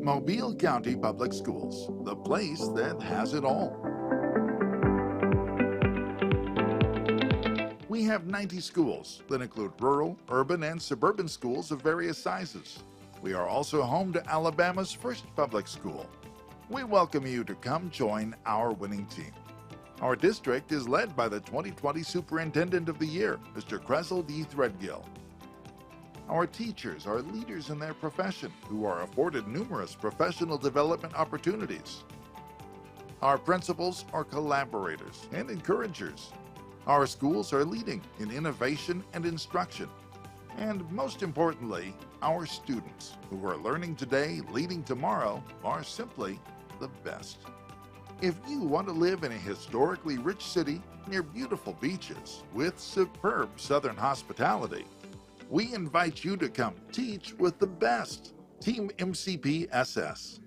Mobile County Public Schools, the place that has it all. We have 90 schools that include rural, urban, and suburban schools of various sizes. We are also home to Alabama's first public school. We welcome you to come join our winning team. Our district is led by the 2020 Superintendent of the Year, Mr. Cresel D. Threadgill. Our teachers are leaders in their profession who are afforded numerous professional development opportunities. Our principals are collaborators and encouragers. Our schools are leading in innovation and instruction. And most importantly, our students who are learning today, leading tomorrow, are simply the best. If you want to live in a historically rich city near beautiful beaches with superb Southern hospitality, we invite you to come teach with the best. Team MCPSS.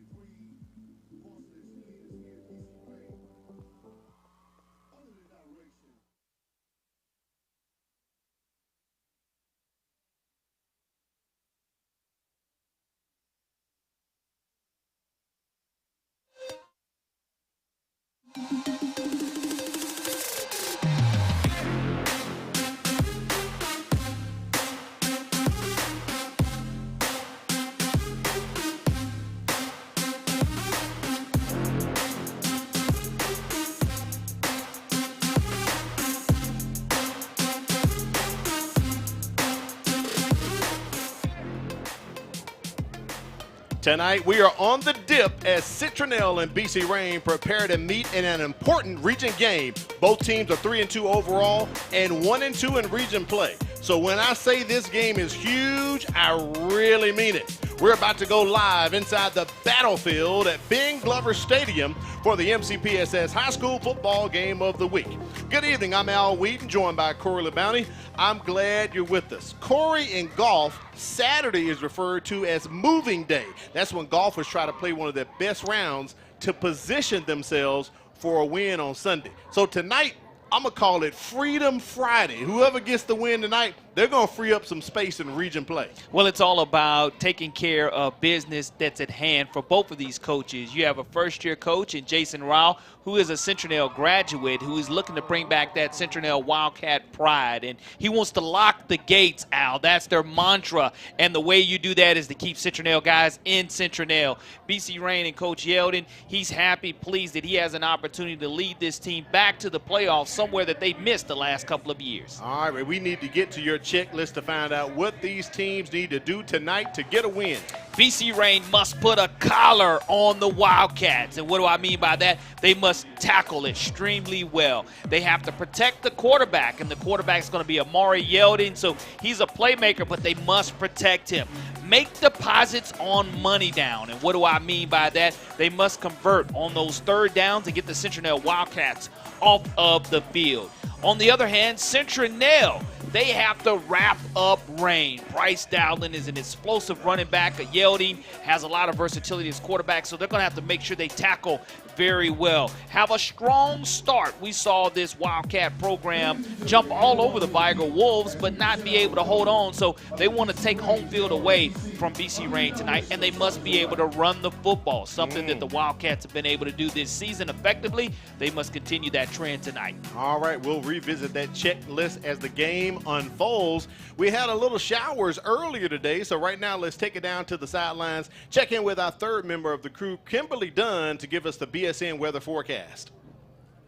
Tonight, we are on the dip as Citronelle and BC Reign prepare to meet in an important region game. Both teams are 3-2 overall and 1-2 in region play. So when I say this game is huge, I really mean it. We're about to go live inside the battlefield at Ben Glover Stadium for the MCPSS High School Football Game of the Week. Good evening, I'm Al Wheaton, joined by Corey LeBounty. I'm glad you're with us. Corey, in golf, Saturday is referred to as moving day. That's when golfers try to play one of their best rounds to position themselves for a win on Sunday. So tonight, I'm going to call it Freedom Friday. Whoever gets the win tonight, they're going to free up some space in region play. Well, it's all about taking care of business that's at hand for both of these coaches. You have a first-year coach in Jason Rao, who is a Citronelle graduate, who is looking to bring back that Citronelle Wildcat pride. And he wants to lock the gates, Al. That's their mantra. And the way you do that is to keep Citronelle guys in Citronelle. BC Reign and Coach Yeldon, he's happy, pleased that he has an opportunity to lead this team back to the playoffs, somewhere that they've missed the last couple of years. All right, we need to get to your checklist to find out what these teams need to do tonight to get a win. BC Reign must put a collar on the Wildcats. And what do I mean by that? They must tackle extremely well. They have to protect the quarterback, and the quarterback's going to be Amari Yeldon, so he's a playmaker, but they must protect him. Make deposits on money down. And what do I mean by that? They must convert on those third downs to get the Citronelle Wildcats off of the field. On the other hand, Citronelle, they have to wrap up Reign. Bryce Dowdland is an explosive running back. Yeldon has a lot of versatility as quarterback, so they're going to have to make sure they tackle very well. Have a strong start. We saw this Wildcat program jump all over the Viger Wolves, but not be able to hold on, so they want to take home field away from BC Reign tonight, and they must be able to run the football, something that the Wildcats have been able to do this season effectively. They must continue that trend tonight. All right, we'll revisit that checklist as the game unfolds. We had a little showers earlier today, so right now let's take it down to the sidelines. Check in with our third member of the crew, Kimberly Dunn, to give us the BSN weather forecast.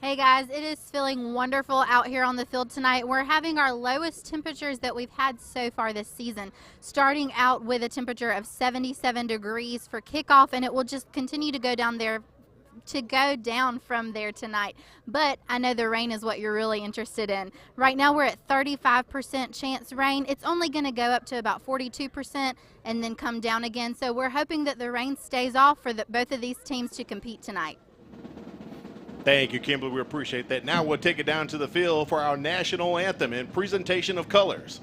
Hey guys, it is feeling wonderful out here on the field tonight. We're having our lowest temperatures that we've had so far this season, starting out with a temperature of 77 degrees for kickoff, and it will just continue to go down from there tonight. But I know the rain is what you're really interested in. Right now we're at 35% chance rain. It's only going to go up to about 42% and then come down again. So we're hoping that the rain stays off for both of these teams to compete tonight. Thank you, Kimberly. We appreciate that. Now we'll take it down to the field for our national anthem and presentation of colors.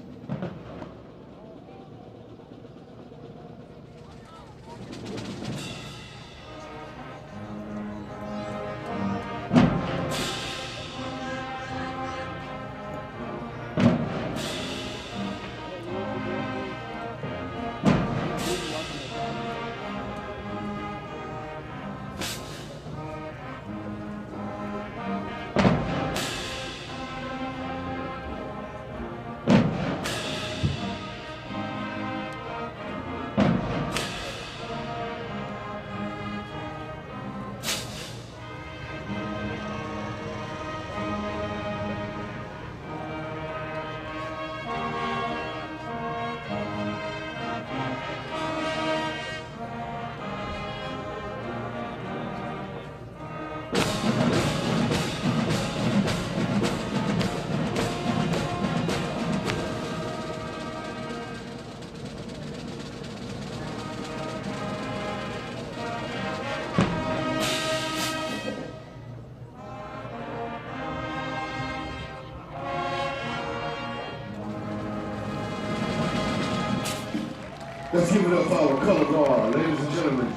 Let's give it up for our color guard, ladies and gentlemen.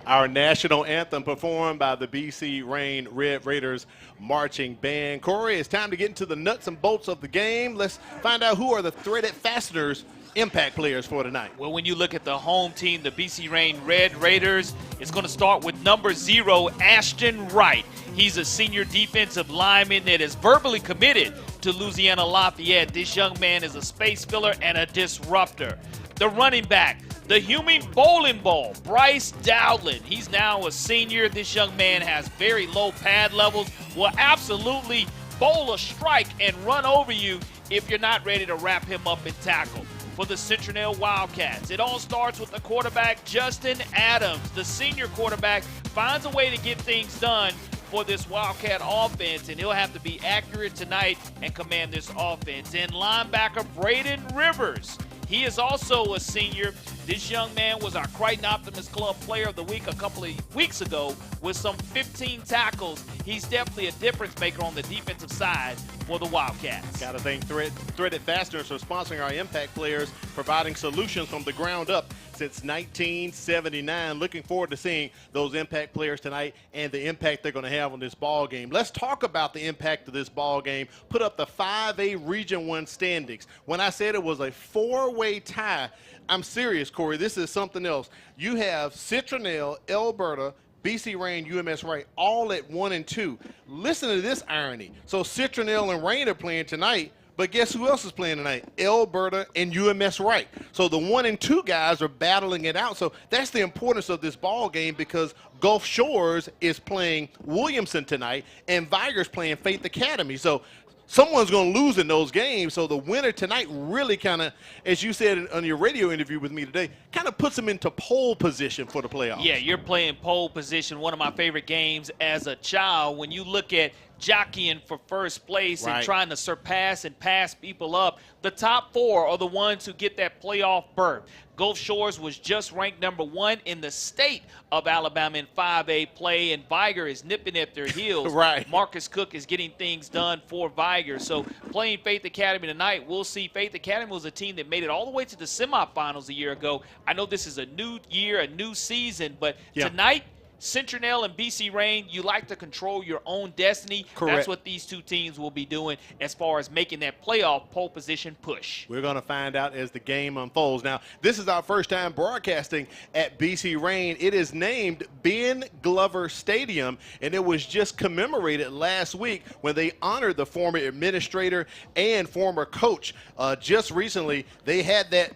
Our national anthem performed by the BC Rain Red Raiders marching band. Corey, it's time to get into the nuts and bolts of the game. Let's find out who are the threaded fasteners impact players for tonight. Well, when you look at the home team, the BC Rain Red Raiders, it's going to start with number 0, Ashton Wright. He's a senior defensive lineman that is verbally committed to Louisiana Lafayette. This young man is a space filler and a disruptor. The running back, the human bowling ball, Bryce Dowdland. He's now a senior. This young man has very low pad levels, will absolutely bowl a strike and run over you if you're not ready to wrap him up and tackle. For the Citronelle Wildcats, it all starts with the quarterback, Justin Adams. The senior quarterback finds a way to get things done for this Wildcat offense, and he'll have to be accurate tonight and command this offense. And linebacker Braden Rivers, he is also a senior. This young man was our Crichton Optimist Club Player of the Week a couple of weeks ago with some 15 tackles. He's definitely a difference maker on the defensive side for the Wildcats. Got to thank Threaded Fasteners for sponsoring our impact players, providing solutions from the ground up since 1979. Looking forward to seeing those impact players tonight and the impact they're going to have on this ball game. Let's talk about the impact of this ball game. Put up the 5A Region 1 standings. When I said it was a 4-way tie, I'm serious, Corey. This is something else. You have Citronelle, Alberta, BC Rain, UMS Wright, all at 1 and 2. Listen to this irony. So Citronelle and Rain are playing tonight, but guess who else is playing tonight? Alberta and UMS Wright. So the 1 and 2 guys are battling it out. So that's the importance of this ball game, because Gulf Shores is playing Williamson tonight and Viger's playing Faith Academy. So someone's going to lose in those games. So the winner tonight really kind of, as you said on your radio interview with me today, kind of puts them into pole position for the playoffs. Yeah, you're playing pole position, one of my favorite games as a child. When you look at jockeying for first place and trying to surpass and pass people up, the top 4 are the ones who get that playoff berth. Gulf Shores was just ranked number 1 in the state of Alabama in 5A play, and Viger is nipping at their heels. Marcus Cook is getting things done for Viger. So playing Faith Academy tonight, we'll see. Faith Academy was a team that made it all the way to the semifinals a year ago. I know this is a new year, a new season, but tonight, Citronelle and BC Rain, you like to control your own destiny. Correct. That's what these two teams will be doing as far as making that playoff pole position push. We're going to find out as the game unfolds. Now, this is our first time broadcasting at BC Rain. It is named Ben Glover Stadium, and it was just commemorated last week when they honored the former administrator and former coach. Just recently, they had that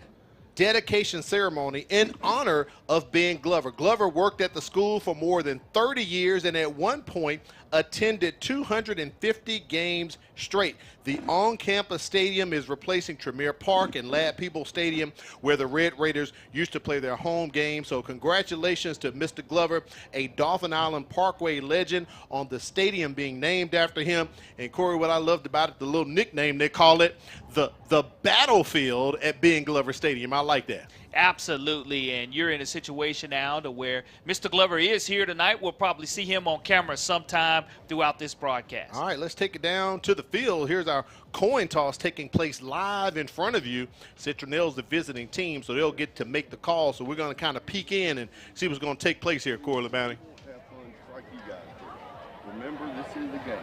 dedication ceremony in honor of Ben Glover. Glover worked at the school for more than 30 years and at one point attended 250 games straight. The on-campus stadium is replacing Tremere Park and Ladd-Peebles Stadium, where the Red Raiders used to play their home games. So congratulations to Mr. Glover, a Dauphin Island Parkway legend, on the stadium being named after him. And Corey, what I loved about it, the little nickname they call it, the battlefield at Ben Glover Stadium. I like that. Absolutely, and you're in a situation now to where Mr. Glover is here tonight. We'll probably see him on camera sometime throughout this broadcast. All right, let's take it down to the field. Here's our coin toss taking place live in front of you. Citronelle's the visiting team, so they'll get to make the call. So we're going to kind of peek in and see what's going to take place here, Corey LeBounty. Have fun just like you guys do. Remember, this is the game.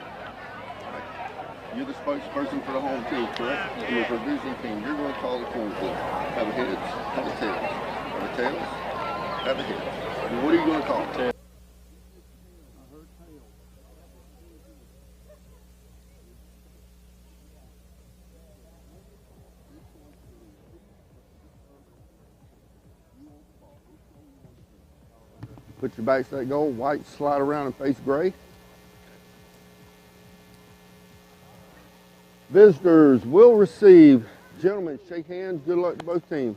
You're the spokesperson for the home team, correct? You're for the visiting team. You're going to call the coin flip. Have a heads, have a tails. Have a tails, have a heads. And what are you going to call? Tails. Put your back straight goal, white slide around and face gray. Visitors will receive. Gentlemen, shake hands. Good luck to both teams.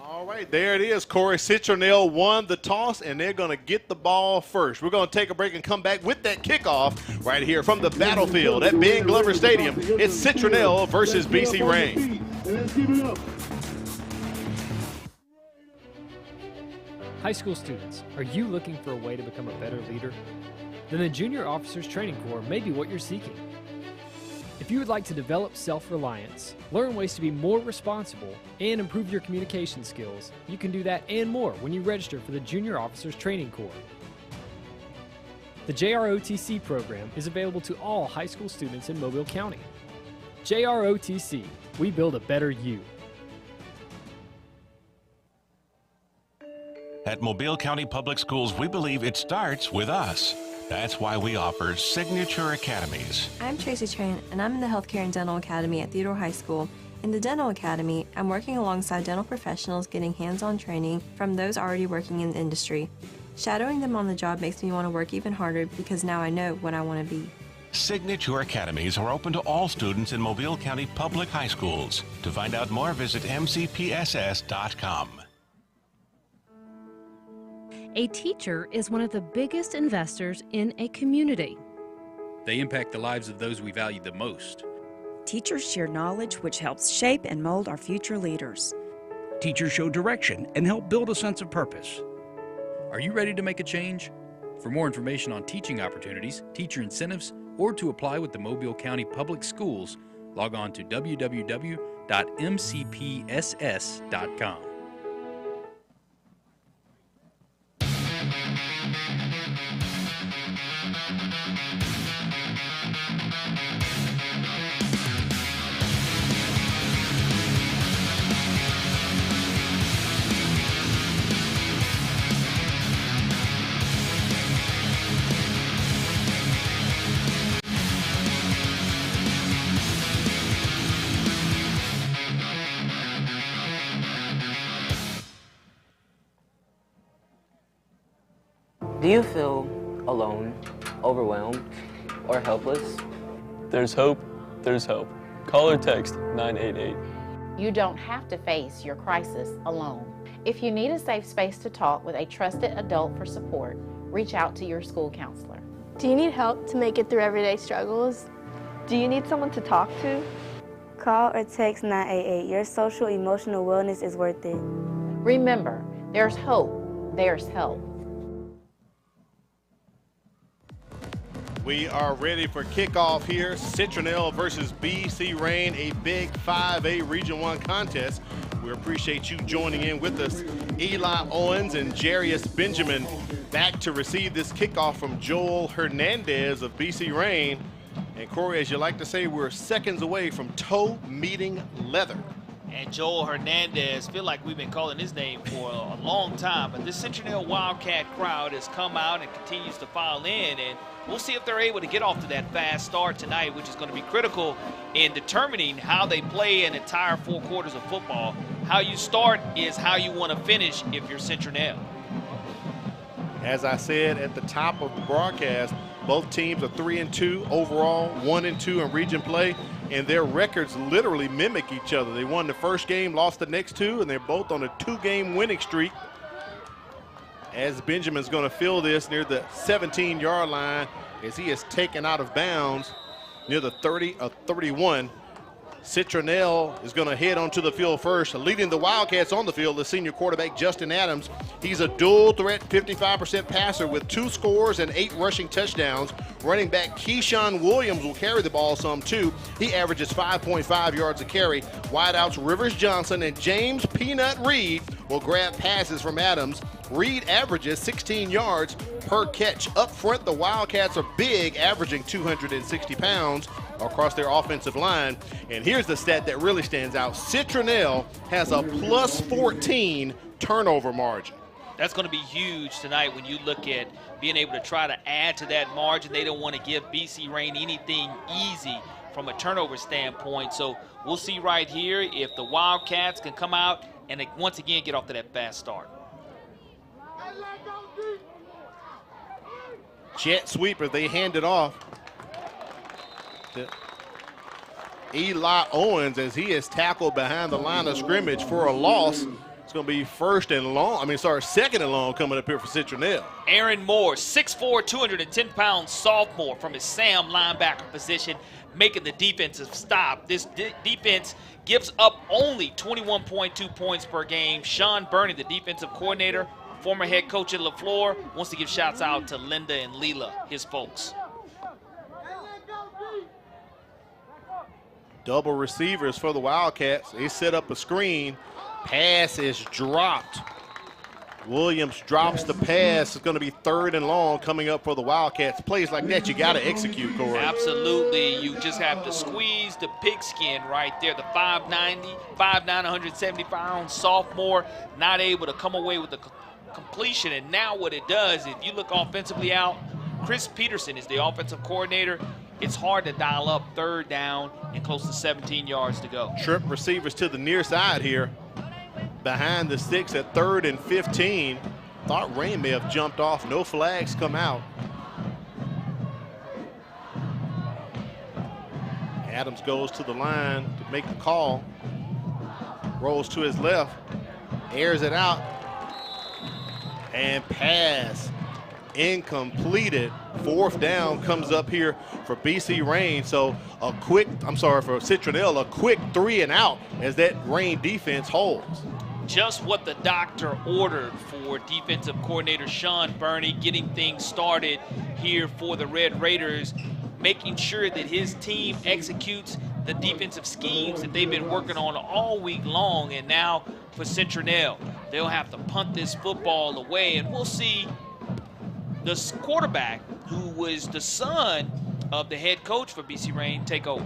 All right, there it is, Corey. Citronelle won the toss, and they're going to get the ball first. We're going to take a break and come back with that kickoff right here from the battlefield at Ben Glover Stadium. It's Citronelle versus BC Rain. High school students, are you looking for a way to become a better leader? Then the Junior Officers Training Corps may be what you're seeking. If If you would like to develop self-reliance, learn ways to be more responsible, and improve your communication skills, you can do that and more when you register for the Junior Officers Training Corps. The JROTC program is available to all high school students in Mobile County. JROTC, we build a better you. At Mobile County Public Schools, we believe it starts with us. That's why we offer Signature Academies. I'm Tracy Train, and I'm in the Healthcare and Dental Academy at Theodore High School. In the Dental Academy, I'm working alongside dental professionals getting hands-on training from those already working in the industry. Shadowing them on the job makes me want to work even harder because now I know what I want to be. Signature Academies are open to all students in Mobile County Public High Schools. To find out more, visit MCPSS.com. A teacher is one of the biggest investors in a community. They impact the lives of those we value the most. Teachers share knowledge which helps shape and mold our future leaders. Teachers show direction and help build a sense of purpose. Are you ready to make a change? For more information on teaching opportunities, teacher incentives, or to apply with the Mobile County Public Schools, log on to www.mcpss.com. Do you feel alone, overwhelmed, or helpless? There's hope. There's hope. Call or text 988. You don't have to face your crisis alone. If you need a safe space to talk with a trusted adult for support, reach out to your school counselor. Do you need help to make it through everyday struggles? Do you need someone to talk to? Call or text 988. Your social emotional wellness is worth it. Remember, there's hope, there's help. We are ready for kickoff here. Citronelle versus BC Rain, a big 5A Region 1 contest. We appreciate you joining in with us. Eli Owens and Jarius Benjamin back to receive this kickoff from Joel Hernandez of BC Rain. And Corey, as you like to say, we're seconds away from toe meeting leather. And Joel Hernandez, feel like we've been calling his name for a long time, but this Citronelle Wildcat crowd has come out and continues to file in, and we'll see if they're able to get off to that fast start tonight, which is going to be critical in determining how they play an entire 4 quarters of football. How you start is how you want to finish if you're Citronelle. As I said at the top of the broadcast, both teams are 3-2 overall, 1-2 in region play, and their records literally mimic each other. They won the first game, lost the next 2, and they're both on a 2-game winning streak. As Benjamin's going to fill this near the 17-yard line as he is taken out of bounds near the 30 of 31. Citronelle is going to head onto the field first. Leading the Wildcats on the field, the senior quarterback, Justin Adams. He's a dual threat 55% passer with 2 scores and 8 rushing touchdowns. Running back Keyshawn Williams will carry the ball some too. He averages 5.5 yards a carry. Wideouts Rivers Johnson and James Peanut Reed will grab passes from Adams. Reed averages 16 yards per catch. Up front, the Wildcats are big, averaging 260 pounds across their offensive line. And here's the stat that really stands out. Citronelle has a plus 14 turnover margin. That's going to be huge tonight when you look at being able to try to add to that margin. They don't want to give BC Rain anything easy from a turnover standpoint. So we'll see right here if the Wildcats can come out and once again get off to that fast start. Jet sweeper, they hand it off to Eli Owens as he is tackled behind the line of scrimmage for a loss. It's going to be second and long coming up here for Citronelle. Aaron Moore, 6'4", 210-pound sophomore from his Sam linebacker position, making the defensive stop. This defense gives up only 21.2 points per game. Sean Burney, the defensive coordinator, former head coach at LaFleur, wants to give shouts out to Linda and Leela, his folks. Double receivers for the Wildcats. They set up a screen. Pass is dropped. Williams drops the pass. It's going to be 3rd and long coming up for the Wildcats. Plays like that, you got to execute, Corey. Absolutely. You just have to squeeze the pigskin right there. The 5'9", 170-pound sophomore, not able to come away with the completion. And now what it does, if you look offensively out, Chris Peterson is the offensive coordinator. It's hard to dial up 3rd down and close to 17 yards to go. Trip receivers to the near side here. Behind the sticks at 3rd and 15. Thought Rain may have jumped off. No flags come out. Adams goes to the line to make the call. Rolls to his left. Airs it out. And pass. Incompleted. 4th down comes up here for BC Rain. So for Citronelle, a quick 3 and out as that Rain defense holds. Just what the doctor ordered for defensive coordinator Sean Burney, getting things started here for the Red Raiders, making sure that his team executes the defensive schemes that they've been working on all week long. And now for Citronelle, they'll have to punt this football away, and we'll see the quarterback, who was the son of the head coach for BC Rain, take over.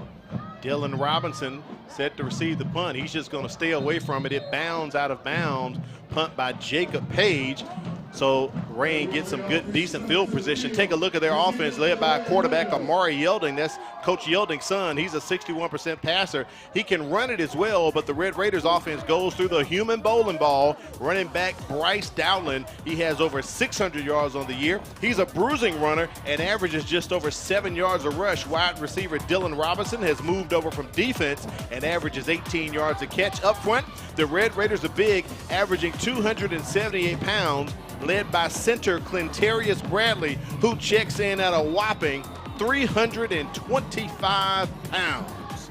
Dylan Robinson set to receive the punt. He's just going to stay away from it. It bounds out of bounds. Punt by Jacob Page. So Rain gets some good, decent field position. Take a look at their offense led by quarterback Amari Yelding. That's Coach Yelding's son. He's a 61% passer. He can run it as well, but the Red Raiders offense goes through the human bowling ball. Running back Bryce Dowland, he has over 600 yards on the year. He's a bruising runner and averages just over 7 yards a rush. Wide receiver Dylan Robinson has moved over from defense and averages 18 yards a catch. Up front, the Red Raiders are big, averaging 278 pounds. Led by center Clintarius Bradley, who checks in at a whopping 325 pounds.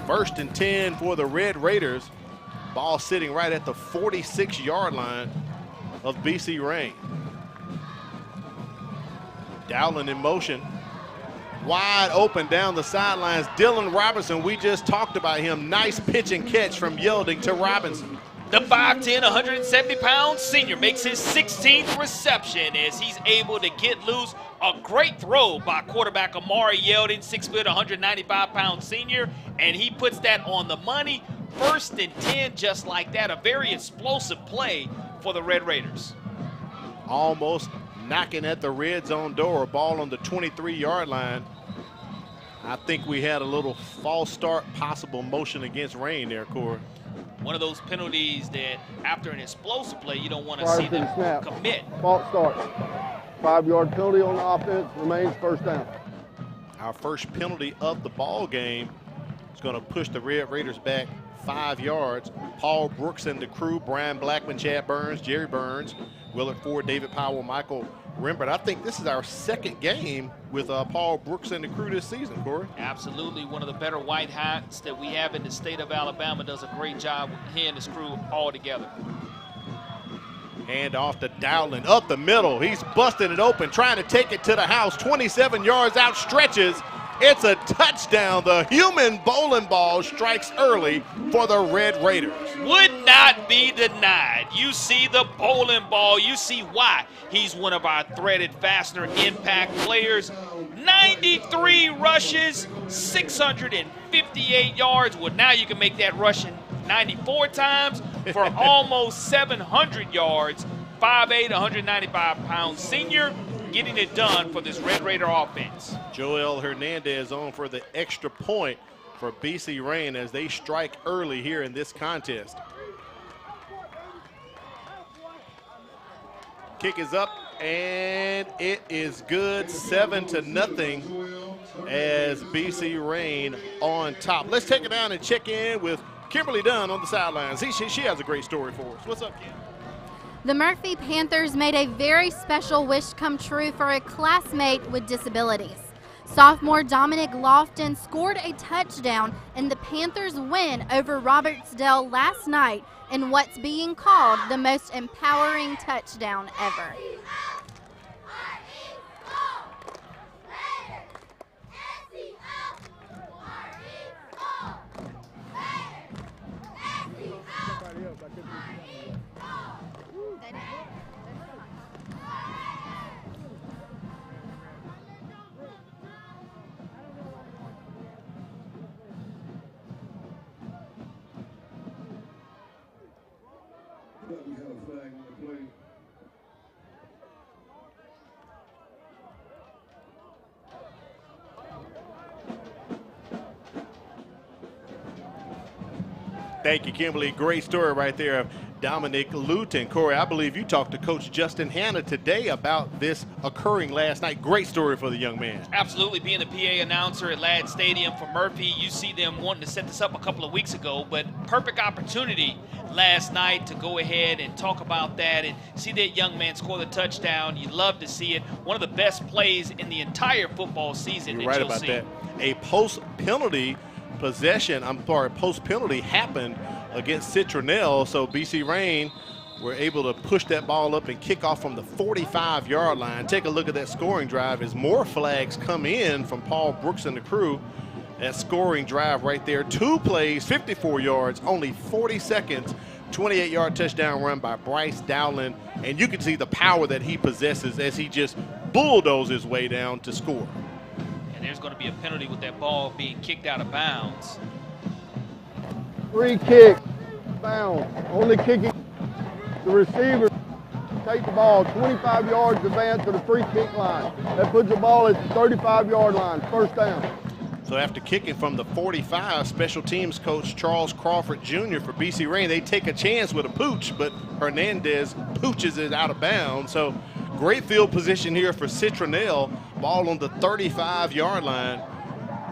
1st and 10 for the Red Raiders. Ball sitting right at the 46-yard line of BC Rain. Dowland in motion. Wide open down the sidelines. Dylan Robinson, we just talked about him. Nice pitch and catch from Yelding to Robinson. The 5'10", 170-pound senior makes his 16th reception as he's able to get loose. A great throw by quarterback Amari Yelding, 6', 195-pound senior, and he puts that on the money. 1st and 10, just like that. A very explosive play for the Red Raiders. Almost knocking at the red zone door. Ball on the 23-yard line. I think we had a little false start, possible motion against Rain there, Corey. One of those penalties that after an explosive play, you don't want to see them commit. False start. 5-yard penalty on the offense, remains 1st down. Our first penalty of the ball game is going to push the Red Raiders back 5 yards. Paul Brooks and the crew, Brian Blackman, Chad Burns, Jerry Burns, Willard Ford, David Powell, Michael Rembert. I think this is our 2nd game with Paul Brooks and the crew this season, Corey. Absolutely. One of the better white hats that we have in the state of Alabama. Does a great job with he and his crew all together. Hand off to Dowland up the middle. He's busting it open, trying to take it to the house. 27 yards out, stretches. It's a touchdown. The human bowling ball strikes early for the Red Raiders. Would not be denied. You see the bowling ball. You see why he's one of our threaded fastener impact players. 93 rushes, 658 yards. Well, now you can make that rushing 94 times for almost 700 yards. 5'8", 195-pound senior, getting it done for this Red Raider offense. Joel Hernandez on for the extra point for BC Rain as they strike early here in this contest. Kick is up, and it is good, 7-0 as BC Rain on top. Let's take it down and check in with Kimberly Dunn on the sidelines. She has a great story for us. What's up, Kim? The Murphy Panthers made a very special wish come true for a classmate with disabilities. Sophomore Dominic Lofton scored a touchdown in the Panthers' win over Robertsdale last night in what's being called the most empowering touchdown ever. please. Thank you, Kimberly. Great story right there of Dominic Luton. Corey, I believe you talked to Coach Justin Hanna today about this occurring last night. Great story for the young man. Absolutely. Being the PA announcer at Ladd Stadium for Murphy, you see them wanting to set this up a couple of weeks ago, but perfect opportunity last night to go ahead and talk about that and see that young man score the touchdown. You love to see it. One of the best plays in the entire football season. You're right about that. A post-penalty post-penalty happened against Citronelle, so BC Rain were able to push that ball up and kick off from the 45-yard line. Take a look at that scoring drive as more flags come in from Paul Brooks and the crew. That scoring drive right there, 2 plays, 54 yards, only 40 seconds, 28-yard touchdown run by Bryce Dowland, and you can see the power that he possesses as he just bulldozes his way down to score. And there's going to be a penalty with that ball being kicked out of bounds. Free kick, bounds, only kicking the receiver. Take the ball 25 yards advance to the free kick line. That puts the ball at the 35-yard line, first down. So after kicking from the 45, special teams coach Charles Crawford Jr. for BC Rain, they take a chance with a pooch, but Hernandez pooches it out of bounds. So great field position here for Citronelle. Ball on the 35-yard line.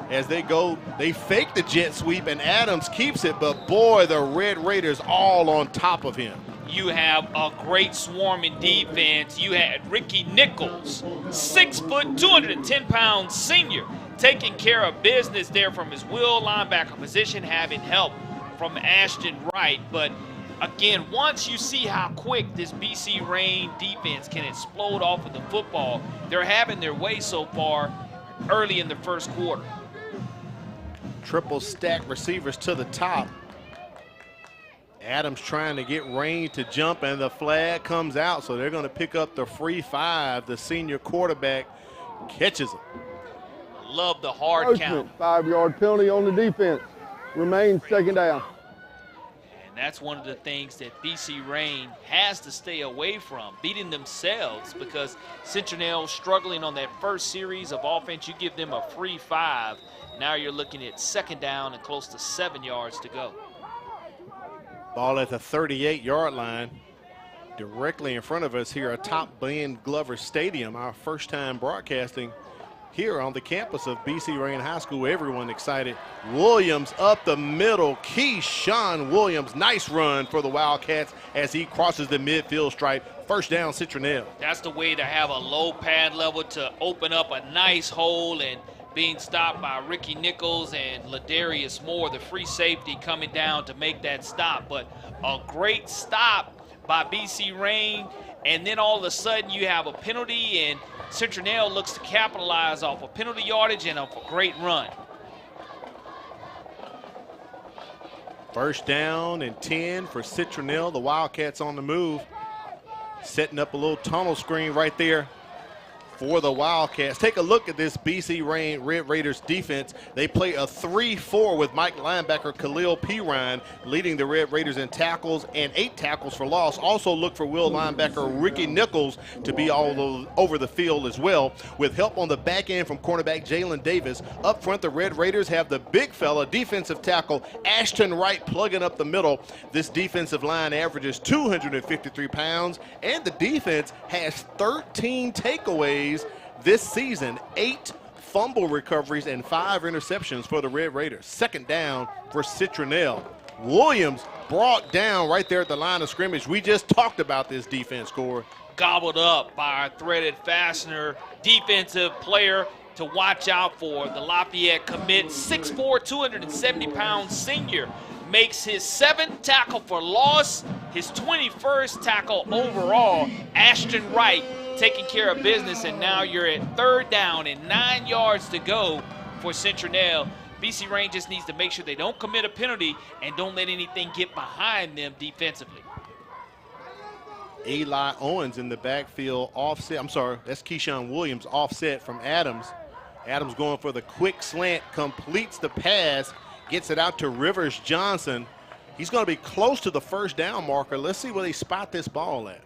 As they go, they fake the jet sweep, and Adams keeps it, but boy, the Red Raiders all on top of him. You have a great swarming defense. You had Ricky Nichols, 6 foot, 210-pound senior, taking care of business there from his will linebacker position, having help from Ashton Wright. But again, once you see how quick this BC Rain defense can explode off of the football, they're having their way so far early in the first quarter. Triple stack receivers to the top. Adams trying to get Rain to jump, and the flag comes out, so they're going to pick up the free 5. The senior quarterback catches him. Love the hard count. 5-yard penalty on the defense. Remains second down. And that's one of the things that BC Rain has to stay away from, beating themselves, because Citronelle struggling on that first series of offense. You give them a free 5. Now you're looking at second down and close to 7 yards to go. Ball at the 38-yard line. Directly in front of us here atop Ben Glover Stadium, our first time broadcasting here on the campus of BC Rain High School. Everyone excited. Williams up the middle. Keyshawn Williams, nice run for the Wildcats as he crosses the midfield stripe. First down, Citronelle. That's the way to have a low pad level to open up a nice hole, and being stopped by Ricky Nichols and Ladarius Moore, the free safety, coming down to make that stop. But a great stop by BC Rain, and then all of a sudden you have a penalty, and Citronelle looks to capitalize off a penalty yardage and off a great run. First down and 10 for Citronelle. The Wildcats on the move, setting up a little tunnel screen right there for the Wildcats. Take a look at this BC Rain Red Raiders defense. They play a 3-4 with Mike linebacker Khalil Pirine leading the Red Raiders in tackles and 8 tackles for loss. Also look for will linebacker Ricky Nichols to be all over the field as well, with help on the back end from cornerback Jalen Davis. Up front, the Red Raiders have the big fella, defensive tackle Ashton Wright, plugging up the middle. This defensive line averages 253 pounds, and the defense has 13 takeaways this season, 8 fumble recoveries and 5 interceptions for the Red Raiders. Second down for Citronelle. Williams brought down right there at the line of scrimmage. We just talked about this defense, Corey. Gobbled up by our threaded fastener defensive player to watch out for. The Lafayette commit, 6'4", 270-pound senior, makes his 7th tackle for loss, his 21st tackle overall. Ashton Wright taking care of business, and now you're at third down and 9 yards to go for Citronelle. BC Rain just needs to make sure they don't commit a penalty and don't let anything get behind them defensively. Eli Owens in the backfield offset. I'm sorry, that's Keyshawn Williams offset from Adams. Adams going for the quick slant, completes the pass, gets it out to Rivers Johnson. He's going to be close to the first down marker. Let's see where they spot this ball at.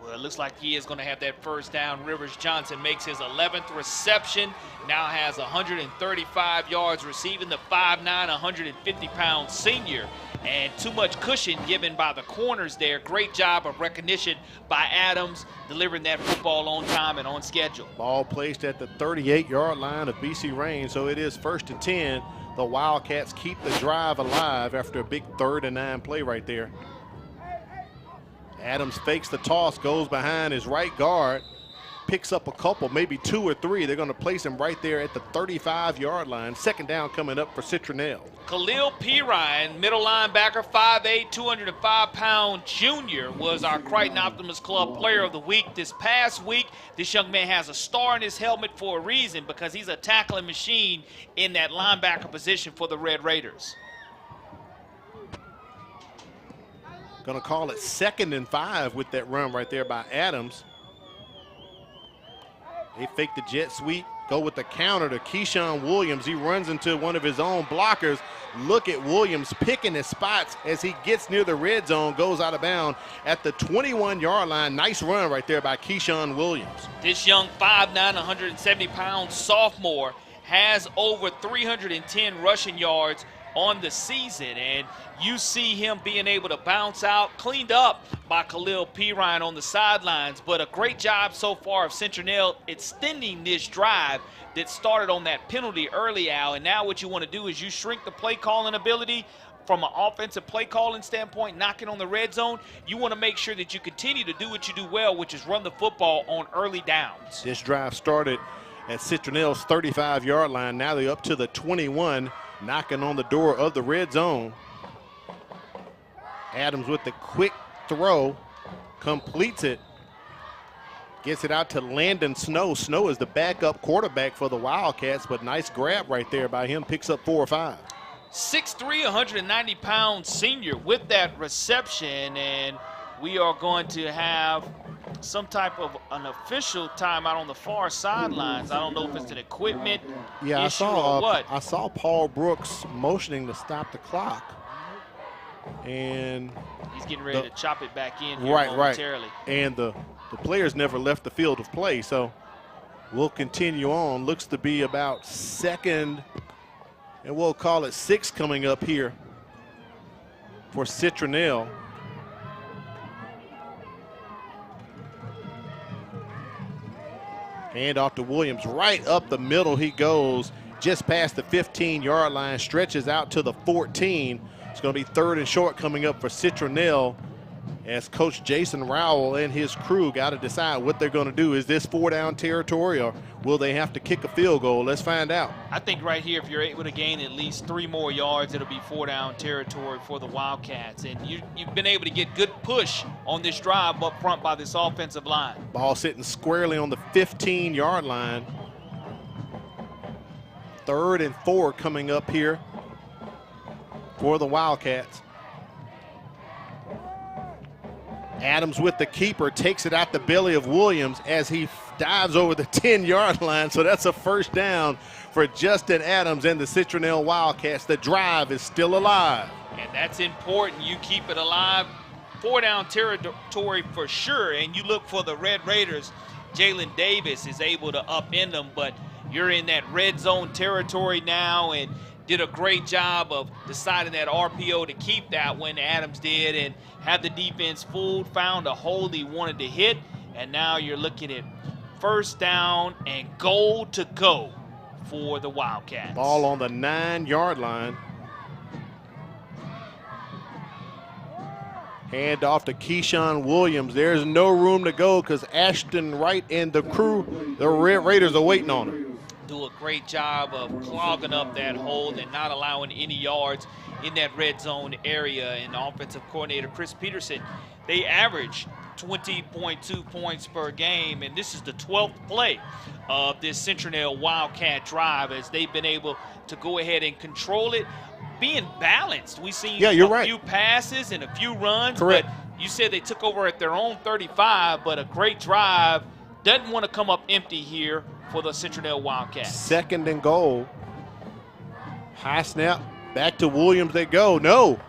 Well, it looks like he is going to have that first down. Rivers Johnson makes his 11th reception, now has 135 yards receiving, the 5'9", 150-pound senior. And too much cushion given by the corners there. Great job of recognition by Adams, delivering that football on time and on schedule. Ball placed at the 38-yard line of BC Rain, so it is 1st and 10. The Wildcats keep the drive alive after a big 3rd and 9 play right there. Adams fakes the toss, goes behind his right guard, picks up a couple, maybe 2 or 3. They're going to place him right there at the 35-yard line. 2nd down coming up for Citronelle. Khalil Pirine, middle linebacker, 5'8", 205-pound junior, was our Crichton Optimus Club Player of the Week this past week. This young man has a star in his helmet for a reason, because he's a tackling machine in that linebacker position for the Red Raiders. Going to call it 2nd and 5 with that run right there by Adams. They fake the jet sweep, go with the counter to Keyshawn Williams. He runs into one of his own blockers. Look at Williams picking his spots as he gets near the red zone, goes out of bounds at the 21-yard line. Nice run right there by Keyshawn Williams. This young 5'9", 170-pound sophomore has over 310 rushing yards on the season, and you see him being able to bounce out, cleaned up by Khalil Pirine on the sidelines. But a great job so far of Citronelle extending this drive that started on that penalty early, Al. And now what you want to do is you shrink the play calling ability from an offensive play calling standpoint, knocking on the red zone. You want to make sure that you continue to do what you do well, which is run the football on early downs. This drive started at Citronelle's 35-yard line. Now they're up to the 21, knocking on the door of the red zone. Adams with the quick throw, completes it, gets it out to Landon Snow. Snow is the backup quarterback for the Wildcats, but nice grab right there by him, picks up 4 or 5. 6'3", 190-pound senior with that reception, and we are going to have some type of an official timeout on the far sidelines. I don't know if it's an equipment issue or what. I saw Paul Brooks motioning to stop the clock, and he's getting ready to chop it back in here Right. momentarily. And the players never left the field of play, so we'll continue on. Looks to be about 2nd, and we'll call it 6 coming up here for Citronelle. Hand off to Williams, right up the middle he goes, just past the 15-yard line, stretches out to the 14. It's going to be 3rd and short coming up for Citronelle, as Coach Jason Rowell and his crew got to decide what they're going to do. Is this 4-down territory, or will they have to kick a field goal? Let's find out. I think right here, if you're able to gain at least 3 more yards, it'll be 4-down territory for the Wildcats. And you've been able to get good push on this drive up front by this offensive line. Ball sitting squarely on the 15-yard line. 3rd and 4 coming up here for the Wildcats. Adams with the keeper, takes it out the belly of Williams as he dives over the 10-yard line. So that's a 1st down for Justin Adams and the Citronelle Wildcats. The drive is still alive. And that's important. You keep it alive. 4-down territory for sure. And you look for the Red Raiders. Jalen Davis is able to upend them, but you're in that red zone territory now, and did a great job of deciding that RPO to keep that when Adams did, and had the defense fooled, found a hole he wanted to hit, and now you're looking at 1st down and goal to go for the Wildcats. Ball on the 9-yard line. Hand off to Keyshawn Williams. There's no room to go because Ashton Wright and the crew, the Red Raiders, are waiting on him. Do a great job of clogging up that hole and not allowing any yards in that red zone area. And offensive coordinator Chris Peterson, they average 20.2 points per game, and this is the 12th play of this Citronelle Wildcat drive as they've been able to go ahead and control it, being balanced. We've seen a few passes and a few runs. Correct. But you said they took over at their own 35, but a great drive. Doesn't want to come up empty here for the Citronelle Wildcats. 2nd and goal. High snap. Back to Williams they go. No.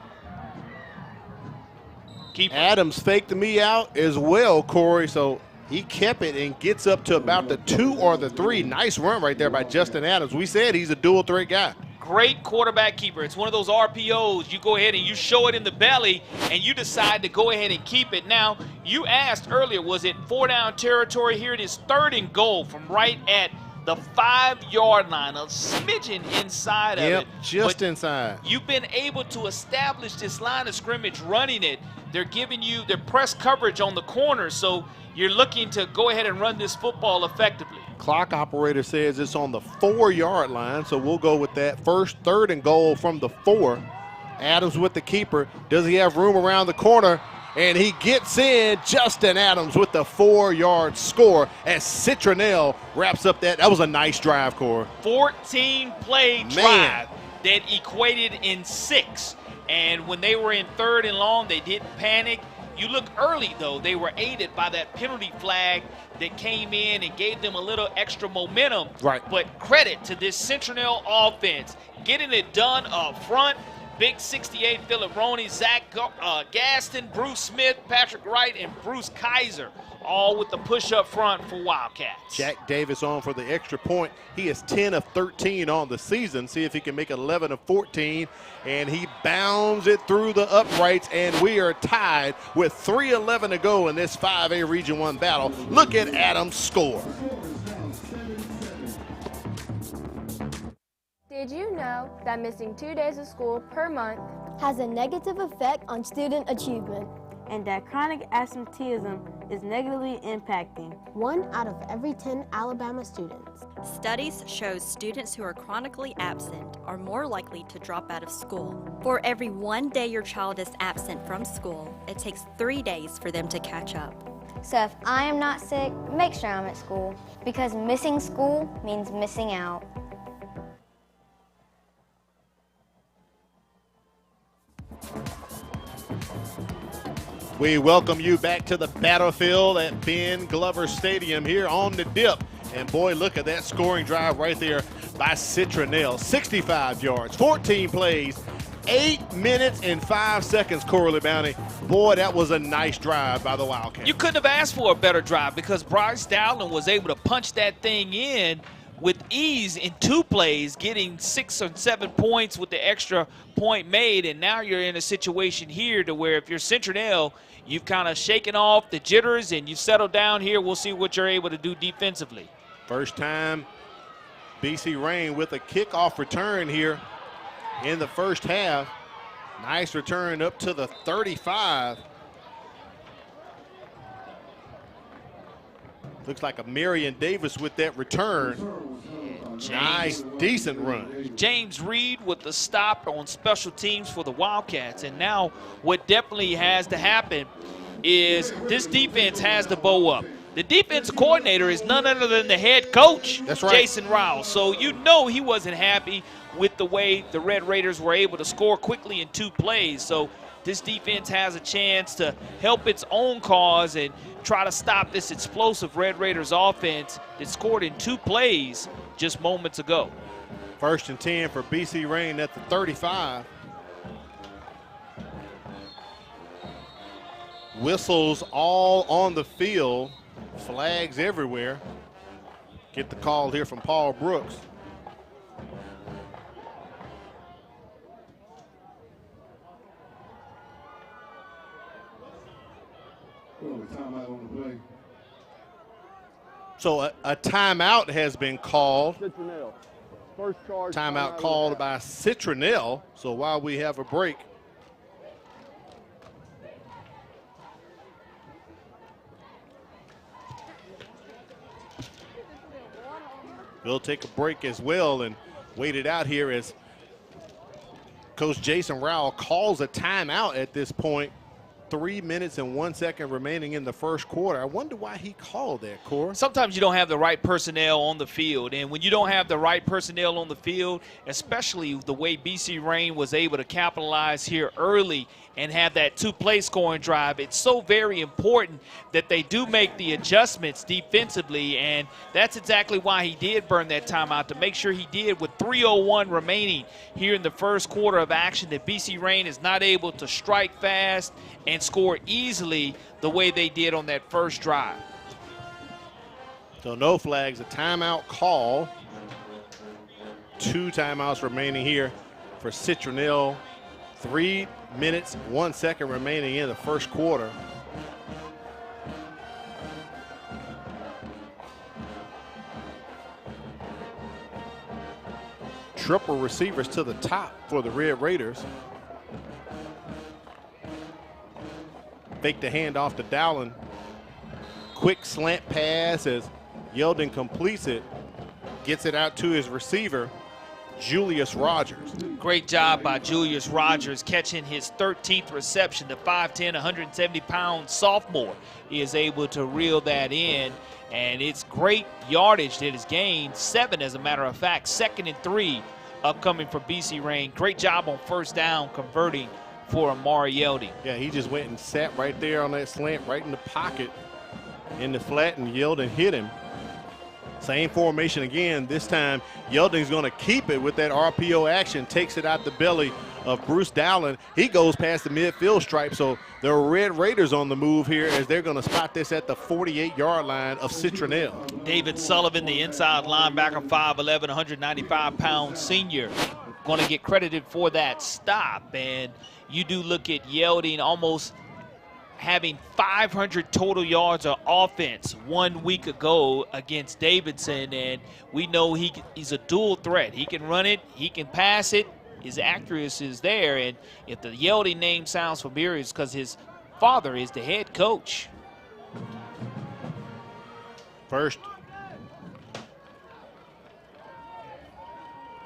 Keeper. Adams faked me out as well, Corey, so he kept it and gets up to about the 2 or the 3. Nice run right there by Justin Adams. We said he's a dual threat guy. Great quarterback keeper. It's one of those RPOs. You go ahead and you show it in the belly, and you decide to go ahead and keep it. Now, you asked earlier, was it 4-down territory? Here it is, 3rd and goal from right at the 5-yard line, a smidgen inside of it. Yep, just inside. You've been able to establish this line of scrimmage running it. They're giving you their press coverage on the corner, so you're looking to go ahead and run this football effectively. Clock operator says it's on the 4-yard line, so we'll go with that. First, 3rd and goal from the 4. Adams with the keeper. Does he have room around the corner? And he gets in. Justin Adams with the 4-yard score as Citronelle wraps up that. That was a nice drive, Corey. 14-play drive that equated in 6. And when they were in 3rd and long, they didn't panic. You look early, though, they were aided by that penalty flag that came in and gave them a little extra momentum. Right. But credit to this Citronelle offense, getting it done up front. Big 68 Philip Roney, Zach Gaston, Bruce Smith, Patrick Wright, and Bruce Kaiser, all with the push up front for Wildcats. Jack Davis on for the extra point. He is 10 of 13 on the season. See if he can make 11 of 14. And he bounds it through the uprights, and we are tied with 3:11 to go in this 5A Region 1 battle. Look at Adams' score. Did you know that missing 2 days of school per month has a negative effect on student achievement? And that chronic absenteeism is negatively impacting 1 out of every 10 Alabama students. Studies show students who are chronically absent are more likely to drop out of school. For every 1 day your child is absent from school, it takes 3 days for them to catch up. So if I am not sick, make sure I'm at school, because missing school means missing out. We welcome you back to the battlefield at Ben Glover Stadium here on the Dip. And boy, look at that scoring drive right there by Citronelle. 65 yards, 14 plays, 8 minutes and 5 seconds, Corley Bounty. Boy, that was a nice drive by the Wildcats. You couldn't have asked for a better drive because Bryce Dowling was able to punch that thing in with ease in 2 plays, getting 6 or 7 points with the extra point made. And now you're in a situation here to where if you're Citronelle, you've kind of shaken off the jitters and you've settled down here. We'll see what you're able to do defensively. First time BC Rain with a kickoff return here in the first half. Nice return up to the 35. Looks like a Marion Davis with that return. Nice, decent run. James Reed with the stop on special teams for the Wildcats. And now what definitely has to happen is this defense has to bow up. The defense coordinator is none other than the head coach, That's right. Jason Rowell. So you know he wasn't happy with the way the Red Raiders were able to score quickly in 2 plays. So this defense has a chance to help its own cause and try to stop this explosive Red Raiders offense that scored in 2 plays just moments ago. 1st and 10 for BC Rain at the 35. Whistles all on the field, flags everywhere. Get the call here from Paul Brooks. So a timeout has been called. Timeout called by Citronelle. So while we have a break, we'll take a break as well and wait it out here as Coach Jason Rowell calls a timeout at this point. 3 minutes and 1 second remaining in the first quarter. I wonder why he called that, Cor. Sometimes you don't have the right personnel on the field, and when you don't have the right personnel on the field, especially the way BC Rain was able to capitalize here early and have that 2-play scoring drive, it's so very important that they do make the adjustments defensively, and that's exactly why he did burn that timeout, to make sure he did with 3:01 remaining here in the first quarter of action, that BC Rain is not able to strike fast and and score easily the way they did on that first drive. So no flags, a timeout call. 2 timeouts remaining here for Citronelle. 3 minutes, 1 second remaining in the first quarter. Triple receivers to the top for the Red Raiders. Fake the handoff to Dowling. Quick slant pass as Yeldon completes it. Gets it out to his receiver, Julius Rogers. Great job by Julius Rogers catching his 13th reception. The 5'10", 170-pound sophomore is able to reel that in, and it's great yardage that is gained, 7 as a matter of fact. 2nd and 3 upcoming for BC Rain. Great job on first down converting for Amari Yeldon. Yeah, he just went and sat right there on that slant, right in the pocket, in the flat, and Yeldon hit him. Same formation again. This time, Yeldon's going to keep it with that RPO action, takes it out the belly of Bruce Dowling. He goes past the midfield stripe, so the Red Raiders on the move here as they're going to spot this at the 48-yard line of Citronelle. David Sullivan, the inside linebacker, 5'11", 195-pound senior, going to get credited for that stop. And you do look at Yeldon almost having 500 total yards of offense 1 week ago against Davidson, and we know he's a dual threat. He can run it, he can pass it, his accuracy is there, and if the Yeldon name sounds familiar, it's because his father is the head coach. First,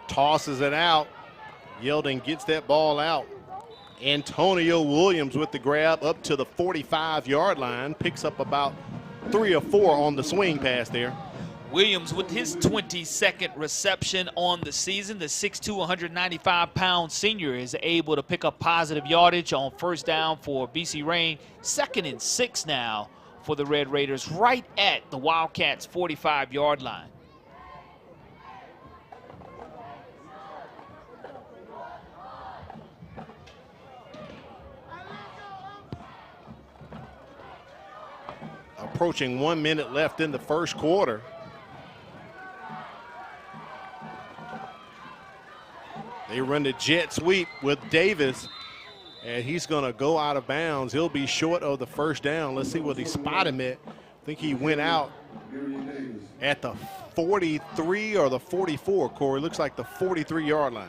tosses it out. Yeldon gets that ball out. Antonio Williams with the grab up to the 45-yard line, picks up about 3 or 4 on the swing pass there. Williams with his 22nd reception on the season. The 6'2", 195-pound senior is able to pick up positive yardage on first down for BC Rain. 2nd and 6 now for the Red Raiders, right at the Wildcats' 45-yard line. Approaching 1 minute left in the first quarter. They run the jet sweep with Davis, and he's going to go out of bounds. He'll be short of the first down. Let's see what he spotted him at. I think he went out at the 43 or the 44, Corey. Looks like the 43-yard line.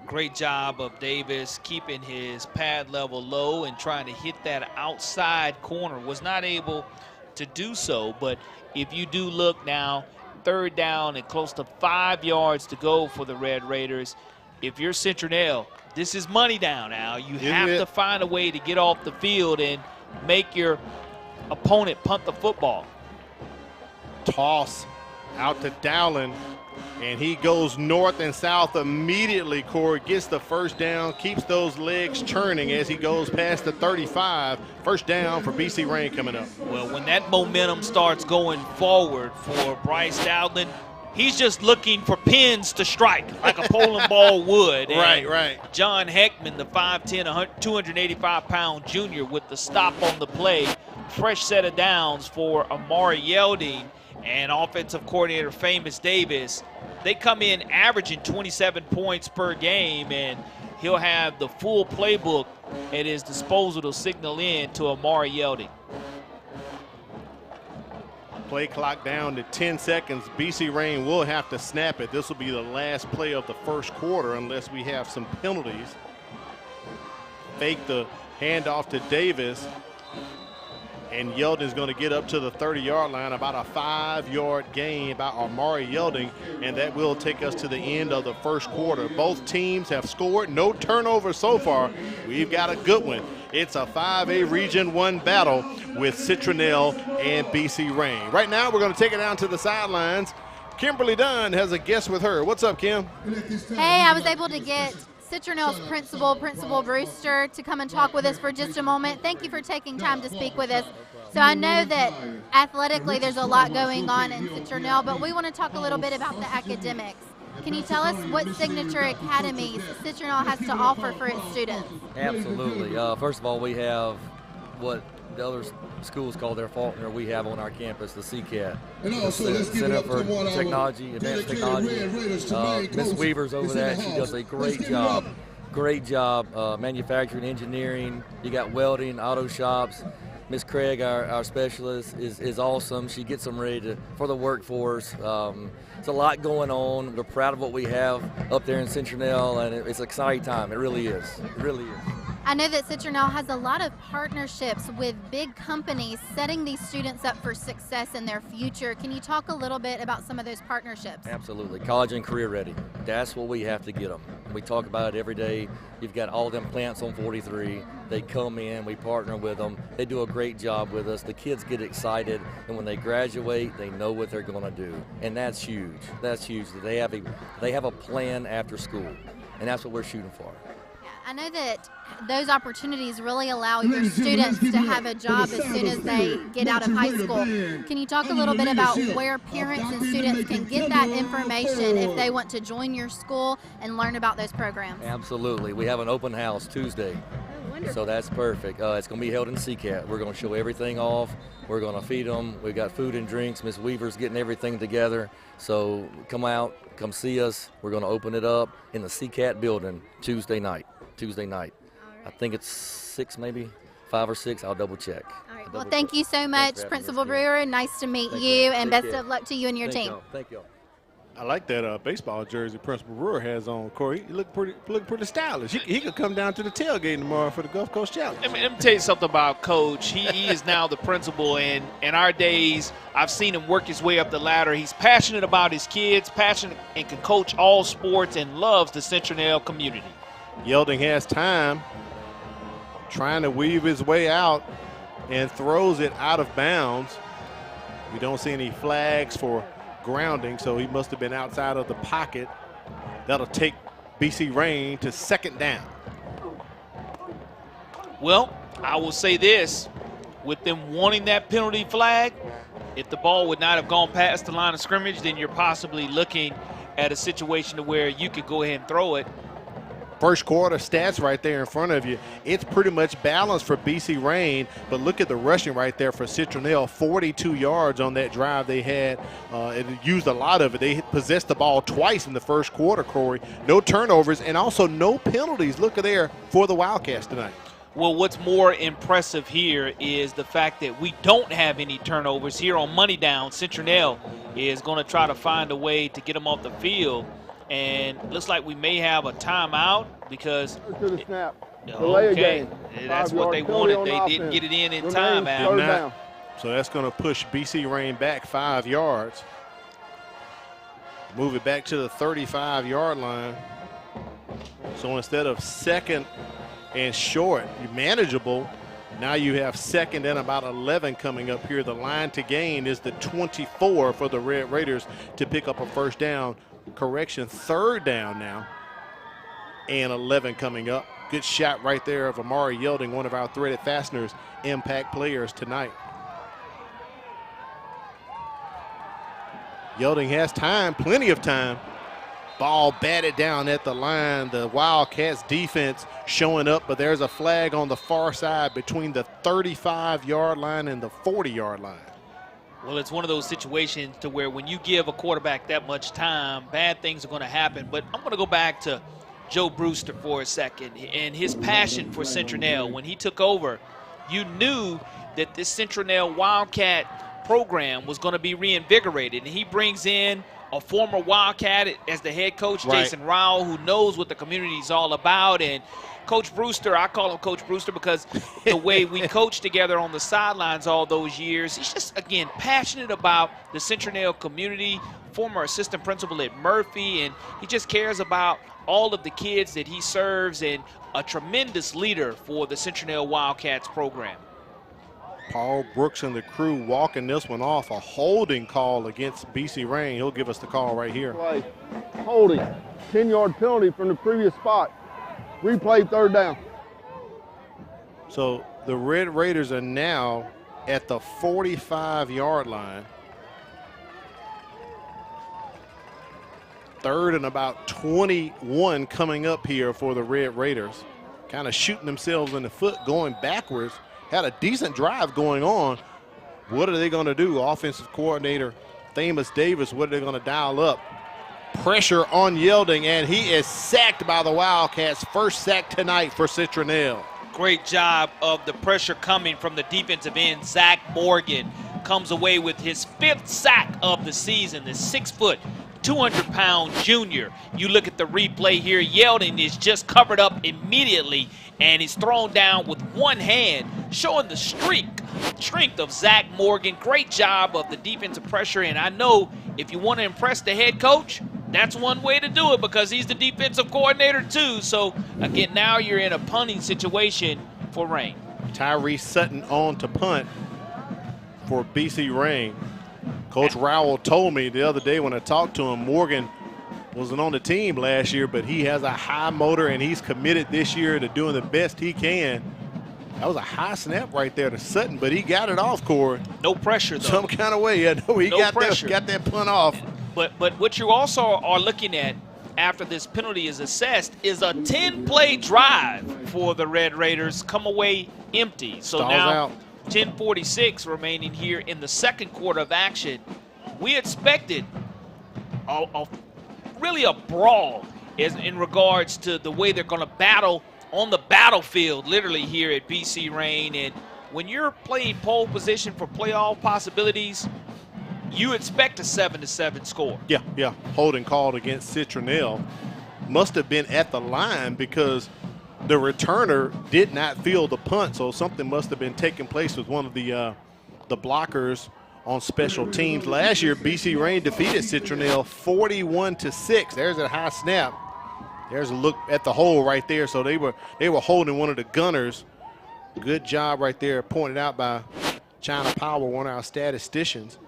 Great job of Davis keeping his pad level low and trying to hit that outside corner. Was not able to do so, but if you do look now, 3rd down and close to 5 yards to go for the Red Raiders. If you're Citronelle, this is money down now. You have to find a way to get off the field and make your opponent punt the football. Toss out to Dowling, and he goes north and south immediately. Corey gets the first down, keeps those legs churning as he goes past the 35. First down for BC Rain coming up. Well, when that momentum starts going forward for Bryce Dowling, he's just looking for pins to strike like a bowling ball would. Right. John Heckman, the 5'10", 285-pound junior with the stop on the play. Fresh set of downs for Amari Yeldon and offensive coordinator Famous Davis. They come in averaging 27 points per game, and he'll have the full playbook at his disposal to signal in to Amari Yeldon. Play clock down to 10 seconds. BC Rain will have to snap it. This will be the last play of the first quarter unless we have some penalties. Fake the handoff to Davis. And Yeldon's going to get up to the 30-yard line, about a 5-yard gain by Amari Yeldon, and that will take us to the end of the first quarter. Both teams have scored, no turnovers so far. We've got a good one. It's a 5A Region 1 battle with Citronelle and BC Rain. Right now, we're going to take it down to the sidelines. Kimberly Dunn has a guest with her. What's up, Kim? Hey, I was able to get Citronelle's Principal Brewster, to come and talk with us for just a moment. Thank you for taking time to speak with us. So I know that athletically there's a lot going on in Citronelle, but we want to talk a little bit about the academics. Can you tell us what signature academies Citronelle has to offer for its students? Absolutely. First of all, we have what the other schools call their Faulkner, we have on our campus, the CCAT. And also, let's give it Center up for to one of our Technology, Advanced Technology. Red Raiders tonight. Miss Coach Weaver's over is in there. the She house. does a Let's great give it job. up. Great job. Manufacturing, engineering. You got welding, auto shops. Miss Craig, our specialist, is awesome. She gets them ready for the workforce. It's a lot going on. We're proud of what we have up there in Citronelle, and it's an exciting time. It really is. It really is. I know that Citronelle has a lot of partnerships with big companies setting these students up for success in their future. Can you talk a little bit about some of those partnerships? Absolutely. College and career ready. That's what we have to get them. We talk about it every day. You've got all them plants on 43. They come in, we partner with them. They do a great job with us. The kids get excited, and when they graduate, they know what they're going to do. And that's huge. That's huge. They have a plan after school, and that's what we're shooting for. I know that those opportunities really allow your students to have a job as soon as they get out of high school. Can you talk a little bit about where parents and students can get that information if they want to join your school and learn about those programs? Absolutely. We have an open house Tuesday. So that's perfect. It's going to be held in CCAT. We're going to show everything off. We're going to feed them. We've got food and drinks. Miss Weaver's getting everything together. So come out, come see us. We're going to open it up in the CCAT building Tuesday night. I think it's 6, maybe 5 or 6. I'll double check. All right. Well, thank you so much, Principal Brewer. Nice to meet you, and best of luck to you and your team. Thank you. I like that baseball jersey Principal Brewer has on, Corey. He look pretty stylish. He could come down to the tailgate tomorrow for the Gulf Coast Challenge. Let me tell you something about Coach. He is now the principal, and in our days, I've seen him work his way up the ladder. He's passionate about his kids, passionate, and can coach all sports and loves the Citronelle community. Yelding has time, trying to weave his way out, and throws it out of bounds. We don't see any flags for grounding, so he must have been outside of the pocket. That'll take BC Rain to second down. Well, I will say this, with them wanting that penalty flag, if the ball would not have gone past the line of scrimmage, then you're possibly looking at a situation to where you could go ahead and throw it. First quarter stats right there in front of you. It's pretty much balanced for BC Rain, but look at the rushing right there for Citronelle. 42 yards on that drive they had. It used a lot of it. They possessed the ball twice in the first quarter, Corey. No turnovers and also no penalties. Look at there for the Wildcats tonight. Well, what's more impressive here is the fact that we don't have any turnovers. Here on Money Down, Citronelle is going to try to find a way to get them off the field. And looks like we may have a timeout because okay, that's what they wanted. They didn't get it in time, Al. So that's going to push BC Rain back 5 yards. Move it back to the 35-yard line. So instead of second and short, manageable, now you have second and about 11 coming up here. The line to gain is the 24 for the Red Raiders to pick up a first down. Correction, third down now, and 11 coming up. Good shot right there of Amari Yelding, one of our threaded fasteners impact players tonight. Yelding has time, plenty of time. Ball batted down at the line. The Wildcats defense showing up, but there's a flag on the far side between the 35-yard line and the 40-yard line. Well, it's one of those situations to where when you give a quarterback that much time, bad things are going to happen. But I'm going to go back to Joe Brewster for a second and his passion for Citronelle. When he took over, you knew that this Citronelle Wildcat program was going to be reinvigorated. And he brings in a former Wildcat as the head coach, right. Jason Rowell, who knows what the community is all about. And Coach Brewster, I call him Coach Brewster because the way we coached together on the sidelines all those years, he's just, again, passionate about the Citronelle community, former assistant principal at Murphy, and he just cares about all of the kids that he serves and a tremendous leader for the Citronelle Wildcats program. Paul Brooks and the crew walking this one off, a holding call against BC Rain. He'll give us the call right here. Play. Holding, 10-yard penalty from the previous spot. Replay, third down. So the Red Raiders are now at the 45-yard line. Third and about 21 coming up here for the Red Raiders. Kind of shooting themselves in the foot, going backwards. had a decent drive going on. What are they going to do? Offensive coordinator Thamus Davis, what are they going to dial up? Pressure on Yielding, and he is sacked by the Wildcats. First sack tonight for Citronelle. Great job of the pressure coming from the defensive end. Zach Morgan comes away with his 5th sack of the season. The 6-foot, 200-pound junior. You look at the replay here. Yielding is just covered up immediately, and he's thrown down with one hand, showing the strength of Zach Morgan. Great job of the defensive pressure, and I know if you want to impress the head coach, that's one way to do it because he's the defensive coordinator too. So, again, now you're in a punting situation for Rain. Tyree Sutton on to punt for BC Rain. Coach Rowell told me the other day when I talked to him, Morgan wasn't on the team last year, but he has a high motor and he's committed this year to doing the best he can. That was a high snap right there to Sutton, but he got it off, Corey. No pressure, though. Some kind of way. Yeah, no, he got that punt off. But what you also are looking at after this penalty is assessed is a 10-play drive for the Red Raiders come away empty. So Stalls now out. 10:46 remaining here in the second quarter of action. We expected really a brawl in regards to the way they're going to battle on the battlefield, literally here at BC Rain. And when you're playing pole position for playoff possibilities, you expect a 7-7 score. Yeah. Holding called against Citronelle. Must have been at the line because the returner did not field the punt, so something must have been taking place with one of the blockers on special teams. Last year, BC Rain defeated Citronelle 41-6. There's a high snap. There's a look at the hole right there. So they were holding one of the gunners. Good job right there, pointed out by China Powell, one of our statisticians.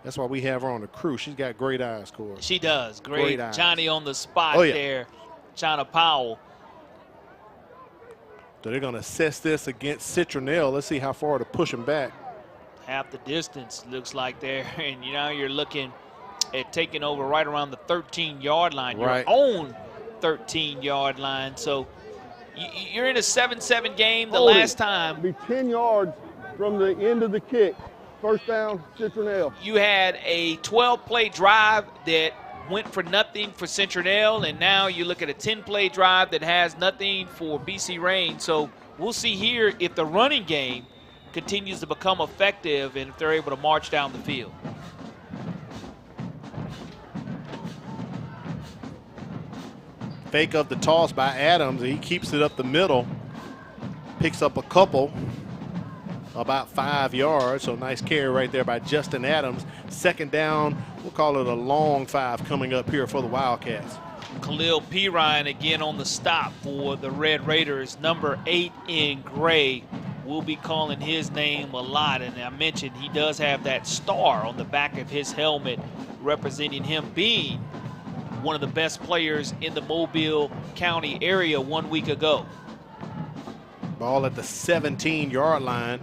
That's why we have her on the crew. She's got great eyes, Corey. She does. Great eyes. Johnny on the spot there. China Powell. So they're going to assess this against Citronelle. Let's see how far to push them back. Half the distance looks like there. And now you're looking at taking over right around the 13-yard line. Right. Your own 13-yard line. So you're in a 7-7 game. The last time. Be 10 yards from the end of the kick. First down, Citronelle. You had a 12-play drive that went for nothing for Citronelle, and now you look at a 10-play drive that has nothing for BC Rain. So we'll see here if the running game continues to become effective and if they're able to march down the field. Fake of the toss by Adams. He keeps it up the middle. Picks up a couple. About 5 yards, so nice carry right there by Justin Adams. Second down, we'll call it a long 5 coming up here for the Wildcats. Khalil Pirine again on the stop for the Red Raiders. Number 8 in gray. We'll be calling his name a lot, and I mentioned he does have that star on the back of his helmet representing him being one of the best players in the Mobile County area 1 week ago. Ball at the 17-yard line.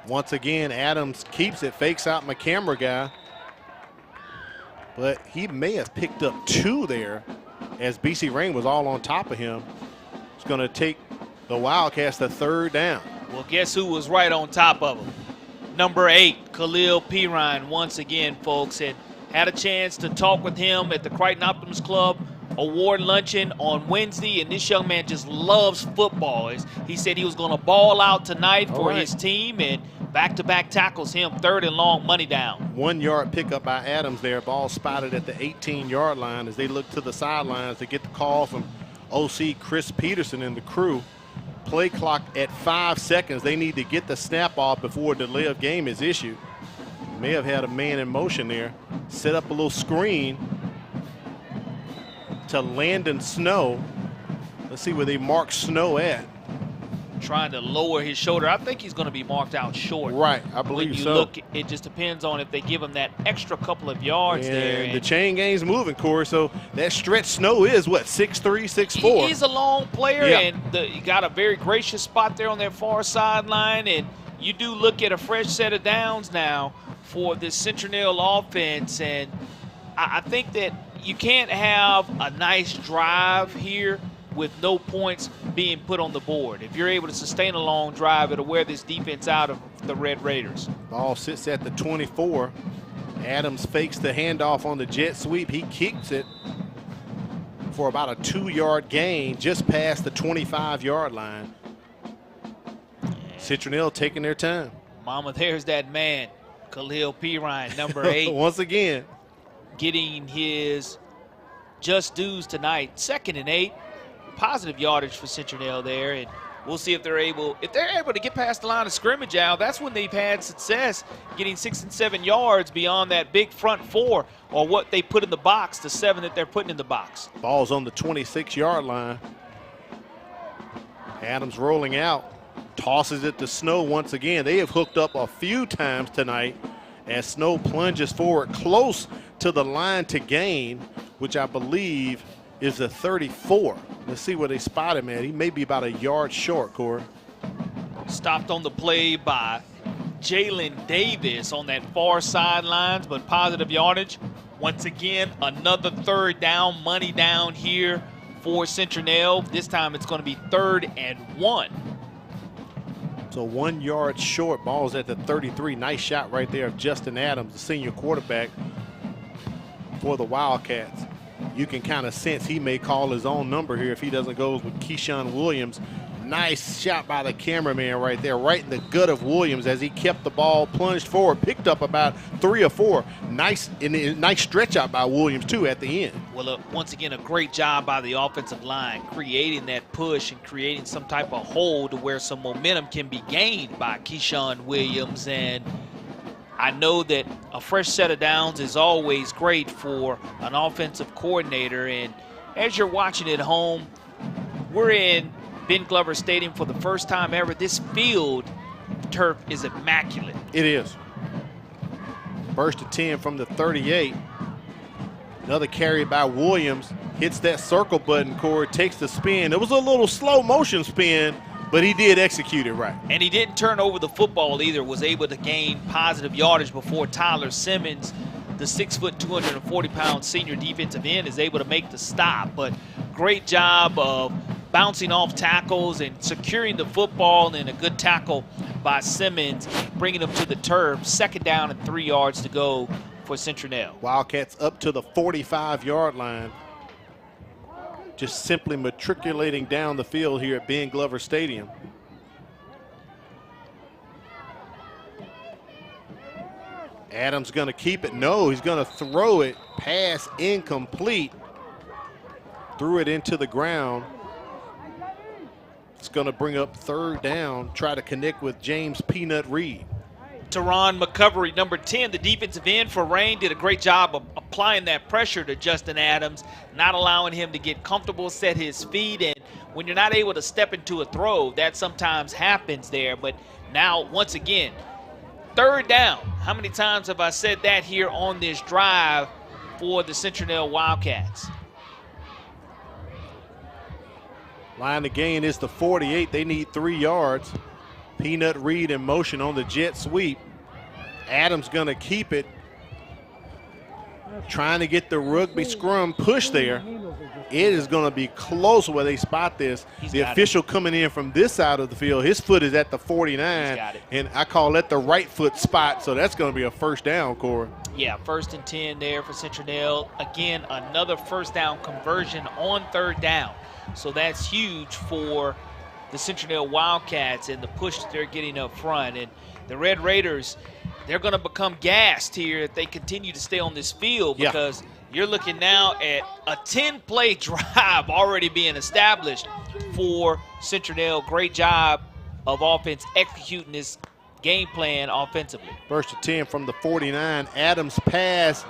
Once again, Adams keeps it, fakes out my camera guy. But he may have picked up 2 there as BC Rain was all on top of him. It's going to take the Wildcats to 3rd down. Well, guess who was right on top of him? Number 8, Khalil Pirine, once again, folks. And had a chance to talk with him at the Crichton Optimist Club award luncheon on Wednesday, and this young man just loves football. He said he was going to ball out tonight for his team, and back-to-back tackles him, 3rd and long, money down. 1 yard pickup by Adams there. Ball spotted at the 18-yard line as they look to the sidelines to get the call from OC Chris Peterson and the crew. Play clock at 5 seconds. They need to get the snap off before a delay of game is issued. May have had a man in motion there. Set up a little screen to Landon Snow. Let's see where they mark Snow at. Trying to lower his shoulder. I think he's going to be marked out short. Right, I believe when you so. Look, it just depends on if they give him that extra couple of yards there. And the chain game's moving, Corey. So that stretch Snow is what, 6'3", 6'4"? He's a long player, and he got a very gracious spot there on that far sideline. And you do look at a fresh set of downs now for this Citronelle offense, and I think that you can't have a nice drive here with no points being put on the board. If you're able to sustain a long drive, it'll wear this defense out of the Red Raiders. Ball sits at the 24. Adams fakes the handoff on the jet sweep. He kicks it for about a 2-yard gain just past the 25-yard line. Citronelle taking their time. Mama, there's that man, Khalil Pirine, number 8. Once again. Getting his just dues tonight. 2nd and 8. Positive yardage for Citronelle there, and we'll see if they're able to get past the line of scrimmage, Al. That's when they've had success getting 6 and 7 yards beyond that big front 4, or what they put in the box, the 7 that they're putting in the box. Ball's on the 26-yard line. Adams rolling out, tosses it to Snow once again. They have hooked up a few times tonight as Snow plunges forward close to the line to gain, which I believe is the 34. Let's see where they spot him at. He may be about a yard short, Corey. Stopped on the play by Jalen Davis on that far sidelines, but positive yardage. Once again, another 3rd down, money down here for Citronelle. This time it's going to be 3rd and 1. So 1 yard short. Ball's at the 33. Nice shot right there of Justin Adams, the senior quarterback for the Wildcats. You can kind of sense he may call his own number here if he doesn't go with Keyshawn Williams. Nice shot by the cameraman right there, right in the gut of Williams as he kept the ball, plunged forward, picked up about 3 or 4. Nice stretch out by Williams too at the end. Well, once again, a great job by the offensive line, creating that push and creating some type of hole to where some momentum can be gained by Keyshawn Williams. And I know that a fresh set of downs is always great for an offensive coordinator. And as you're watching at home, we're in Ben Glover Stadium for the first time ever. This field turf is immaculate. It is. First to 10 from the 38. Another carry by Williams. Hits that circle button, Corey, takes the spin. It was a little slow motion spin, but he did execute it right. And he didn't turn over the football either, was able to gain positive yardage before Tyler Simmons, the 6', 240-pound senior defensive end, is able to make the stop. But great job of bouncing off tackles and securing the football, and a good tackle by Simmons, bringing him to the turf. 2nd down and 3 yards to go for Citronelle. Wildcats up to the 45-yard line. Just simply matriculating down the field here at Ben Glover Stadium. Adams going to keep it. No, he's going to throw it. Pass incomplete. Threw it into the ground. It's going to bring up 3rd down. Try to connect with James Peanut Reed. Teron McCovery, number 10, the defensive end for Rain, did a great job of applying that pressure to Justin Adams, not allowing him to get comfortable, set his feet. And when you're not able to step into a throw, that sometimes happens there. But now, once again, 3rd down. How many times have I said that here on this drive for the Citronelle Wildcats? Line to gain is the 48. They need 3 yards. Peanut Reed in motion on the jet sweep. Adams going to keep it. Trying to get the rugby scrum push there. It is going to be close where they spot this. The official coming in from this side of the field, his foot is at the 49. And I call that the right foot spot, so that's going to be a 1st down, Corey. Yeah, 1st and 10 there for Citronelle. Again, another 1st down conversion on 3rd down. So that's huge for the Citronelle Wildcats and the push that they're getting up front. And the Red Raiders, they're going to become gassed here if they continue to stay on this field, because you're looking now at a 10-play drive already being established for Citronelle. Great job of offense executing this game plan offensively. 1st and 10 from the 49. Adams pass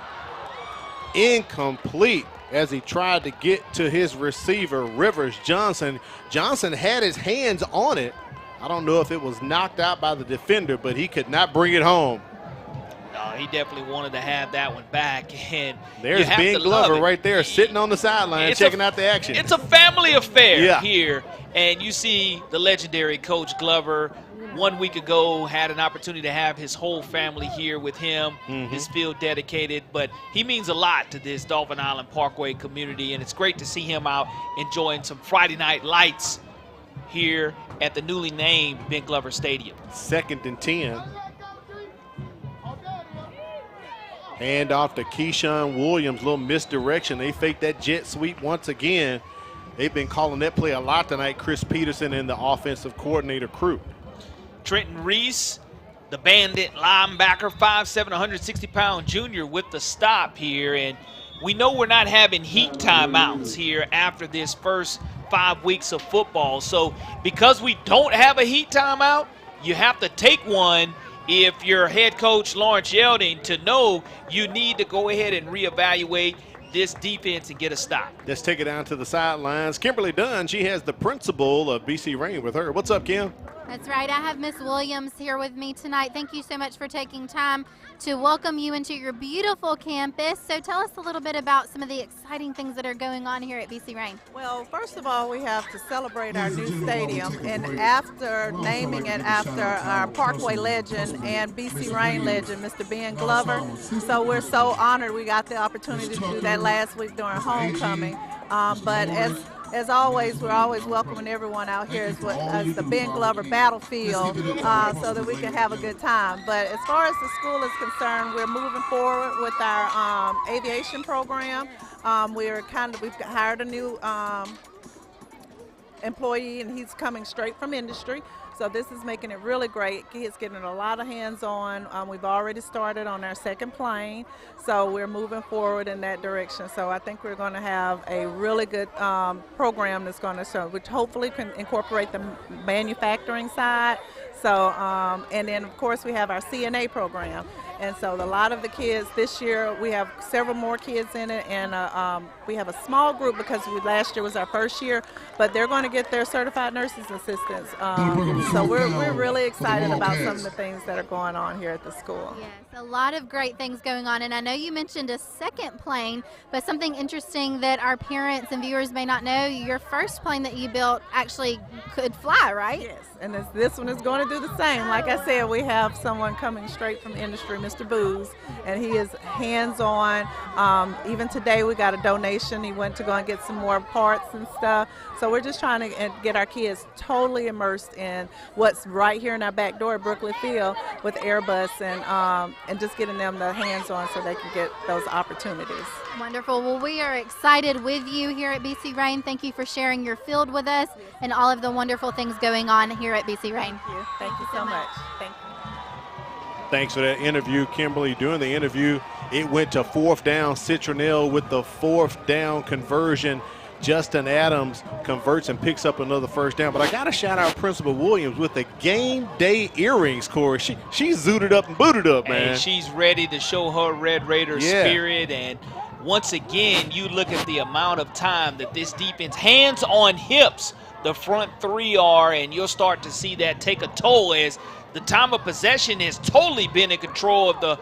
incomplete as he tried to get to his receiver, Rivers Johnson. Johnson had his hands on it. I don't know if it was knocked out by the defender, but he could not bring it home. No, he definitely wanted to have that one back. And there's Ben Glover right there sitting on the sideline checking out the action. It's a family affair here. And you see the legendary Coach Glover 1 week ago, had an opportunity to have his whole family here with him, his field dedicated, but he means a lot to this Dauphin Island Parkway community, and it's great to see him out enjoying some Friday night lights here at the newly named Ben Glover Stadium. 2nd and 10. Hand off to Keyshawn Williams, little misdirection. They faked that jet sweep once again. They've been calling that play a lot tonight, Chris Peterson and the offensive coordinator crew. Trenton Reese, the bandit linebacker, 5'7", 160-pound junior with the stop here. And we know we're not having heat timeouts here after this first 5 weeks of football. So because we don't have a heat timeout, you have to take one if you're head coach Lawrence Yelding to know you need to go ahead and reevaluate this defense and get a stop. Let's take it down to the sidelines. Kimberly Dunn, she has the principal of BC Rain with her. What's up, Kim? That's right. I have Miss Williams here with me tonight. Thank you so much for taking time to welcome you into your beautiful campus. So tell us a little bit about some of the exciting things that are going on here at BC Rain. Well, first of all, we have to celebrate our new stadium, and after naming it after our Parkway legend and BC Rain legend, Mr. Ben Glover. So we're so honored we got the opportunity to do that last week during homecoming. But as always, we're always welcoming everyone out here as the Ben Glover battlefield so that we can have a good time. But as far as the school is concerned, we're moving forward with our aviation program. We've hired a new employee, and he's coming straight from industry. So this is making it really great. Kids getting a lot of hands-on. We've already started on our second plane, so we're moving forward in that direction. So I think we're going to have a really good program that's going to show, which hopefully can incorporate the manufacturing side. So, and then of course we have our CNA program. And so a lot of the kids this year, we have several more kids in it, and we have a small group because last year was our first year, but they're going to get their certified nurses assistants. So we're really excited about some of the things that are going on here at the school. Yes, a lot of great things going on, and I know you mentioned a second plane, but something interesting that our parents and viewers may not know, your first plane that you built actually could fly, right? Yes, and this one is going to do the same. Like I said, we have someone coming straight from industry, Mr. Booz, and he is hands-on. Even today we got a donation. He went to go and get some more parts and stuff. So we're just trying to get our kids totally immersed in what's right here in our back door at Brooklyn Field with Airbus, and just getting them the hands-on so they can get those opportunities. Wonderful. Well, we are excited with you here at BC Rain. Thank you for sharing your field with us and all of the wonderful things going on here at BC Rain. Thank you. Thank you so much. Thank you. Thanks for that interview, Kimberly. During the interview, it went to 4th down. Citronelle with the 4th down conversion. Justin Adams converts and picks up another first down. But I got to shout out Principal Williams with the game day earrings, Corey. She's zooted up and booted up, man. And she's ready to show her Red Raider spirit. And once again, you look at the amount of time that this defense, hands on hips, the front three are, and you'll start to see that take a toll as the time of possession has totally been in control of the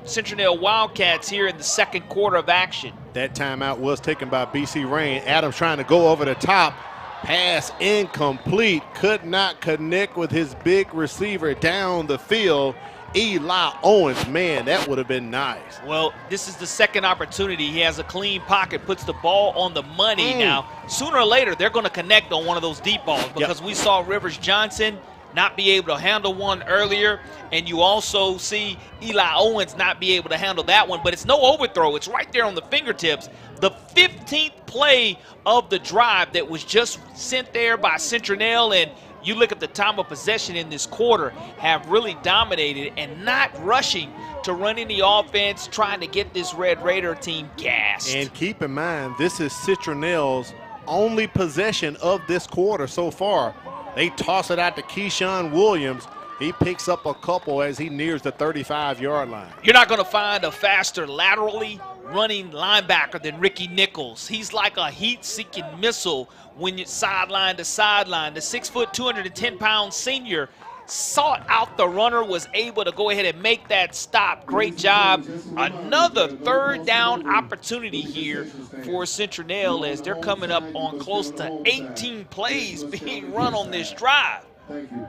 Citronelle Wildcats here in the second quarter of action. That timeout was taken by BC Rain. Adams trying to go over the top. Pass incomplete. Could not connect with his big receiver down the field. Eli Owens, man, that would have been nice. Well, this is the second opportunity. He has a clean pocket, puts the ball on the money. Now, sooner or later, they're going to connect on one of those deep balls because we saw Rivers Johnson not be able to handle one earlier, and you also see Eli Owens not be able to handle that one, but it's no overthrow. It's right there on the fingertips. The 15th play of the drive that was just sent there by Citronelle, and you look at the time of possession in this quarter, have really dominated and not rushing to run any offense, trying to get this Red Raider team gassed. And keep in mind, this is Citronelle's only possession of this quarter so far. They toss it out to Keyshawn Williams. He picks up a couple as he nears the 35-yard line. You're not going to find a faster laterally running linebacker than Ricky Nichols. He's like a heat-seeking missile when you're sideline to sideline. The 6', 210-pound senior sought out the runner, was able to go ahead and make that stop. Great job. Another third down opportunity here for Citronelle as they're coming up on close to 18 plays being run on this drive. Thank you.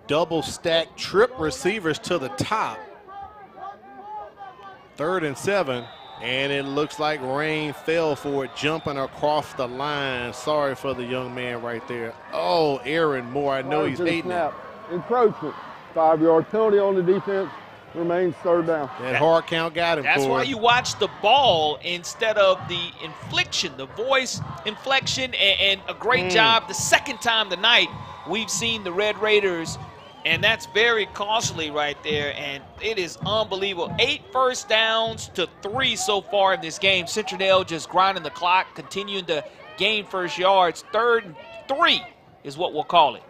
double stack trip receivers to the top. 3rd and 7, and it looks like Rain fell for it, jumping across the line. Sorry for the young man right there. Oh, Aaron Moore, I know he's hating it. Encroachment, 5-yard penalty on the defense, remains 3rd down. That hard count got him. That's why you watch the ball instead of the inflection, the voice inflection, and a great job the second time tonight. We've seen the Red Raiders, and that's very costly right there, and it is unbelievable. 8 first downs to 3 so far in this game. Citronelle just grinding the clock, continuing to gain first yards. 3rd and 3 is what we'll call it.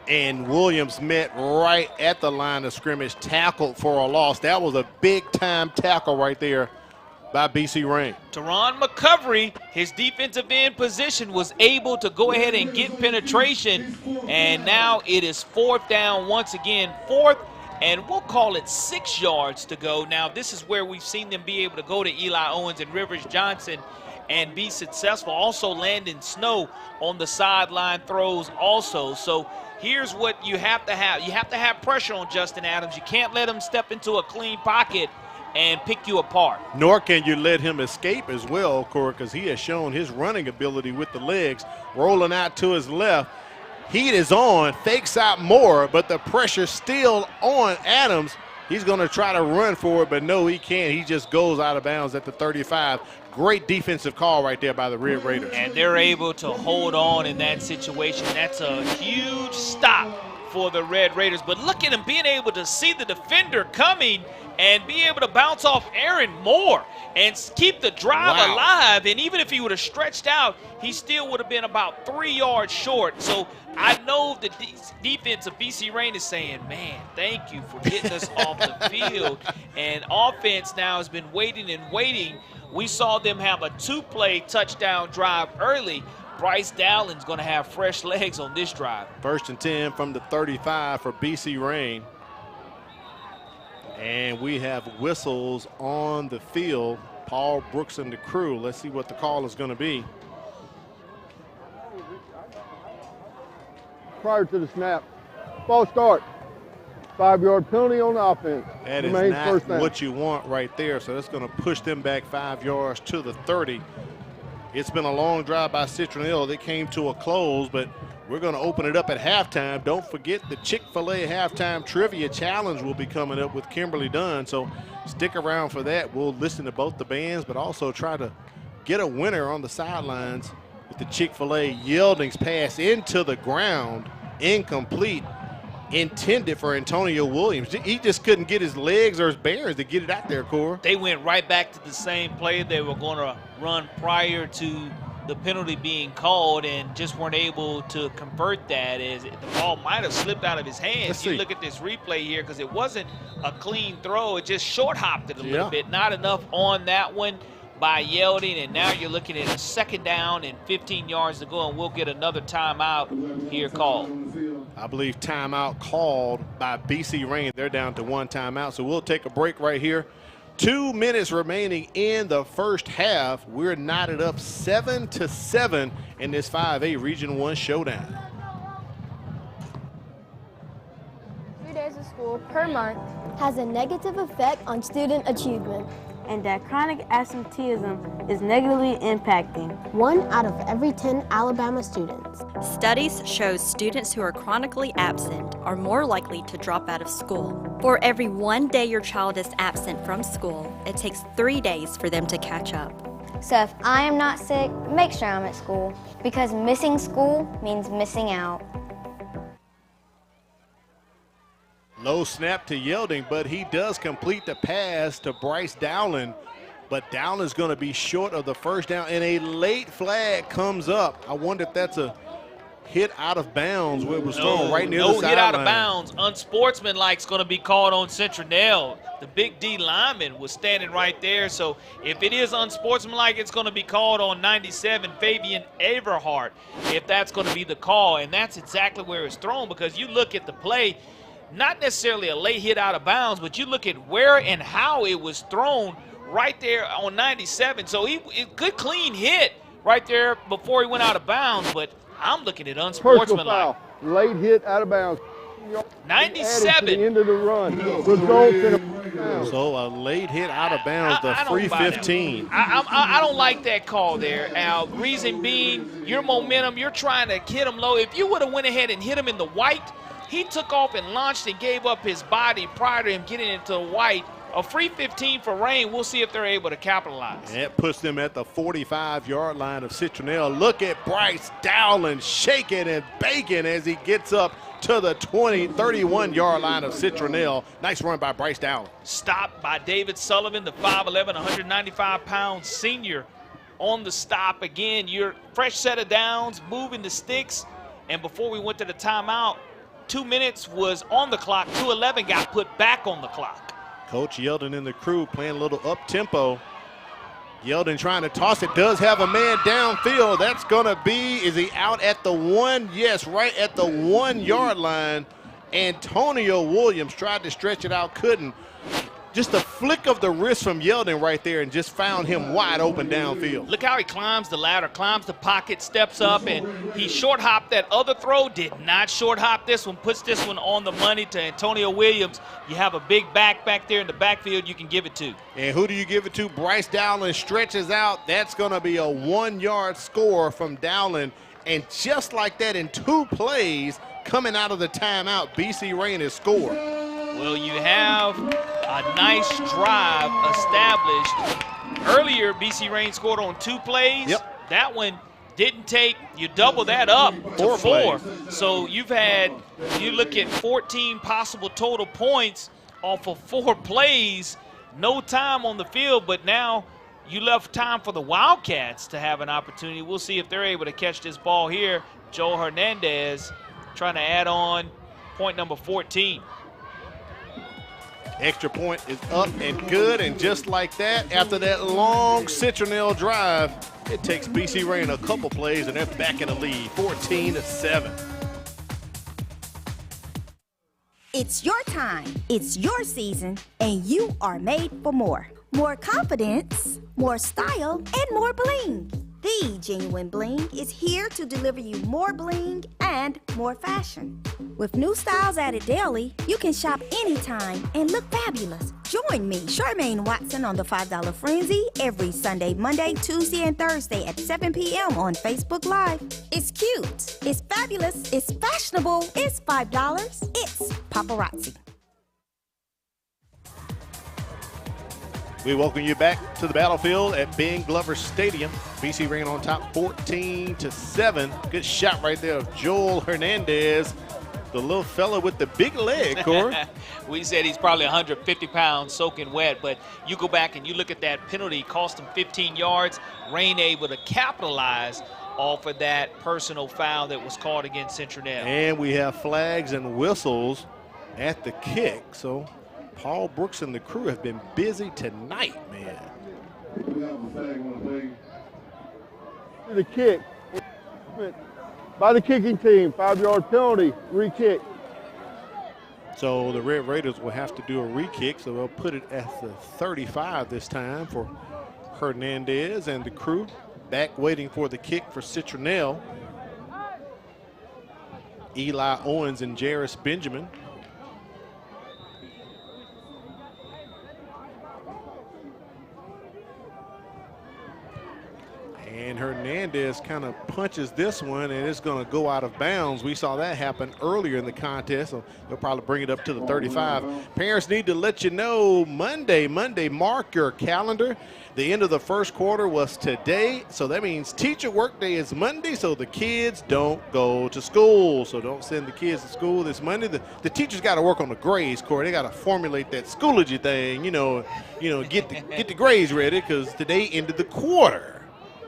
And Williams met right at the line of scrimmage, tackled for a loss. That was a big-time tackle right there by BC Rain. Teron McCovery, his defensive end position, was able to go ahead and get penetration, and now it is 4th down once again. 4th, and we'll call it 6 yards to go. Now, this is where we've seen them be able to go to Eli Owens and Rivers Johnson and be successful. Also, Landon Snow on the sideline throws also. So here's what you have to have. You have to have pressure on Justin Adams. You can't let him step into a clean pocket and pick you apart. Nor can you let him escape as well, Corey, because he has shown his running ability with the legs. Rolling out to his left. Heat is on, fakes out more, but the pressure's still on Adams. He's going to try to run for it, but no, he can't. He just goes out of bounds at the 35. Great defensive call right there by the Red Raiders. And they're able to hold on in that situation. That's a huge stop for the Red Raiders. But look at him being able to see the defender coming and be able to bounce off Aaron Moore and keep the drive alive. And even if he would have stretched out, he still would have been about 3 yards short. So I know the defense of BC Rain is saying, man, thank you for getting us off the field. And offense now has been waiting and waiting. We saw them have a 2-play touchdown drive early. Bryce Dowlin's going to have fresh legs on this drive. 1st and 10 from the 35 for BC Rain. And we have whistles on the field. Paul Brooks and the crew. Let's see what the call is going to be. Prior to the snap, false start. 5-yard penalty on the offense. That is not what you want right there. So that's going to push them back 5 yards to the 30. It's been a long drive by Citronelle. They came to a close, but we're going to open it up at halftime. Don't forget the Chick-fil-A halftime trivia challenge will be coming up with Kimberly Dunn. So stick around for that. We'll listen to both the bands, but also try to get a winner on the sidelines with the Chick-fil-A. Yelding's pass into the ground, incomplete, intended for Antonio Williams. He just couldn't get his legs or his bearings to get it out there, Cora. They went right back to the same play they were going to run prior to the penalty being called and just weren't able to convert that, as the ball might have slipped out of his hands. You look at this replay here because it wasn't a clean throw. It just short hopped it a little bit. Not enough on that one by Yelding, and now you're looking at a 2nd down and 15 yards to go, and we'll get another timeout here called. I believe timeout called by BC Rain. They're down to 1 timeout, so we'll take a break right here. 2 minutes remaining in the first half. We're knotted up 7-7 in this 5A Region 1 showdown. 2 days of school per month has a negative effect on student achievement. And that chronic absenteeism is negatively impacting 1 out of every 10 Alabama students. Studies show students who are chronically absent are more likely to drop out of school. For every 1 day your child is absent from school, it takes 3 days for them to catch up. So if I am not sick, make sure I'm at school, because missing school means missing out. Low snap to Yelding, but he does complete the pass to Bryce Dowling. But Dowling's going to be short of the first down, and a late flag comes up. I wonder if that's a hit out of bounds where it was thrown right near the sideline. No hit out of bounds. Unsportsmanlike's going to be called on Citronelle. The big D lineman was standing right there. So if it is unsportsmanlike, it's going to be called on 97, Fabian Everhart, if that's going to be the call. And that's exactly where it's thrown, because you look at the play, not necessarily a late hit out of bounds, but you look at where and how it was thrown right there on 97. So good clean hit right there before he went out of bounds, but I'm looking at Personal unsportsmanlike. foul. Late hit out of bounds. 97. To the end of the run. Results in a down. So a late hit out of bounds, the I free don't buy that. 15. I don't like that call there, Al. Reason being, your momentum, you're trying to hit him low. If you would have went ahead and hit him in the white, he took off and launched and gave up his body prior to him getting into the white. A free 15 for Rain. We'll see if they're able to capitalize. That puts them at the 45-yard line of Citronelle. Look at Bryce Dowling shaking and baking as he gets up to the 31-yard line of Citronelle. Nice run by Bryce Dowling. Stopped by David Sullivan, the 5'11", 195-pound senior on the stop. Again, your fresh set of downs, moving the sticks. And before we went to the timeout, 2 minutes was on the clock. 2:11 got put back on the clock. Coach Yeldon and the crew playing a little up-tempo. Yeldon trying to toss it, does have a man downfield. That's going to be, is he out at the 1? Yes, right at the 1-yard line. Antonio Williams tried to stretch it out, couldn't. Just a flick of the wrist from Yeldon right there and just found him wide open downfield. Look how he climbs the ladder, climbs the pocket, steps up, and he short hopped that other throw, did not short hop this one, puts this one on the money to Antonio Williams. You have a big back there in the backfield you can give it to. And who do you give it to? Bryce Dowling stretches out. That's going to be a 1-yard score from Dowling. And just like that, in 2 plays coming out of the timeout, BC Rain has scored. Well, you have a nice drive established. Earlier, BC Rain scored on 2 plays. Yep. That one didn't take, you double that up to 4. So you've had, you look at 14 possible total points off of 4 plays, no time on the field, but now you left time for the Wildcats to have an opportunity. We'll see if they're able to catch this ball here. Joel Hernandez trying to add on point number 14. Extra point is up and good, and just like that, after that long Citronelle drive, it takes BC Rain a couple plays, and they're back in the lead, 14-7. It's your time, it's your season, and you are made for more. More confidence, more style, and more bling. The Genuine Bling is here to deliver you more bling and more fashion. With new styles added daily, you can shop anytime and look fabulous. Join me, Charmaine Watson, on the $5 Frenzy every Sunday, Monday, Tuesday, and Thursday at 7 p.m. on Facebook Live. It's cute, it's fabulous, it's fashionable, it's $5, it's paparazzi. We welcome you back to the battlefield at Ben Glover Stadium. BC Rain on top 14-7. Good shot right there of Joel Hernandez, the little fella with the big leg, Corey. We said he's probably 150 pounds soaking wet, but you go back and you look at that penalty, cost him 15 yards. Rain able to capitalize off of that personal foul that was called against Citronelle. And we have flags and whistles at the kick, so Paul Brooks and the crew have been busy tonight, man. The kick by the kicking team, 5-yard penalty, re-kick. So the Red Raiders will have to do a re-kick, so they'll put it at the 35 this time for Hernandez and the crew. Back waiting for the kick for Citronelle. Eli Owens and Jarris Benjamin. And Hernandez kind of punches this one, and it's going to go out of bounds. We saw that happen earlier in the contest, so they'll probably bring it up to the 35. Parents need to let you know Monday, mark your calendar. The end of the first quarter was today, so that means teacher work day is Monday, so the kids don't go to school. So don't send the kids to school this Monday. The teachers got to work on the grades, Corey. They got to formulate that Schoology thing, get the grades ready, because today ended the quarter.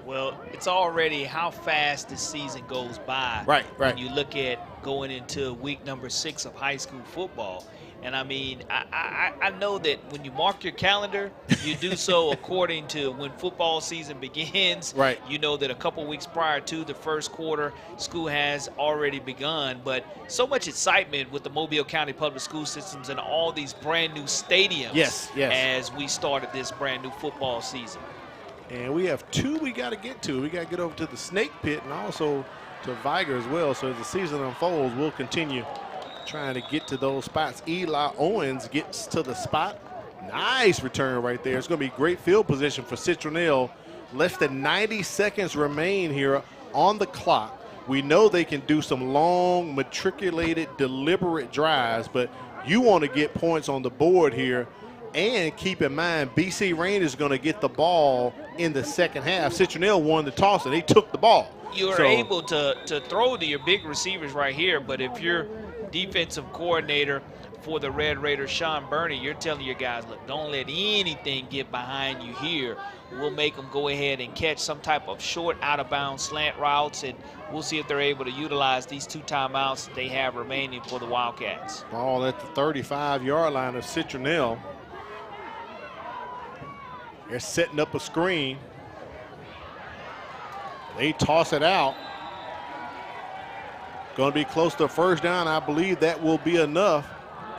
Well, it's already how fast the season goes by. Right. When you look at going into week number 6 of high school football. And I mean, I know that when you mark your calendar, you do so according to when football season begins. Right. You know that a couple weeks prior to the first quarter, school has already begun. But so much excitement with the Mobile County Public School Systems and all these brand new stadiums. Yes. As we started this brand new football season. And we have 2 we got to get to. We got to get over to the Snake Pit and also to Viger as well. So as the season unfolds, we'll continue trying to get to those spots. Eli Owens gets to the spot. Nice return right there. It's going to be great field position for Citronelle. Less than 90 seconds remain here on the clock. We know they can do some long, matriculated, deliberate drives, but you want to get points on the board here. And keep in mind, BC Rain is going to get the ball in the second half. Citronelle won the toss, and they took the ball. You're able to throw to your big receivers right here, but if you're defensive coordinator for the Red Raiders, Sean Burney, you're telling your guys, look, don't let anything get behind you here. We'll make them go ahead and catch some type of short out-of-bounds slant routes, and we'll see if they're able to utilize these 2 timeouts that they have remaining for the Wildcats. Ball at the 35-yard line of Citronelle. They're setting up a screen. They toss it out. Going to be close to a first down. I believe that will be enough.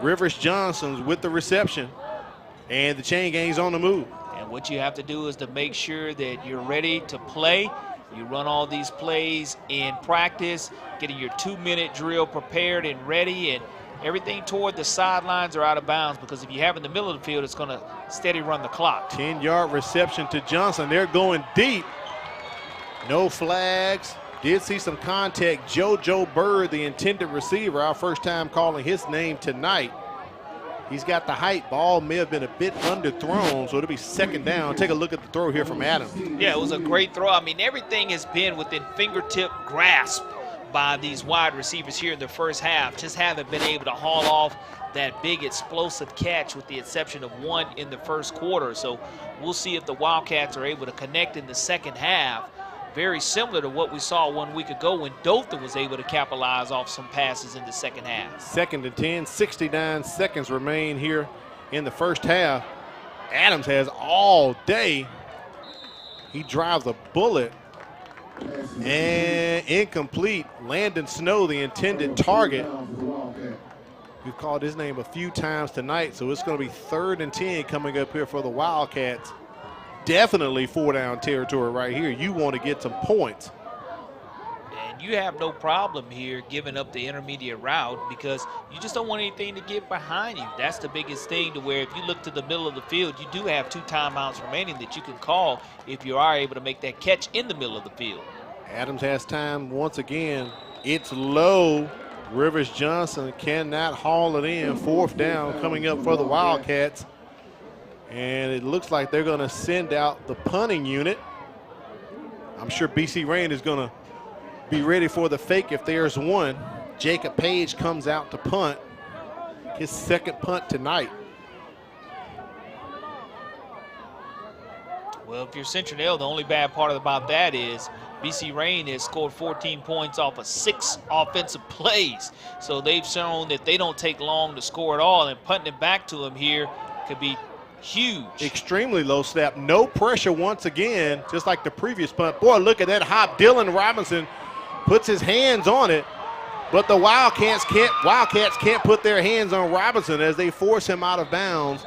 Rivers Johnson's with the reception, and the chain gang's on the move. And what you have to do is to make sure that you're ready to play. You run all these plays in practice, getting your 2-minute drill prepared and ready, and everything toward the sidelines or out of bounds, because if you have in the middle of the field, it's going to steady run the clock. 10-yard reception to Johnson. They're going deep. No flags. Did see some contact. JoJo Bird, the intended receiver, our first time calling his name tonight. He's got the height. Ball may have been a bit underthrown, so it'll be second down. Take a look at the throw here from Adams. Yeah, it was a great throw. I mean, everything has been within fingertip grasp by these wide receivers here in the first half. Just haven't been able to haul off that big explosive catch, with the exception of one in the first quarter. So we'll see if the Wildcats are able to connect in the second half. Very similar to what we saw 1 week ago when Dothan was able to capitalize off some passes in the second half. 2nd and 10, 69 seconds remain here in the first half. Adams has all day. He drives a bullet. And incomplete. Landon Snow, the intended target. We've called his name a few times tonight, so it's going to be 3rd and 10 coming up here for the Wildcats. Definitely 4-down territory right here. You want to get some points. And you have no problem here giving up the intermediate route, because you just don't want anything to get behind you. That's the biggest thing, to where if you look to the middle of the field, you do have 2 timeouts remaining that you can call if you are able to make that catch in the middle of the field. Adams has time once again. It's low. Rivers Johnson cannot haul it in. 4th down coming up for the Wildcats. And it looks like they're going to send out the punting unit. I'm sure BC Rain is going to be ready for the fake if there's one. Jacob Page comes out to punt. His 2nd punt tonight. Well, if you're Citronelle, the only bad part about that is BC Rain has scored 14 points off of 6 offensive plays. So they've shown that they don't take long to score at all, and punting it back to them here could be huge. Extremely low snap. No pressure once again, just like the previous punt. Boy, look at that hop. Dylan Robinson puts his hands on it, but the Wildcats can't put their hands on Robinson as they force him out of bounds.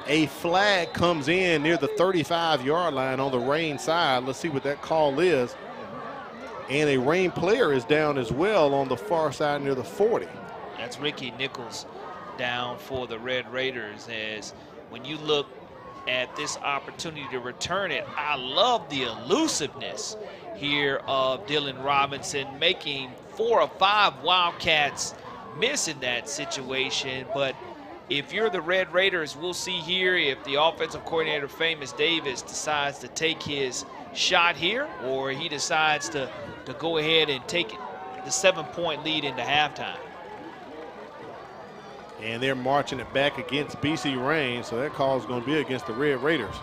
A flag comes in near the 35-yard line on the Rain side. Let's see what that call is. And a Rain player is down as well on the far side near the 40. That's Ricky Nichols down for the Red Raiders. As when you look at this opportunity to return it, I love the elusiveness here of Dylan Robinson, making 4 or 5 Wildcats miss in that situation. But if you're the Red Raiders, we'll see here if the offensive coordinator, Famous Davis, decides to take his shot here, or he decides to go ahead and take the 7-point lead into halftime. And they're marching it back against BC Rain, so that call is going to be against the Red Raiders.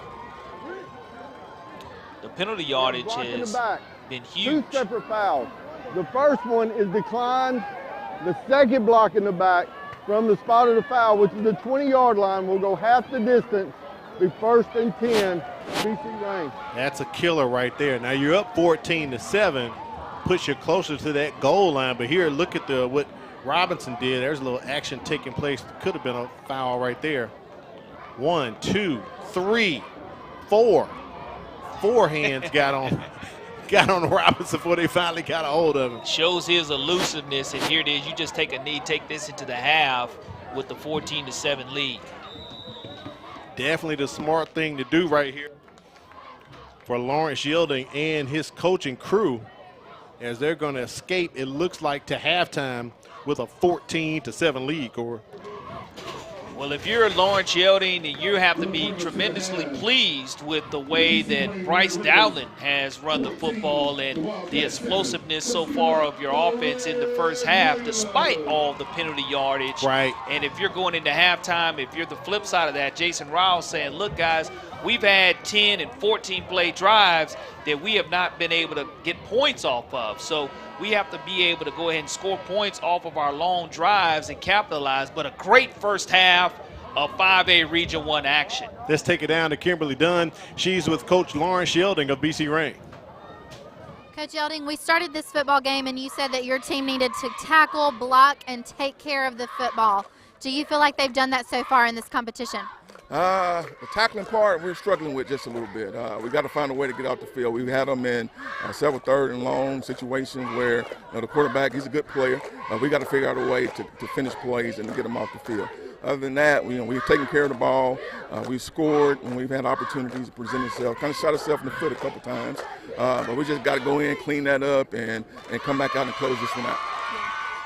The penalty yardage has been huge. 2 separate fouls. The first one is declined. The second block in the back from the spot of the foul, which is the 20-yard line, will go half the distance, be 1st and 10, BC Rain. That's a killer right there. Now you're up 14-7, puts you closer to that goal line. But here, look at what Robinson did. There's a little action taking place. Could have been a foul right there. 1, 2, 3, 4. 4 hands got got on Robinson before they finally got a hold of him. Shows his elusiveness, and here it is. You just take a knee, take this into the half with the 14-7 lead. Definitely the smart thing to do right here for Lawrence Yielding and his coaching crew, as they're going to escape, it looks like, to halftime with a 14-7 lead, Corey. Well, if you're Lawrence Yielding, you have to be tremendously pleased with the way that Bryce Dowland has run the football and the explosiveness so far of your offense in the first half, despite all the penalty yardage. Right. And if you're going into halftime, if you're the flip side of that, Jason Riles saying, look, guys, we've had 10 and 14 play drives that we have not been able to get points off of. So we have to be able to go ahead and score points off of our long drives and capitalize. But a great first half of 5A Region 1 action. Let's take it down to Kimberly Dunn. She's with Coach Lawrence Yielding of BC Rain. Coach Yielding, we started this football game and you said that your team needed to tackle, block, and take care of the football. Do you feel like they've done that so far in this competition? The tackling part, we're struggling with just a little bit. We got to find a way to get out the field. We've had them in several third and long situations where the quarterback, he's a good player. We got to figure out a way to finish plays and to get them off the field. Other than that, we've taken care of the ball. We've scored and we've had opportunities to present ourselves. Kind of shot ourselves in the foot a couple times, but we just got to go in, clean that up, and come back out and close this one out.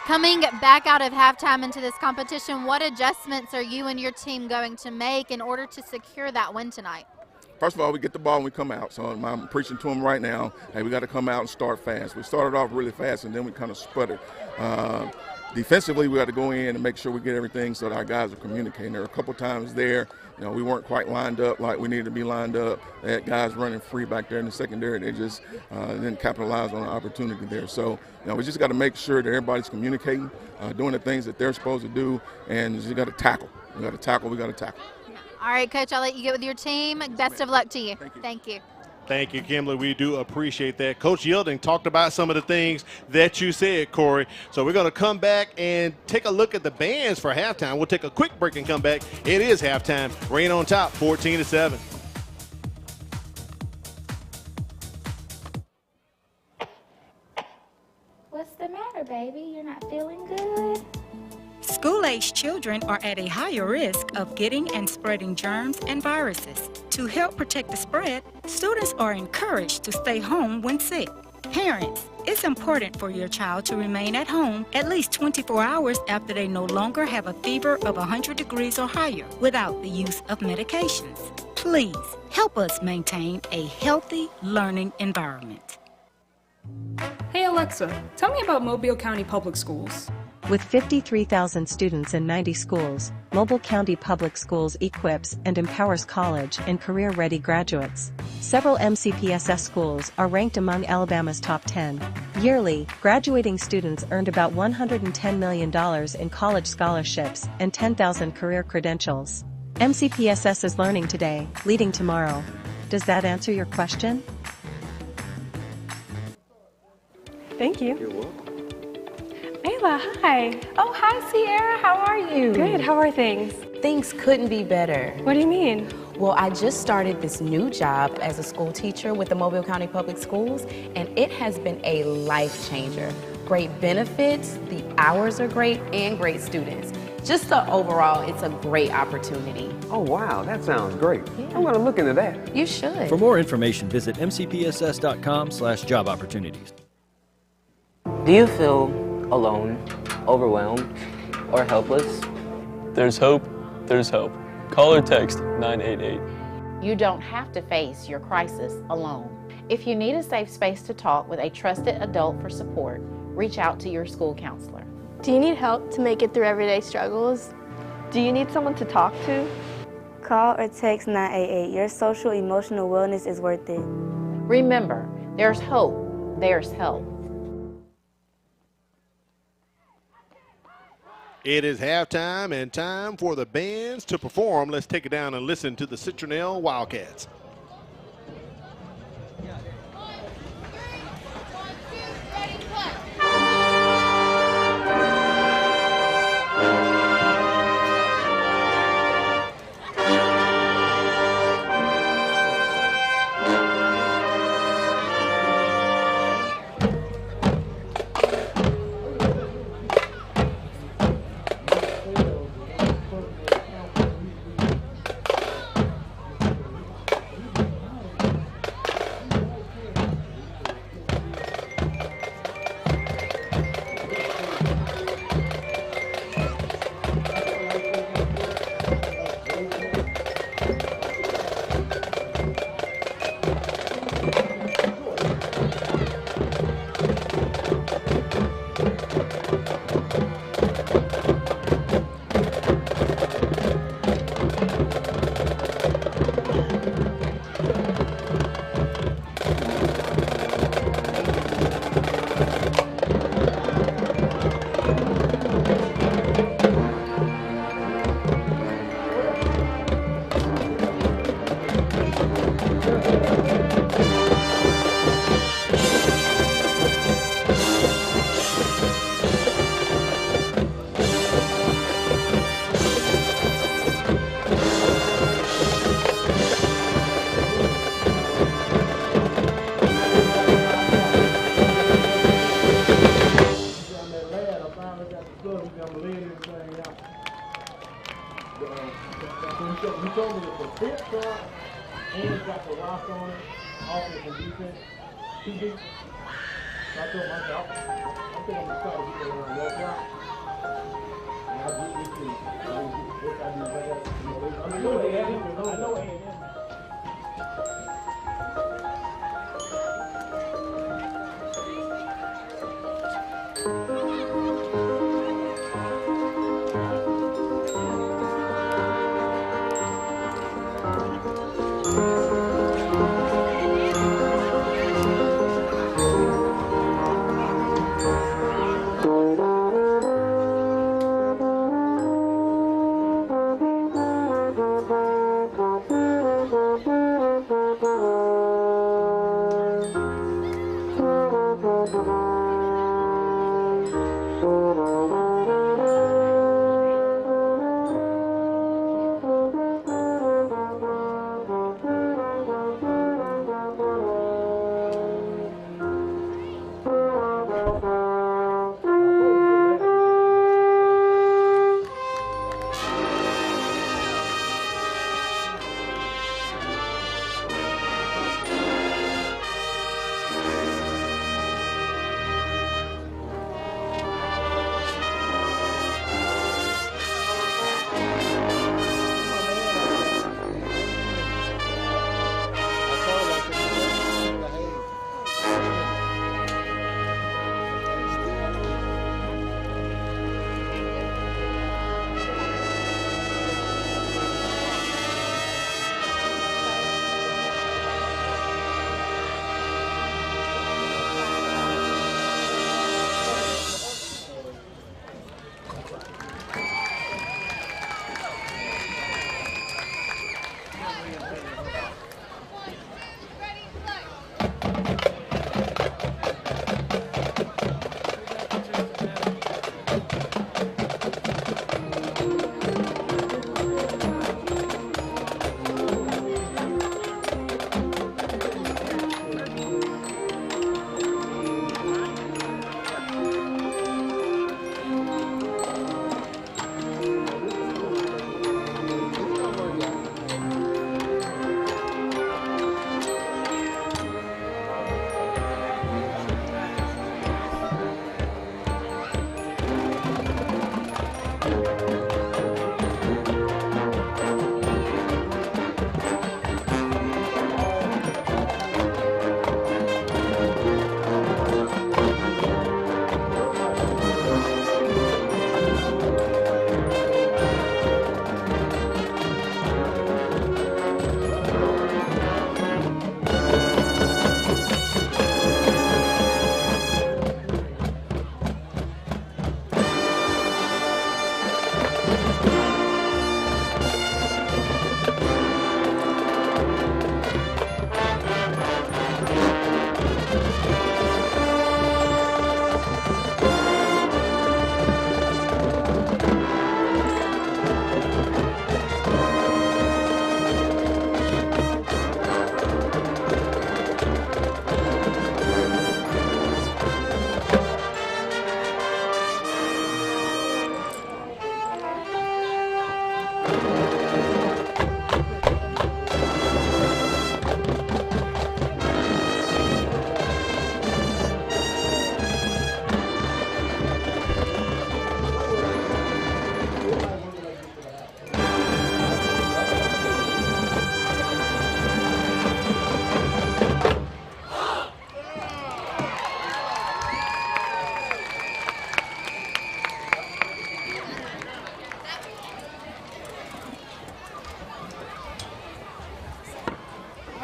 Coming back out of halftime into this competition, what adjustments are you and your team going to make in order to secure that win tonight? First of all, we get the ball and we come out. So I'm preaching to them right now, hey, we got to come out and start fast. We started off really fast and then we kind of sputtered. Defensively, we got to go in and make sure we get everything so that our guys are communicating. There were a couple times there, we weren't quite lined up like we needed to be lined up. They had guys running free back there in the secondary. They just didn't capitalize on the opportunity there. So, we just got to make sure that everybody's communicating, doing the things that they're supposed to do, and you got to tackle. We got to tackle. We got to tackle. All right, Coach, I'll let you get with your team. Best of luck to you. Thank you. Thank you, Kimberly. We do appreciate that. Coach Yielding talked about some of the things that you said, Corey. So we're going to come back and take a look at the bands for halftime. We'll take a quick break and come back. It is halftime. Rain on top, 14-7. What's the matter, baby? You're not feeling good? School-age children are at a higher risk of getting and spreading germs and viruses. To help protect the spread, students are encouraged to stay home when sick. Parents, it's important for your child to remain at home at least 24 hours after they no longer have a fever of 100 degrees or higher without the use of medications. Please help us maintain a healthy learning environment. Hey Alexa, tell me about Mobile County Public Schools. With 53,000 students in 90 schools, Mobile County Public Schools equips and empowers college and career-ready graduates. Several MCPSS schools are ranked among Alabama's top 10. Yearly, graduating students earned about $110 million in college scholarships and 10,000 career credentials. MCPSS is learning today, leading tomorrow. Does that answer your question? Thank you. You're welcome. Ayla, hi. Oh, hi, Sierra. How are you? Good. How are things? Things couldn't be better. What do you mean? Well, I just started this new job as a school teacher with the Mobile County Public Schools, and it has been a life changer. Great benefits, the hours are great, and great students. Just overall, it's a great opportunity. Oh, wow, that sounds great. Yeah. I'm going to look into that. You should. For more information, visit mcpss.com/job opportunities. Do you feel alone, overwhelmed, or helpless? There's hope. There's hope. Call or text 988. You don't have to face your crisis alone. If you need a safe space to talk with a trusted adult for support, reach out to your school counselor. Do you need help to make it through everyday struggles? Do you need someone to talk to? Call or text 988. Your social emotional wellness is worth it. Remember, there's hope, there's help. It is halftime and time for the bands to perform. Let's take it down and listen to the Citronelle Wildcats. You told me that the fit truck and it's got the lock on it, offense and defense, too deep. So I told myself, I think I'm going to start to get around walk out. And I'll get this thing. I know they have it. I know they have it.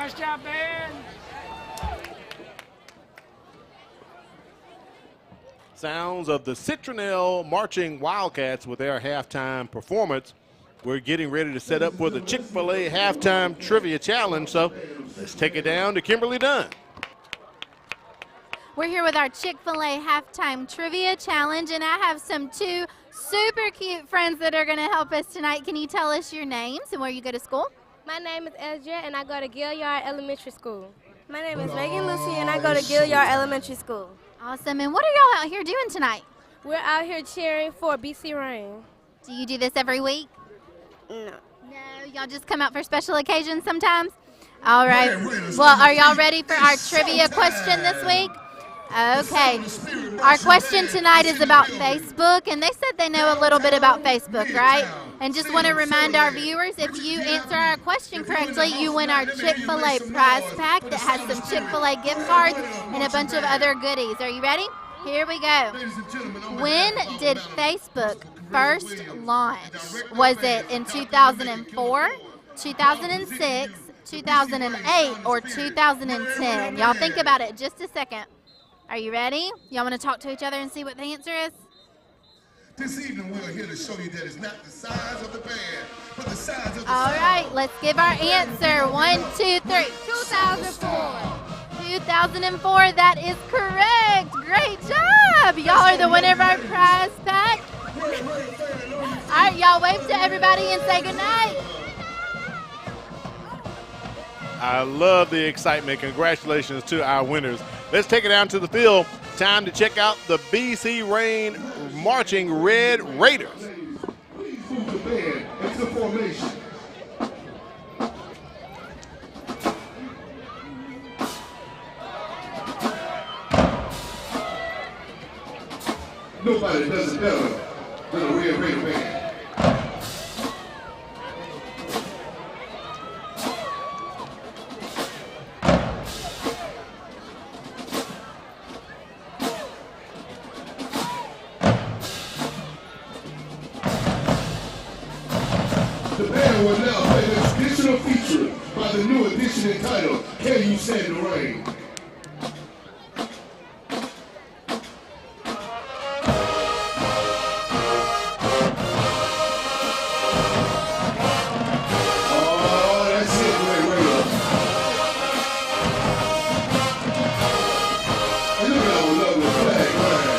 Nice job, man. Sounds of the Citronelle Marching Wildcats with their halftime performance We're getting ready to set up for the Chick-fil-A Halftime Trivia Challenge, so let's take it down to Kimberly Dunn. We're here with our Chick-fil-A Halftime Trivia Challenge, and I have two super cute friends that are going to help us tonight. Can you tell us your names and where you go to school? My name is Ezra, and I go to Gilliard Elementary School. My name is Megan Lucy, and I go to Gilliard Elementary School. Awesome. And what are y'all out here doing tonight? We're out here cheering for BC Rain. Do you do this every week? No. No, y'all just come out for special occasions sometimes? All right. Well, are y'all ready for our trivia question this week? Okay. Our question tonight is about Facebook, and they said they know a little bit about Facebook, right? And just want to remind our viewers, if you answer our question correctly, you win our Chick-fil-A prize pack that has some Chick-fil-A gift cards and a bunch of other goodies. Are you ready? Here we go. When did Facebook first launch? Was it in 2004, 2006, 2008, or 2010? Y'all think about it just a second. Are you ready? Y'all want to talk to each other and see what the answer is? This evening we're here to show you that it's not the size of the band, but the size of the All right, let's give our answer. 1, 2, 3. 2004. 2004, that is correct. Great job. Y'all are the winner of our prize pack. All right, y'all wave to everybody and say goodnight. I love the excitement. Congratulations to our winners. Let's take it down to the field. Time to check out the BC Rain Marching Red Raiders. Please move the band into formation. Nobody does it better than a Red Raider band. The band will now play the traditional feature by the new edition entitled Can You Stand the Rain? Oh, that's it, Red Raiders. And look at our lovely flag, man.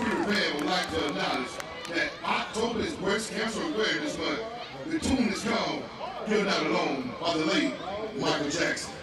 Spirit Band would like to acknowledge that October is Breast Cancer Awareness Month. The tune is called You're Not Alone by the late Michael Jackson.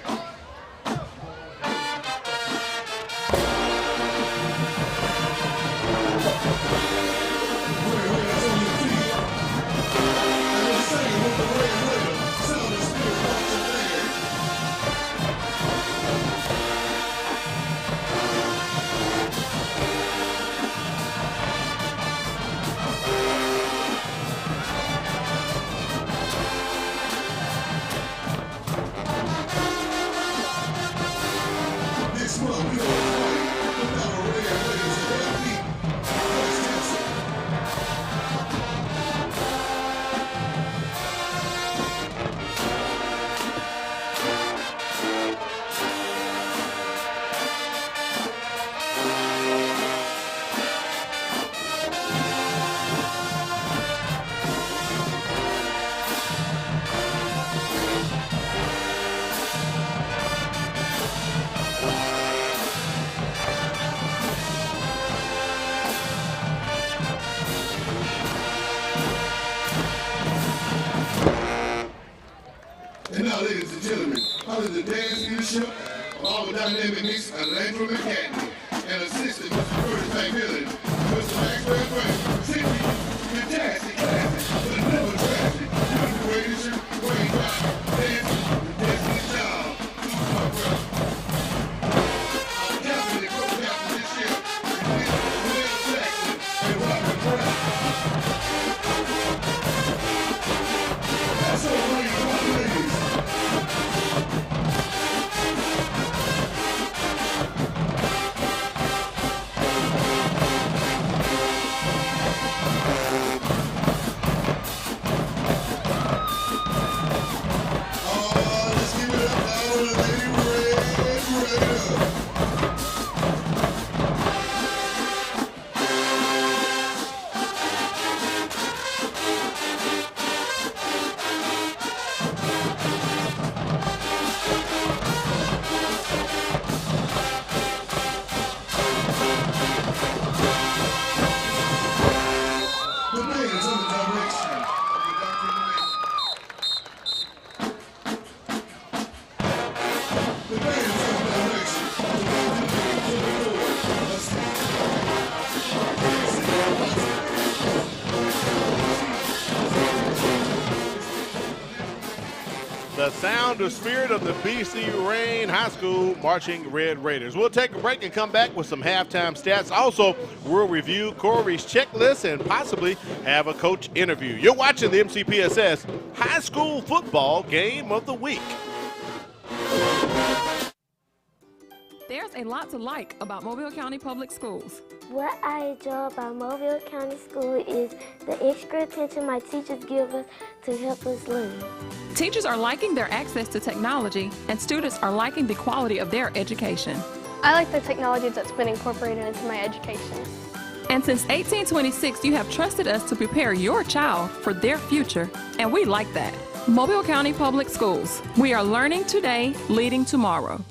And now, ladies and gentlemen, under the dance leadership of our dynamic mix of Landry McCartney and assistant Mr. Curtis McMillan, Mr. Maxwell Frank, simply fantastic classic, but never tragic. You're the greatest, great rock, dance, the Destiny Child, my brother. Our captain and co-captain this year is Will Jackson and Robert Brown. That's all right, ladies. The sound of spirit of the BC Rain High School Marching Red Raiders. We'll take a break and come back with some halftime stats. Also, we'll review Corey's checklist and possibly have a coach interview. You're watching the MCPSS High School Football Game of the Week. There's a lot to like about Mobile County Public Schools. What I enjoy about Mobile County School is the extra attention my teachers give us to help us learn. Teachers are liking their access to technology, and students are liking the quality of their education. I like the technology that's been incorporated into my education. And since 1826, you have trusted us to prepare your child for their future, and we like that. Mobile County Public Schools. We are learning today, leading tomorrow.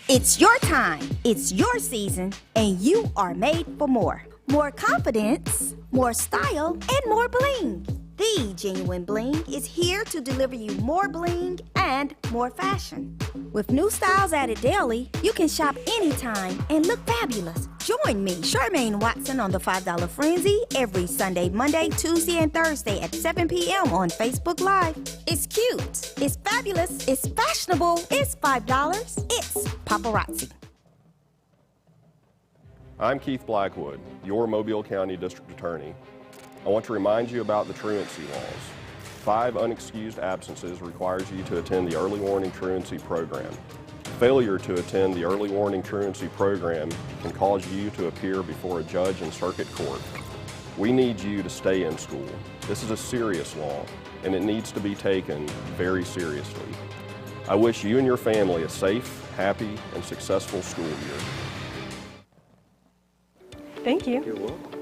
It's your time, it's your season, and you are made for more. More confidence, more style, and more bling. The Genuine Bling is here to deliver you more bling and more fashion. With new styles added daily, you can shop anytime and look fabulous. Join me, Charmaine Watson, on the $5 Frenzy every Sunday, Monday, Tuesday, and Thursday at 7 p.m. on Facebook Live. It's cute, it's fabulous, it's fashionable, it's $5, it's paparazzi. I'm Keith Blackwood, your Mobile County District Attorney. I want to remind you about the truancy laws. 5 unexcused absences requires you to attend the Early Warning Truancy Program. Failure to attend the Early Warning Truancy Program can cause you to appear before a judge in circuit court. We need you to stay in school. This is a serious law, and it needs to be taken very seriously. I wish you and your family a safe, happy, and successful school year. Thank you. You're welcome.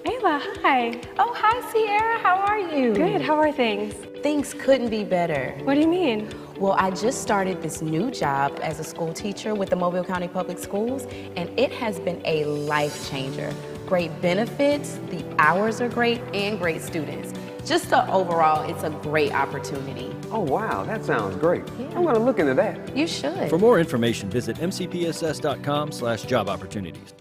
Ayla, hi. Oh, hi, Sierra. How are you? Good. How are things? Things couldn't be better. What do you mean? Well, I just started this new job as a school teacher with the Mobile County Public Schools, and it has been a life changer. Great benefits, the hours are great, and great students. Just overall, it's a great opportunity. Oh, wow, that sounds great. I'm going to look into that. You should. For more information, visit mcpss.com/job opportunities.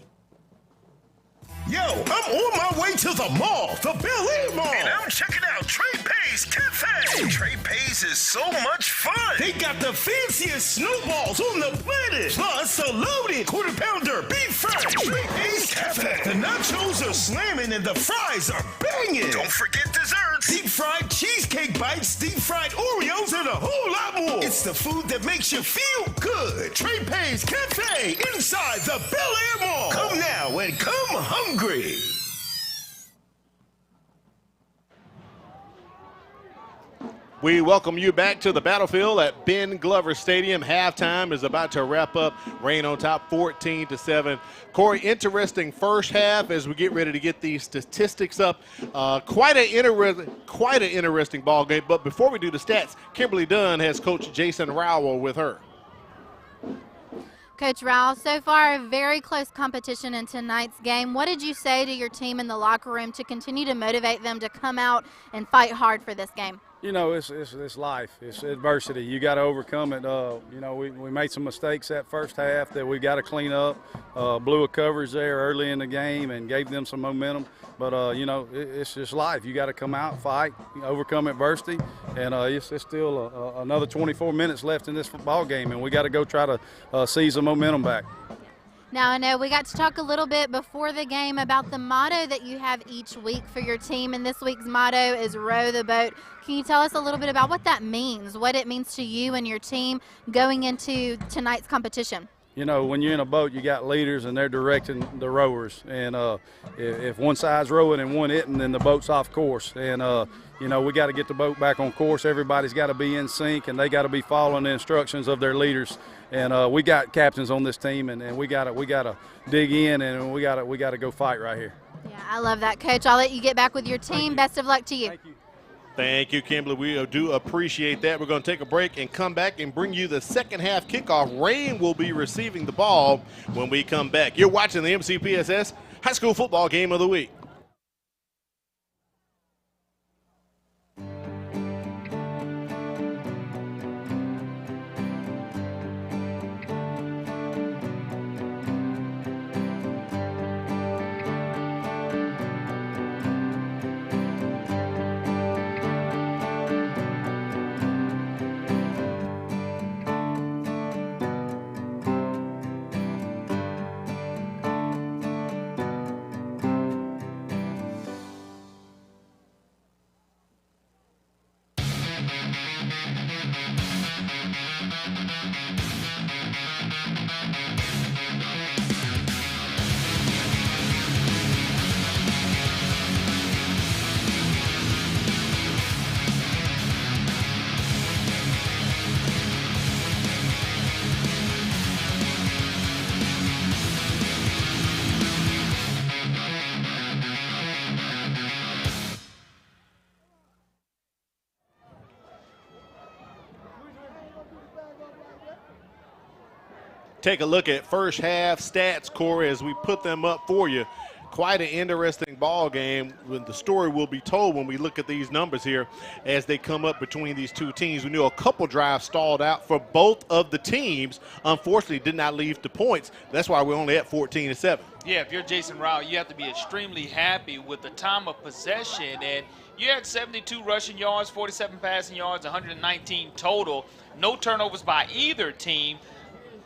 Yo, I'm on my way to the mall, the Bel Air Mall. And I'm checking out Trey Pay's Cafe. Trey Pay's is so much fun. They got the fanciest snowballs on the planet. Plus a loaded quarter-pounder beef fry. Trey Pay's Cafe. The nachos are slamming and the fries are banging. Don't forget desserts. Deep-fried cheesecake bites, deep-fried Oreos, and a whole lot more. It's the food that makes you feel good. Trey Pay's Cafe inside the Bel Air Mall. Come now and come hungry. We welcome you back to the battlefield at Ben Glover Stadium. Halftime is about to wrap up. Rain on top, 14-7. Corey, interesting first half as we get ready to get these statistics up. Quite an interesting ball game. But before we do the stats, Kimberly Dunn has Coach Jason Rowell with her. Coach Rowell, so far a very close competition in tonight's game. What did you say to your team in the locker room to continue to motivate them to come out and fight hard for this game? You know, it's life. It's adversity. You got to overcome it. You know, we made some mistakes that first half that we got to clean up. Blew a coverage there early in the game and gave them some momentum. But, you know, it's just life. You got to come out, fight, overcome adversity. And it's still another 24 minutes left in this ball game, and we got to go try to seize the momentum back. Now, I know we got to talk a little bit before the game about the motto that you have each week for your team, and this week's motto is row the boat. Can you tell us a little bit about what that means, what it means to you and your team going into tonight's competition? You know, when you're in a boat, you got leaders and they're directing the rowers. And if one side's rowing and one isn't, then the boat's off course. And, you know, we got to get the boat back on course. Everybody's got to be in sync, and they got to be following the instructions of their leaders. And we got captains on this team, and we got to dig in, and we got to go fight right here. Yeah, I love that, Coach. I'll let you get back with your team. Best of luck to you. Thank you. Thank you, Kimberly. We do appreciate that. We're going to take a break and come back and bring you the second half kickoff. Rain will be receiving the ball when we come back. You're watching the MCPSS High School Football Game of the Week. Take a look at first half stats, Corey, as we put them up for you. Quite an interesting ball game. The story will be told when we look at these numbers here as they come up between these two teams. We knew a couple drives stalled out for both of the teams. Unfortunately, did not lead to points. That's why we're only at 14-7. Yeah, if you're Jason Rowell, you have to be extremely happy with the time of possession. And you had 72 rushing yards, 47 passing yards, 119 total. No turnovers by either team.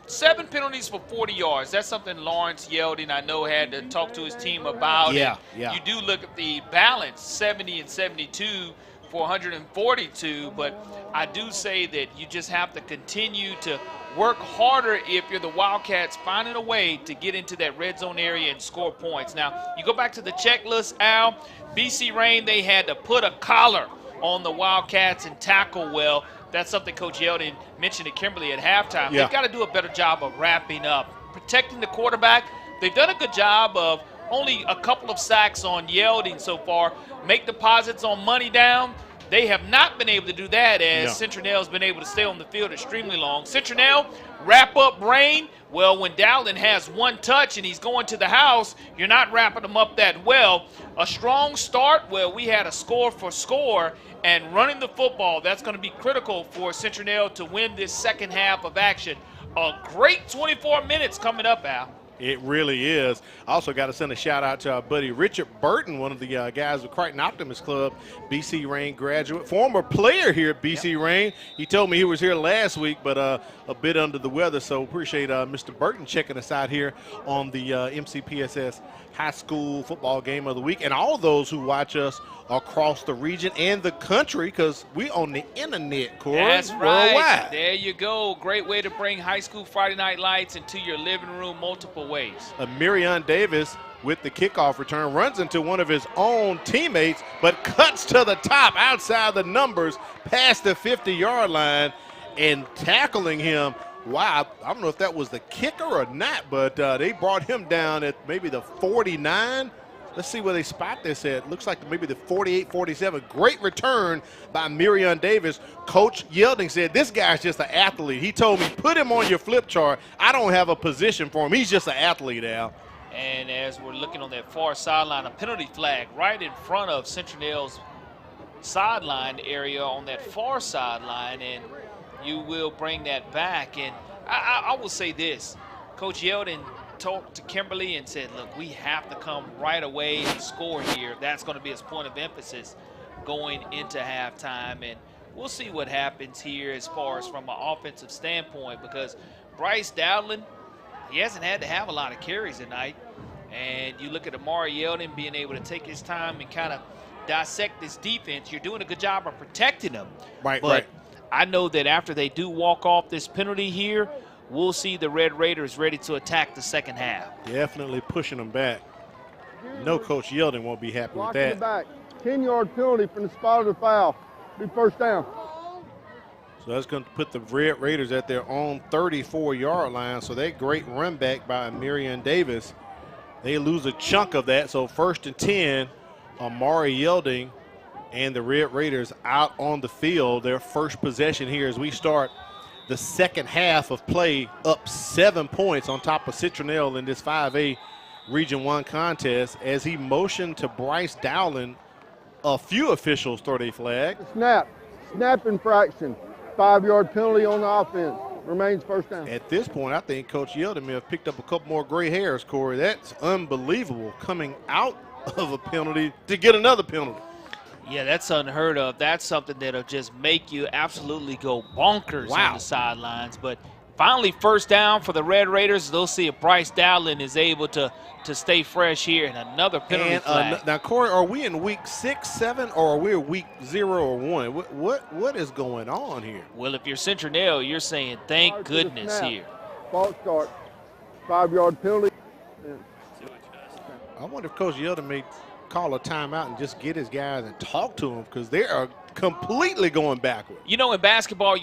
7 penalties for 40 yards. That's something Lawrence Yeldon, I know, had to talk to his team about. Yeah. You do look at the balance, 70 and 72 for 142, but I do say that you just have to continue to work harder if you're the Wildcats, finding a way to get into that red zone area and score points. Now, you go back to the checklist, Al. BC Rain, they had to put a collar on the Wildcats and tackle well. That's something Coach Yeldon mentioned to Kimberly at halftime. Yeah. They've got to do a better job of wrapping up, protecting the quarterback. They've done a good job of only a couple of sacks on Yeldon so far. Make deposits on money down. They have not been able to do that as Citronelle's been able to stay on the field extremely long. Citronelle, wrap up Rain. Well, when Dowling has one touch and he's going to the house, you're not wrapping him up that well. A strong start, well, we had a score for score, and running the football, that's going to be critical for Citronelle to win this second half of action. A great 24 minutes coming up, Al. It really is. I also got to send a shout out to our buddy Richard Burton, one of the guys with Crichton Optimist Club, BC Rain graduate, former player here at BC Rain. He told me he was here last week, but a bit under the weather. So appreciate Mr. Burton checking us out here on the MCPSS High School Football Game of the Week, and all those who watch us across the region and the country, because we on the internet, Corey. That's right. Worldwide. There you go. Great way to bring high school Friday Night Lights into your living room multiple ways. Miriam Davis with the kickoff return runs into one of his own teammates, but cuts to the top outside the numbers past the 50-yard line and tackling him. Wow, I don't know if that was the kicker or not, but they brought him down at maybe the 49. Let's see where they spot this at. Looks like maybe the 48, 47. Great return by Miriam Davis. Coach Yielding said, this guy's just an athlete. He told me, put him on your flip chart. I don't have a position for him. He's just an athlete, Al. And as we're looking on that far sideline, a penalty flag right in front of Citronelle's sideline area on that far sideline, and you will bring that back. And I will say this, Coach Yeldon talked to Kimberly and said, look, we have to come right away and score here. That's going to be his point of emphasis going into halftime. And we'll see what happens here as far as from an offensive standpoint, because Bryce Dowling, he hasn't had to have a lot of carries tonight. And you look at Amari Yeldon being able to take his time and kind of dissect this defense. You're doing a good job of protecting them. Right, but right. I know that after they do walk off this penalty here, we'll see the Red Raiders ready to attack the second half. Definitely pushing them back. No, Coach Yielding won't be happy with that. Back. 10-yard penalty from the spot of the foul. Be first down. So that's going to put the Red Raiders at their own 34-yard line. So that great run back by Miriam Davis. They lose a chunk of that. So 1st and 10, Amari Yielding and the Red Raiders out on the field. Their first possession here as we start the second half of play, up 7 points on top of Citronelle in this 5A Region 1 contest. As he motioned to Bryce Dowling, a few officials throw their flag. Snap infraction, 5-yard penalty on the offense. Remains first down. At this point, I think Coach Yielding may have picked up a couple more gray hairs, Corey. That's unbelievable, coming out of a penalty to get another penalty. Yeah, that's unheard of. That's something that'll just make you absolutely go bonkers on the sidelines. But finally, first down for the Red Raiders. They'll see if Bryce Dowling is able to stay fresh here, and another penalty flag. Now, Corey, are we in week 6, 7, or are we in week 0 or 1? What is going on here? Well, if you're Citronelle, you're saying thank goodness here. False start, 5-yard penalty. I wonder if Coach Yielding may call a timeout and just get his guys and talk to them, because they are completely going backward. You know, in basketball,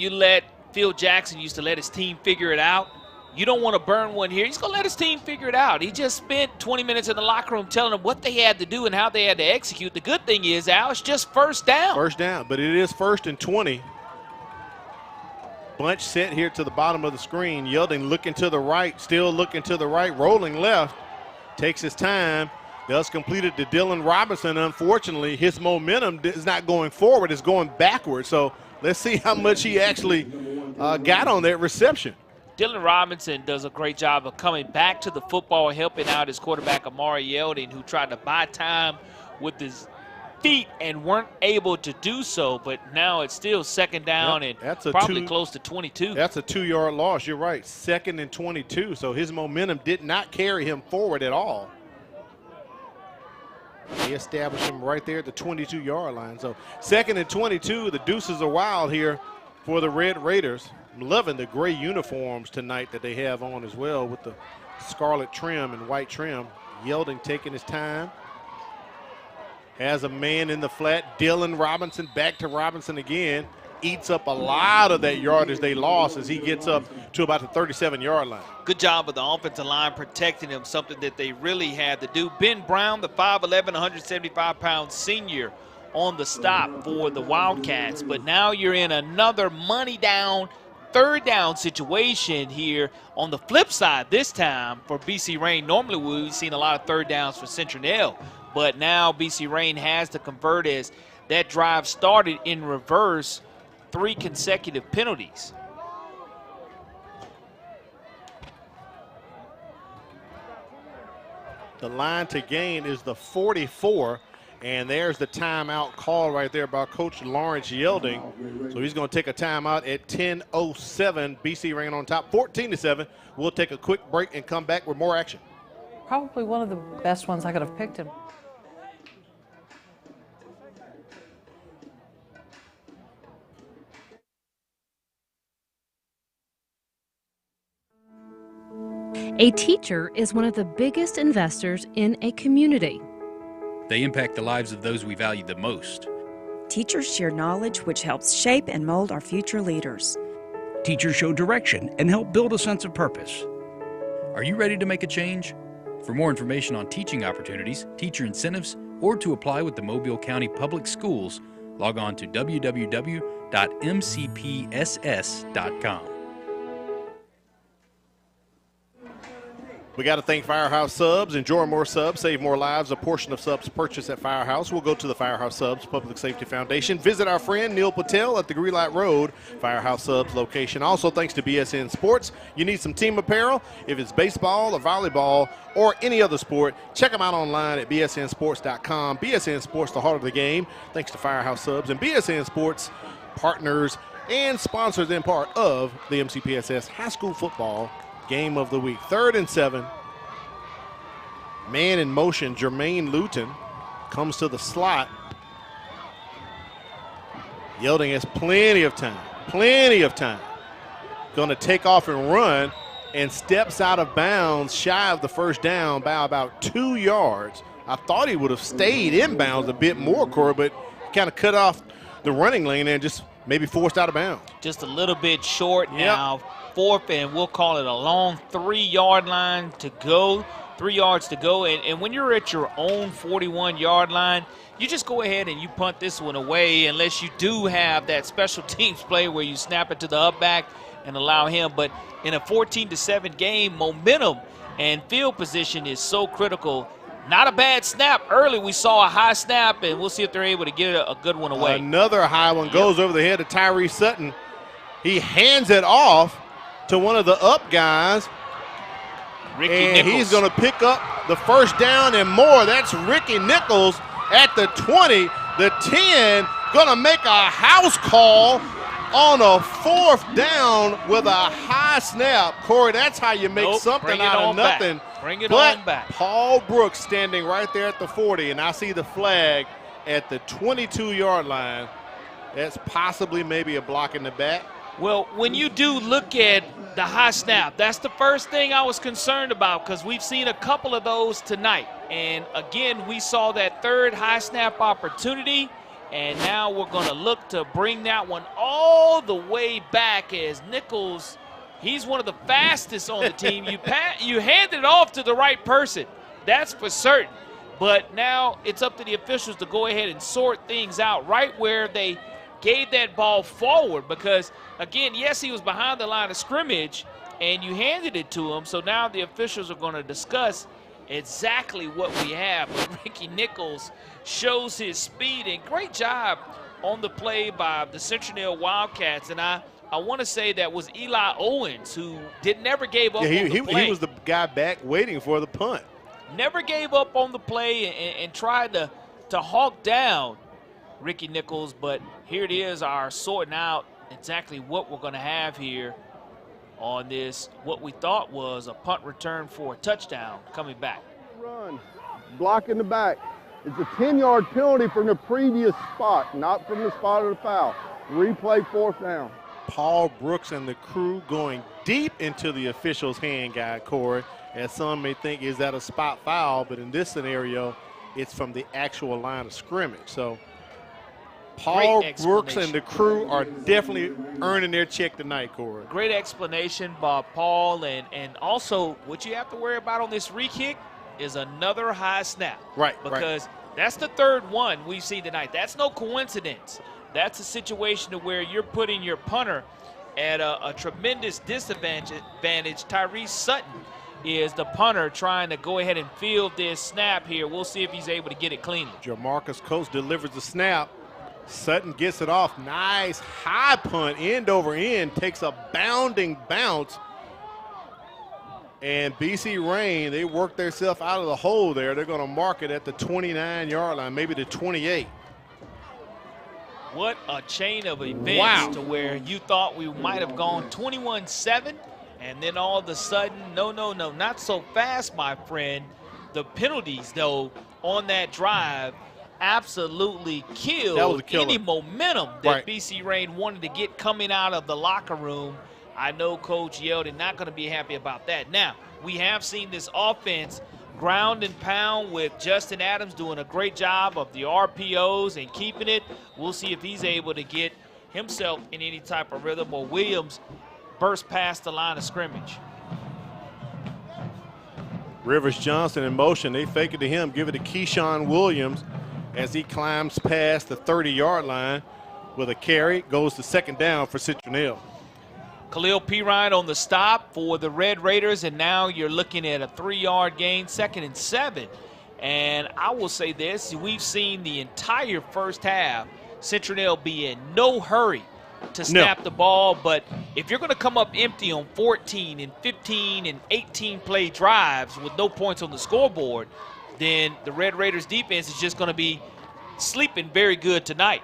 Phil Jackson used to let his team figure it out. You don't want to burn one here. He's going to let his team figure it out. He just spent 20 minutes in the locker room telling them what they had to do and how they had to execute. The good thing is, Al, it's just first down. First down, but it is 1st and 20. Bunch set here to the bottom of the screen. Yielding looking to the right, still looking to the right, rolling left. Takes his time. Does complete it to Dylan Robinson. Unfortunately, his momentum is not going forward, it's going backward. So let's see how much he actually got on that reception. Dylan Robinson does a great job of coming back to the football, helping out his quarterback, Amari Yelding, who tried to buy time with his feet and weren't able to do so. But now it's still second down and that's probably close to 22. That's a 2-yard loss. You're right, 2nd and 22. So his momentum did not carry him forward at all. They established him right there at the 22-yard line. So 2nd and 22, the deuces are wild here for the Red Raiders. I'm loving the gray uniforms tonight that they have on as well, with the scarlet trim and white trim. Yielding taking his time. Has a man in the flat. Dylan Robinson, back to Robinson again. Eats up a lot of that yardage they lost as he gets up to about the 37-yard line. Good job of the offensive line protecting him, something that they really had to do. Ben Brown, the 5'11", 175-pound senior, on the stop for the Wildcats. But now you're in another money down, third down situation here on the flip side this time for BC Rain. Normally we've seen a lot of third downs for Citronelle, but now BC Rain has to convert as that drive started in reverse, 3 consecutive penalties. The line to gain is the 44, and there's the timeout call right there by Coach Lawrence Yelding. So he's going to take a timeout at 10:07. BC Rain on top, 14-7. We'll take a quick break and come back with more action. Probably one of the best ones I could have picked him. A teacher is one of the biggest investors in a community. They impact the lives of those we value the most. Teachers share knowledge which helps shape and mold our future leaders. Teachers show direction and help build a sense of purpose. Are you ready to make a change? For more information on teaching opportunities, teacher incentives, or to apply with the Mobile County Public Schools, log on to www.mcpss.com. We got to thank Firehouse Subs. Enjoy more subs, save more lives. A portion of subs purchased at Firehouse will go to the Firehouse Subs Public Safety Foundation. Visit our friend Neil Patel at the Greenlight Road Firehouse Subs location. Also, thanks to BSN Sports. You need some team apparel? If it's baseball or volleyball or any other sport, check them out online at bsnsports.com. BSN Sports, the heart of the game. Thanks to Firehouse Subs and BSN Sports, partners and sponsors in part of the MCPSS High School Football Game of the Week. 3rd and 7. Man in motion, Jermaine Luton comes to the slot. Yelding has plenty of time. Going to take off and run, and steps out of bounds shy of the first down by about 2 yards. I thought he would have stayed inbounds a bit more, Corey, but kind of cut off the running lane and just maybe forced out of bounds. Just a little bit short now. 4th, and we'll call it a long 3-yard line to go. 3 yards to go. And when you're at your own 41-yard line, you just go ahead and you punt this one away unless you do have that special teams play where you snap it to the up back and allow him. But in a 14-7 game, momentum and field position is so critical. Not a bad snap. Early we saw a high snap, and we'll see if they're able to get a good one away. Another high one goes over the head of Tyree Sutton. He hands it off to one of the up guys. Ricky Nichols. He's going to pick up the first down and more. That's Ricky Nichols at the 20, the 10, going to make a house call on a 4th down with a high snap. Corey, that's how you make something out of nothing. Bring it on back. Paul Brooks standing right there at the 40, and I see the flag at the 22-yard line. That's possibly maybe a block in the back. Well, when you do look at the high snap, that's the first thing I was concerned about because we've seen a couple of those tonight. And, again, we saw that 3rd high snap opportunity, and now we're going to look to bring that one all the way back as Nichols, he's one of the fastest on the team. You hand it off to the right person. That's for certain. But now it's up to the officials to go ahead and sort things out right where they gave that ball forward because, again, yes, he was behind the line of scrimmage, and you handed it to him. So now the officials are going to discuss exactly what we have. But Ricky Nichols shows his speed, and great job on the play by the Citronelle Wildcats. And I want to say that was Eli Owens who never gave up on the play. He was the guy back waiting for the punt. Never gave up on the play and tried to hawk down Ricky Nichols, but here it is, our sorting out exactly what we're going to have here on this, what we thought was a punt return for a touchdown coming back. Run, block in the back. It's a 10-yard penalty from the previous spot, not from the spot of the foul. Replay 4th down. Paul Brooks and the crew going deep into the official's hand guide, Corey, as some may think is that a spot foul, but in this scenario, it's from the actual line of scrimmage. So Paul Brooks and the crew are definitely earning their check tonight, Corey. Great explanation by Paul, and also what you have to worry about on this re-kick, is another high snap. Right, because that's the third one we've seen tonight. That's no coincidence. That's a situation where you're putting your punter at a tremendous disadvantage. Tyrese Sutton is the punter trying to go ahead and field this snap here. We'll see if he's able to get it cleanly. Jamarcus Coates delivers the snap. Sutton gets it off. Nice high punt, end over end, takes a bounding bounce. And BC Rain, they work themselves out of the hole there. They're going to mark it at the 29-yard line, maybe the 28. What a chain of events to where you thought we might have gone 21-7, and then all of a sudden, no, not so fast, my friend. The penalties, though, on that drive absolutely killed any momentum that BC Rain wanted to get coming out of the locker room. I know Coach Yeldon not going to be happy about that. Now, we have seen this offense ground and pound with Justin Adams doing a great job of the RPOs and keeping it. We'll see if he's able to get himself in any type of rhythm, or Williams burst past the line of scrimmage. Rivers Johnson in motion. They fake it to him, give it to Keyshawn Williams as he climbs past the 30-yard line with a carry. Goes to second down for Citronelle. Khalil Pirine on the stop for the Red Raiders, and now you're looking at a 3-yard gain, 2nd and 7. And I will say this, we've seen the entire first half, Citronelle be in no hurry to snap the ball, but if you're going to come up empty on 14 and 15 and 18 play drives with no points on the scoreboard, then the Red Raiders defense is just going to be sleeping very good tonight.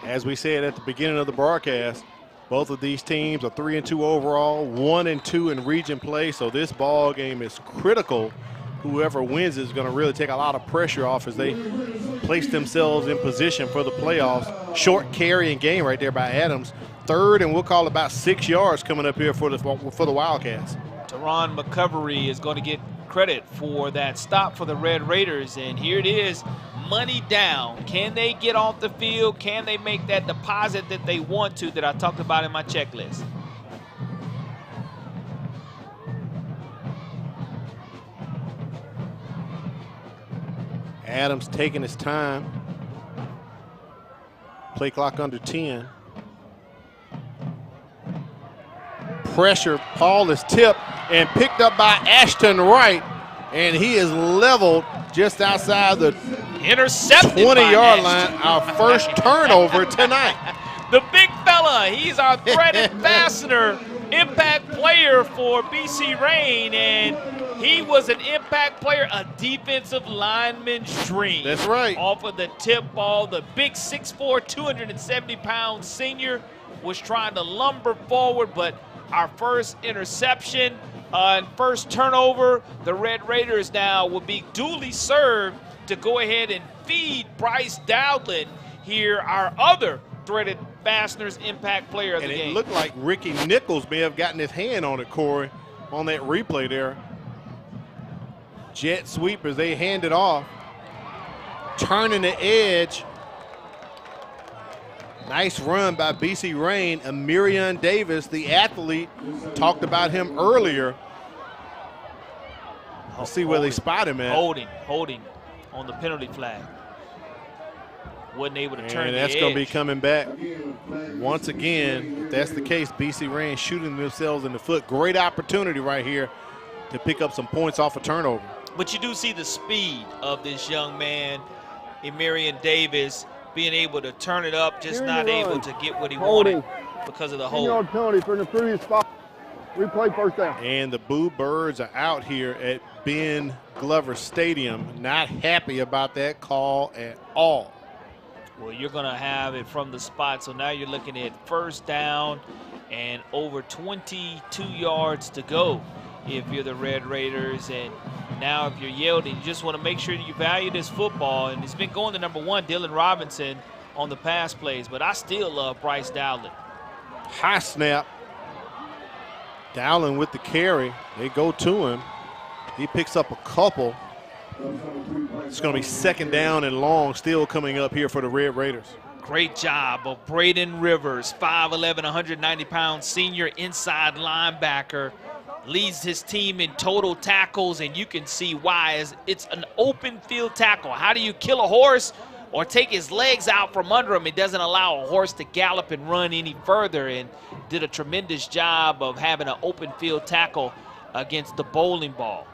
As we said at the beginning of the broadcast, both of these teams are 3-2 overall, 1-2 in region play, so this ball game is critical. Whoever wins is going to really take a lot of pressure off as they place themselves in position for the playoffs. Short carrying game right there by Adams. 3rd, and we'll call it about 6 yards coming up here for the Wildcats. Teron McCovery is going to get credit for that stop for the Red Raiders, and here it is, money down. Can they get off the field? Can they make that deposit that they want to, that I talked about in my checklist? Adams taking his time. Play clock under 10. Pressure. Paul is tipped and picked up by Ashton Wright, and he is leveled just outside the 20-yard line. Our first turnover tonight. The big fella, he's our threat and fastener, impact player for BC Rain, and he was an impact player, a defensive lineman's dream. That's right. Off of the tip ball, the big 6'4", 270-pound senior was trying to lumber forward, but our first interception and first turnover, the Red Raiders now will be duly served to go ahead and feed Bryce Dowdland here, our other threaded fasteners impact player of the game. And it looked like Ricky Nichols may have gotten his hand on it, Corey, on that replay there. Jet sweep as they hand it off. Turning the edge. Nice run by BC Rain. Amirion Davis, the athlete, talked about him earlier. I'll see where they spot him at. Holding on the penalty flag. Wasn't able to turn the edge. And that's going to be coming back. Once again, if that's the case, BC Rain shooting themselves in the foot. Great opportunity right here to pick up some points off a turnover. But you do see the speed of this young man, Amirion Davis, being able to turn it up, just not able to get what he wanted because of the hold. 10-yard penalty from the previous spot. Replay first down. And the Boo Birds are out here at Ben Glover Stadium. Not happy about that call at all. Well, you're going to have it from the spot, so now you're looking at first down and over 22 yards to go if you're the Red Raiders. And now if you're Yeldon, you just want to make sure that you value this football. And it's been going to number 1, Dylan Robinson, on the pass plays, but I still love Bryce Dowdland. High snap. Dowdland with the carry. They go to him. He picks up a couple. It's going to be second down and long still coming up here for the Red Raiders. Great job of Braden Rivers, 5'11", 190-pound senior inside linebacker, leads his team in total tackles, and you can see why. As it's an open field tackle. How do you kill a horse or take his legs out from under him? It doesn't allow a horse to gallop and run any further, and did a tremendous job of having an open field tackle against the bowling ball.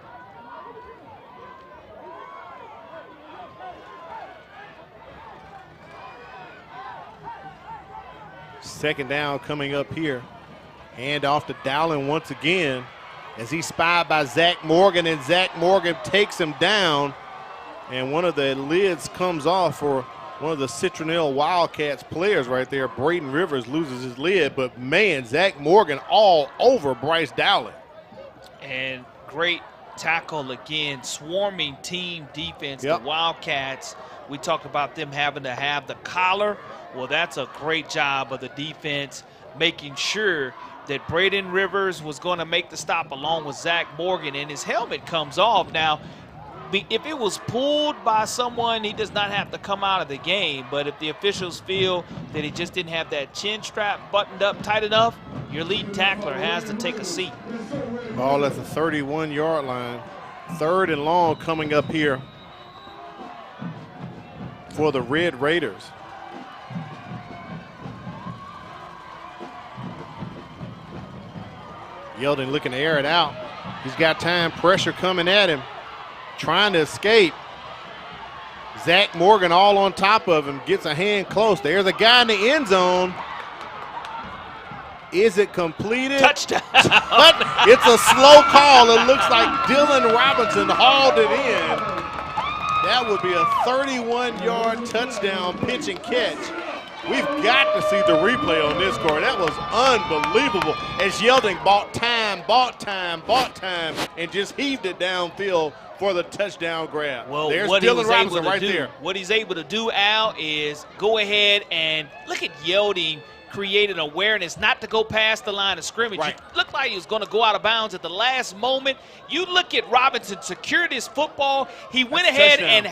Second down coming up here. Hand off to Dowling once again as he's spied by Zach Morgan, and Zach Morgan takes him down. And one of the lids comes off for one of the Citronelle Wildcats players right there. Braden Rivers loses his lid, but man, Zach Morgan all over Bryce Dowling. And great tackle again, swarming team defense. Yep. The Wildcats, we talked about them having to have the collar. Well, that's a great job of the defense, making sure that Braden Rivers was going to make the stop along with Zach Morgan, and his helmet comes off. Now, if it was pulled by someone, he does not have to come out of the game, but if the officials feel that he just didn't have that chin strap buttoned up tight enough, your lead tackler has to take a seat. Ball at the 31-yard line. 3rd and long coming up here for the Red Raiders. Yeldon looking to air it out. He's got time, pressure coming at him, trying to escape. Zach Morgan all on top of him, gets a hand close. There's a guy in the end zone. Is it completed? Touchdown. It's a slow call. It looks like Dylan Robinson hauled it in. That would be a 31-yard touchdown pitch and catch. We've got to see the replay on this score. That was unbelievable. As Yeldon bought time, and just heaved it downfield for the touchdown grab. Well, there's what Dylan Robinson right there. What he's able to do, Al, is go ahead and look at Yeldon created awareness not to go past the line of scrimmage. Right. It looked like he was going to go out of bounds at the last moment. You look at Robinson secured his football. He went ahead and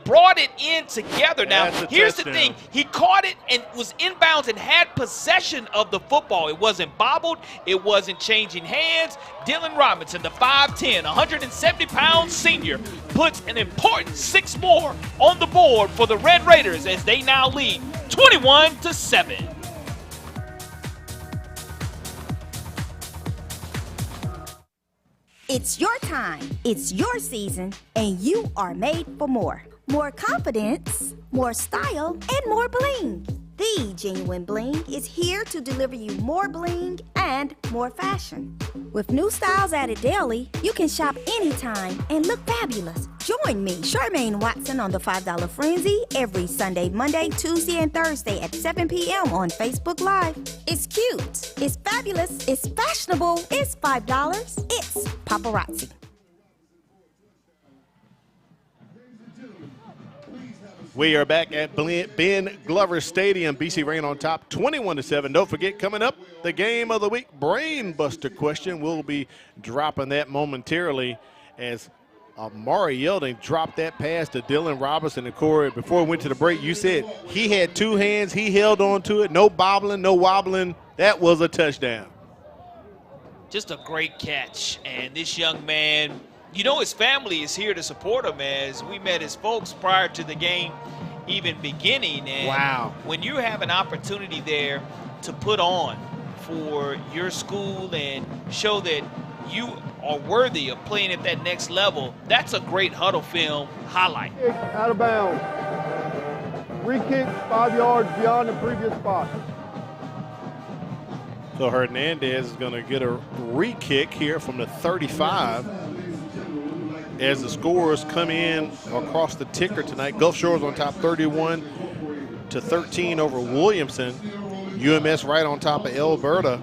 brought it in together. Now, here's the thing. He caught it and was inbounds and had possession of the football. It wasn't bobbled. It wasn't changing hands. Dylan Robinson, the 5'10", 170-pound senior, puts an important 6 more on the board for the Red Raiders as they now lead 21-7. It's your time, it's your season, and you are made for more. More confidence, more style, and more bling. The Genuine Bling is here to deliver you more bling and more fashion. With new styles added daily, you can shop anytime and look fabulous. Join me, Charmaine Watson, on the $5 Frenzy every Sunday, Monday, Tuesday, and Thursday at 7 p.m. on Facebook Live. It's cute, it's fabulous, it's fashionable, it's $5, it's paparazzi. We are back at Ben Glover Stadium. BC Rain on top, 21-7. Don't forget, coming up, the game of the week, Brain Buster question. We'll be dropping that momentarily as Amari Yeldon dropped that pass to Dylan Robinson. And Corey, before we went to the break, you said he had 2 hands. He held on to it. No bobbling, no wobbling. That was a touchdown. Just a great catch. And this young man, you know, his family is here to support him, as we met his folks prior to the game even beginning. And wow, when you have an opportunity there to put on for your school and show that you are worthy of playing at that next level, that's a great huddle film highlight. Out of bounds. Re-kick 5 yards beyond the previous spot. So Hernandez is going to get a re-kick here from the 35. As the scores come in across the ticker tonight, Gulf Shores on top 31-13 over Williamson. UMS right on top of Alberta,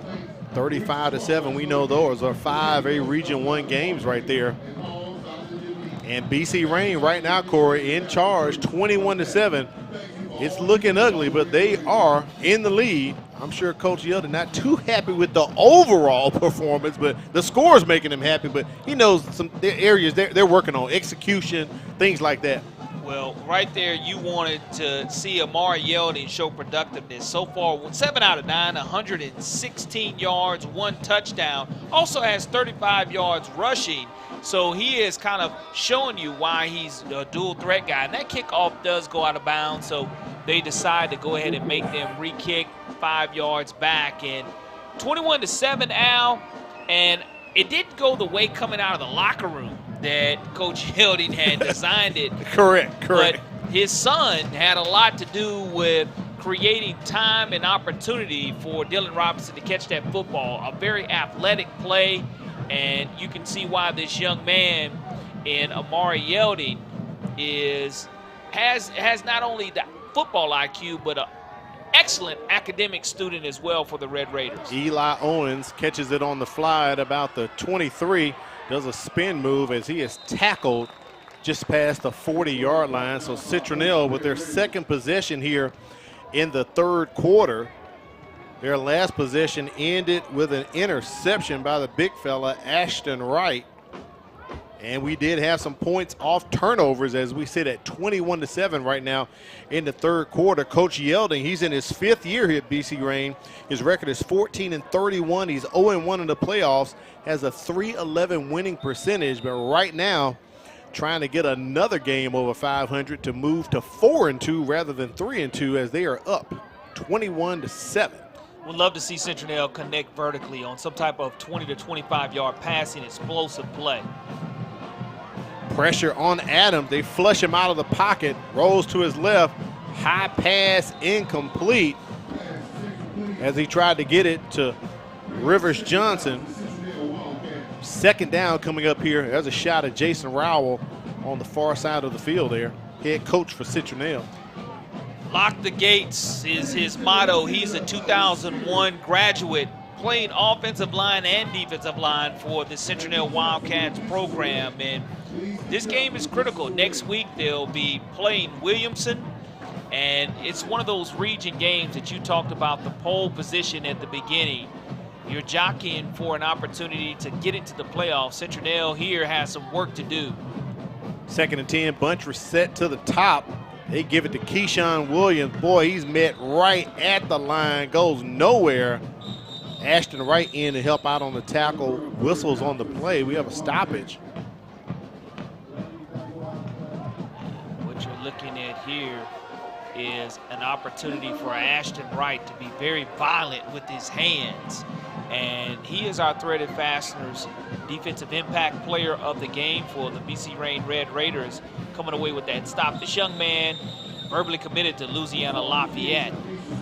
35-7. We know those are 5A Region 1 games right there. And BC Rain right now, Corey, in charge, 21-7. It's looking ugly, but they are in the lead. I'm sure Coach Yeldon not too happy with the overall performance, but the score is making him happy. But he knows some areas they're working on, execution, things like that. Well, right there, you wanted to see Amari Yelding show productiveness. So far, 7 out of 9, 116 yards, 1 touchdown. Also has 35 yards rushing. So he is kind of showing you why he's a dual threat guy. And that kickoff does go out of bounds, so they decide to go ahead and make them re-kick 5 yards back. And 21-7, Al, and it didn't go the way coming out of the locker room that Coach Yelding had designed it. Correct. But his son had a lot to do with creating time and opportunity for Dylan Robinson to catch that football. A very athletic play, and you can see why this young man in Amari Yelding has not only the football IQ, but an excellent academic student as well for the Red Raiders. Eli Owens catches it on the fly at about the 23, does a spin move as he is tackled just past the 40-yard line. So Citronelle with their second possession here in the third quarter. Their last possession ended with an interception by the big fella, Ashton Wright. And we did have some points off turnovers as we sit at 21-7 right now in the third quarter. Coach Yelding, he's in his 5th year here at BC Rain. His record is 14-31. He's 0-1 in the playoffs, has a .311 winning percentage, but right now trying to get another game over 500 to move to 4-2 rather than 3-2 as they are up 21-7. Would love to see Citronelle connect vertically on some type of 20 to 25-yard passing explosive play. Pressure on Adams. They flush him out of the pocket. Rolls to his left. High pass incomplete as he tried to get it to Rivers Johnson. Second down coming up here. There's a shot at Jason Rowell on the far side of the field there. Head coach for Citronelle. Lock the gates is his motto. He's a 2001 graduate, playing offensive line and defensive line for the Citronelle Wildcats program. And this game is critical. Next week they'll be playing Williamson, and it's one of those region games that you talked about, the pole position at the beginning. You're jockeying for an opportunity to get into the playoffs. Citronelle here has some work to do. 2nd and 10, bunch reset to the top. They give it to Keyshawn Williams. Boy, he's met right at the line, goes nowhere. Ashton Wright in to help out on the tackle. Whistles on the play. We have a stoppage. What you're looking at here is an opportunity for Ashton Wright to be very violent with his hands. And he is our Threaded Fasteners defensive impact player of the game for the BC Rain Red Raiders, coming away with that stop. This young man verbally committed to Louisiana Lafayette,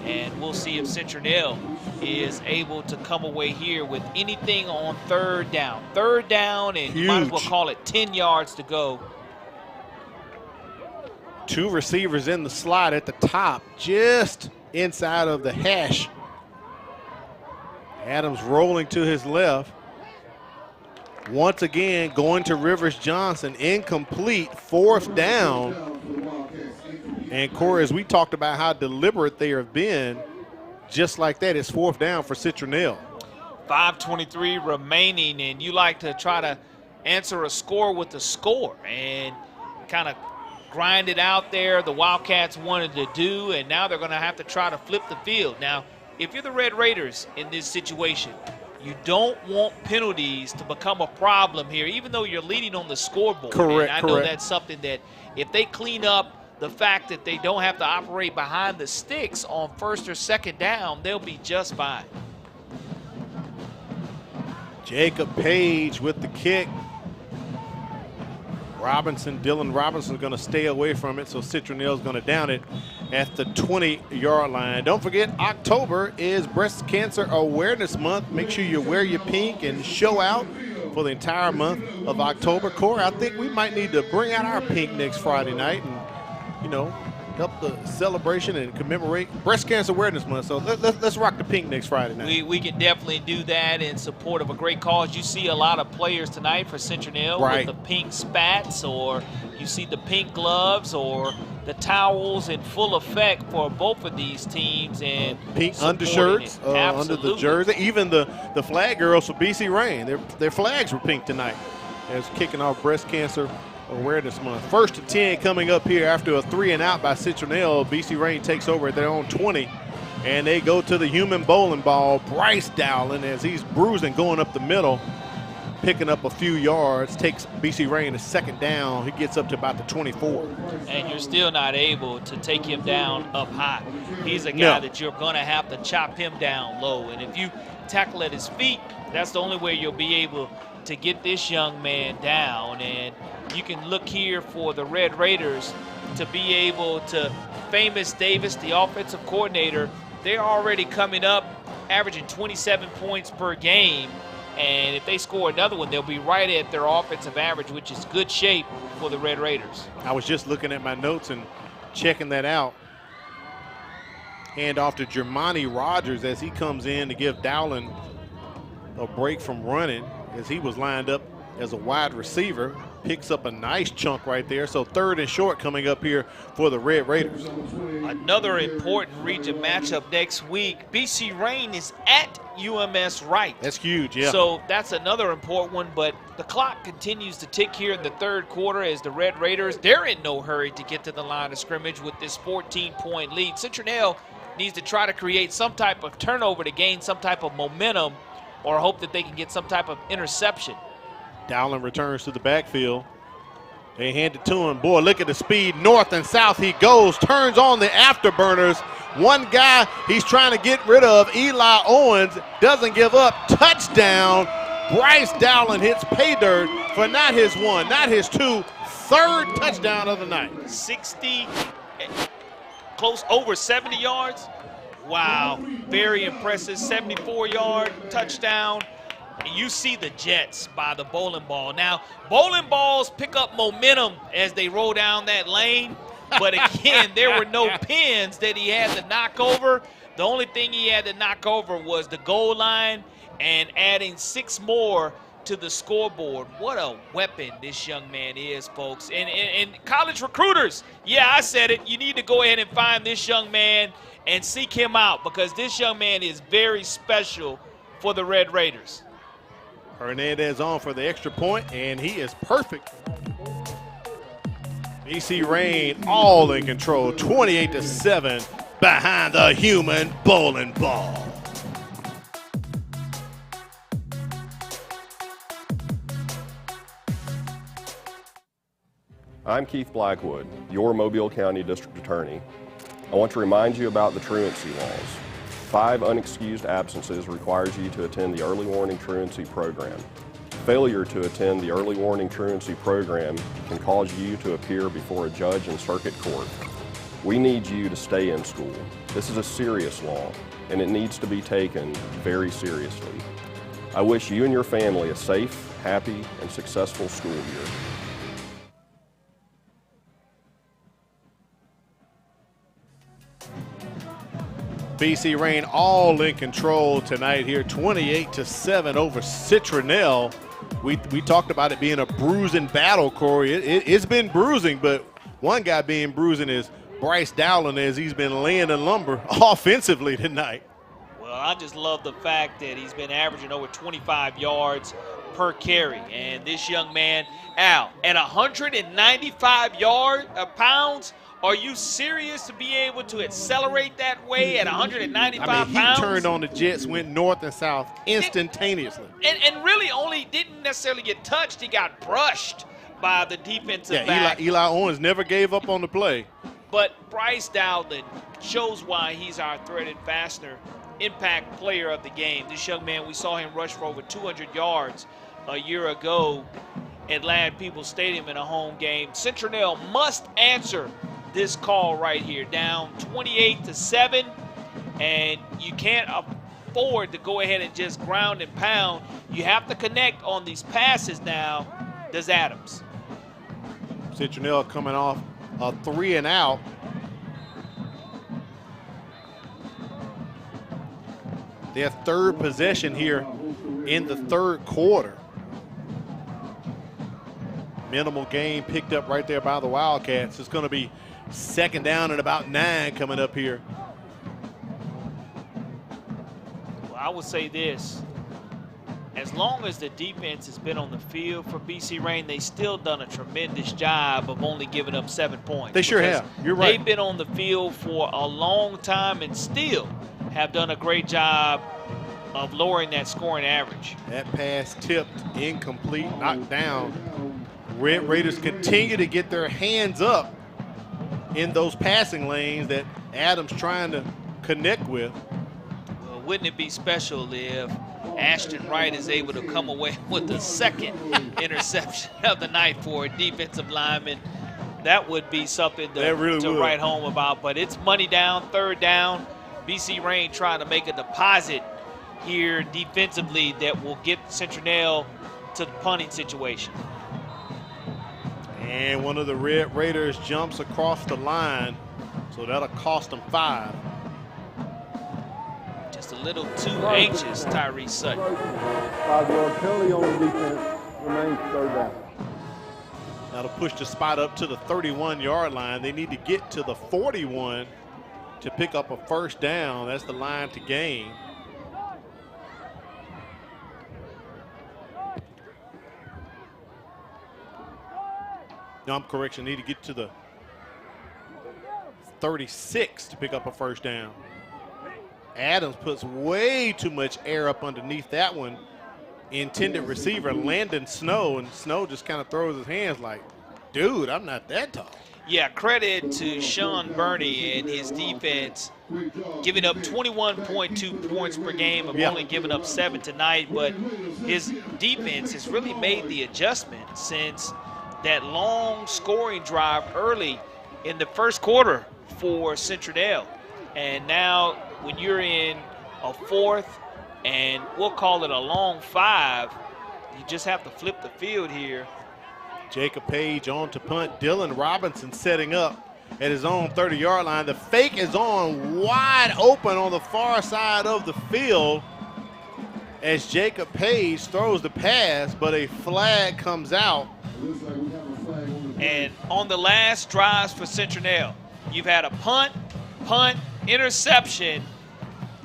and we'll see if Citronelle is able to come away here with anything on third down. Third down, and you might as well call it 10 yards to go. 2 receivers in the slot at the top, just inside of the hash. Adams rolling to his left. Once again, going to Rivers Johnson, incomplete, 4th down. And Corey, as we talked about how deliberate they have been, just like that, it's 4th down for Citronelle. 5:23 remaining, and you like to try to answer a score with a score and kind of grind it out there. The Wildcats wanted to do, and now they're going to have to try to flip the field. Now, if you're the Red Raiders in this situation, you don't want penalties to become a problem here, even though you're leading on the scoreboard. Correct, and I know that's something that if they clean up the fact that they don't have to operate behind the sticks on 1st or 2nd down, they'll be just fine. Jacob Page with the kick. Dylan Robinson's going to stay away from it, so Citronelle's going to down it at the 20-yard line. Don't forget, October is Breast Cancer Awareness Month. Make sure you wear your pink and show out for the entire month of October. Corey, I think we might need to bring out our pink next Friday night and, you know, help the celebration and commemorate Breast Cancer Awareness Month. So let's rock the pink next Friday night. We can definitely do that in support of a great cause. You see a lot of players tonight for Citronelle with the pink spats, or you see the pink gloves, or the towels in full effect for both of these teams. And pink undershirts under the jersey. Even the flag girls for BC Rain, their flags were pink tonight as kicking off Breast Cancer Awareness Month. First and 10 coming up here after a 3 and out by Citronelle. BC Rain takes over at their own 20, and they go to the human bowling ball. Bryce Dowling, as he's bruising, going up the middle, picking up a few yards, takes BC Rain a second down. He gets up to about the 24. And you're still not able to take him down up high. He's a guy that you're going to have to chop him down low. And if you tackle at his feet, that's the only way you'll be able to get this young man down. And you can look here for the Red Raiders to be able to, Famous Davis, the offensive coordinator, they're already coming up, averaging 27 points per game. And if they score another one, they'll be right at their offensive average, which is good shape for the Red Raiders. I was just looking at my notes and checking that out. Hand off to Jermani Rogers as he comes in to give Dowling a break from running, as he was lined up as a wide receiver. Picks up a nice chunk right there. So 3rd and short coming up here for the Red Raiders. Another important region matchup next week. BC Rain is at UMS Wright. That's huge, yeah. So that's another important one, but the clock continues to tick here in the 3rd quarter as the Red Raiders, they're in no hurry to get to the line of scrimmage with this 14-point lead. Citronelle needs to try to create some type of turnover to gain some type of momentum or hope that they can get some type of interception. Dowling returns to the backfield. They hand it to him. Boy, look at the speed. North and south he goes. Turns on the afterburners. One guy he's trying to get rid of, Eli Owens, doesn't give up. Touchdown. Bryce Dowling hits pay dirt for not his 1, not his 2, 3rd touchdown of the night. 60, close over 70 yards. Wow, very impressive. 74-yard touchdown. And you see the Jets by the bowling ball. Now, bowling balls pick up momentum as they roll down that lane. But again, there were no pins that he had to knock over. The only thing he had to knock over was the goal line and adding 6 more to the scoreboard. What a weapon this young man is, folks. And college recruiters, yeah, I said it. You need to go ahead and find this young man and seek him out because this young man is very special for the Red Raiders. Hernandez on for the extra point, and he is perfect. BC Rain all in control, 28-7 behind the human bowling ball. I'm Keith Blackwood, your Mobile County District Attorney. I want to remind you about the truancy laws. 5 unexcused absences requires you to attend the early warning truancy program. Failure to attend the early warning truancy program can cause you to appear before a judge in circuit court. We need you to stay in school. This is a serious law, and it needs to be taken very seriously. I wish you and your family a safe, happy, and successful school year. BC Rain all in control tonight here, 28-7 over Citronelle. We talked about it being a bruising battle, Corey. It's been bruising, but one guy being bruising is Bryce Dowling, as he's been laying in lumber offensively tonight. Well, I just love the fact that he's been averaging over 25 yards per carry. And this young man, Al, at 195 pounds, are you serious to be able to accelerate that way at 195 pounds? He turned on the Jets, went north and south instantaneously. And really only didn't necessarily get touched. He got brushed by the defensive back. Eli Owens never gave up on the play. But Bryce Dowling shows why he's our threaded fastener impact player of the game. This young man, we saw him rush for over 200 yards a year ago at Ladd Peoples Stadium in a home game. Citronelle must answer this call right here, down 28-7, and you can't afford to go ahead and just ground and pound. You have to connect on these passes now. Does Adams. Citronelle coming off a 3 and out. Their 3rd possession here in the 3rd quarter. Minimal gain picked up right there by the Wildcats. It's going to be 2nd down and about 9 coming up here. Well, I would say this. as long as the defense has been on the field for BC Rain, they still done a tremendous job of only giving up 7 points. They sure have. You're right. They've been on the field for a long time and still have done a great job of lowering that scoring average. That pass tipped, incomplete, knocked down. Red Raiders continue to get their hands up in those passing lanes that Adams trying to connect with. Well, wouldn't it be special if Ashton Wright is able to come away with the second interception of the night for a defensive lineman? That would be something to write home about. But it's money down, third down. BC Rain trying to make a deposit here defensively that will get Citronelle to the punting situation. And one of the Red Raiders jumps across the line, so that'll cost them 5. Just a little too anxious, Tyrese Sutton. 5-yard penalty on the defense, remains third down. That'll push the spot up to the 31-yard line. They need to get to the 41 to pick up a first down. That's the line to gain. No, correction, need to get to the 36 to pick up a first down. Adams puts way too much air up underneath that one. Intended receiver Landon Snow, and Snow just kind of throws his hands like, dude, I'm not that tall. Yeah, credit to Sean Burney and his defense, giving up 21.2 points per game of only giving up 7 tonight, but his defense has really made the adjustment since that long scoring drive early in the first quarter for Citronelle. And now when you're in a fourth and we'll call it a long 5, you just have to flip the field here. Jacob Page on to punt. Dylan Robinson setting up at his own 30-yard line. The fake is on wide open on the far side of the field as Jacob Page throws the pass, but a flag comes out. And on the last drives for Citronelle, you've had a punt, interception,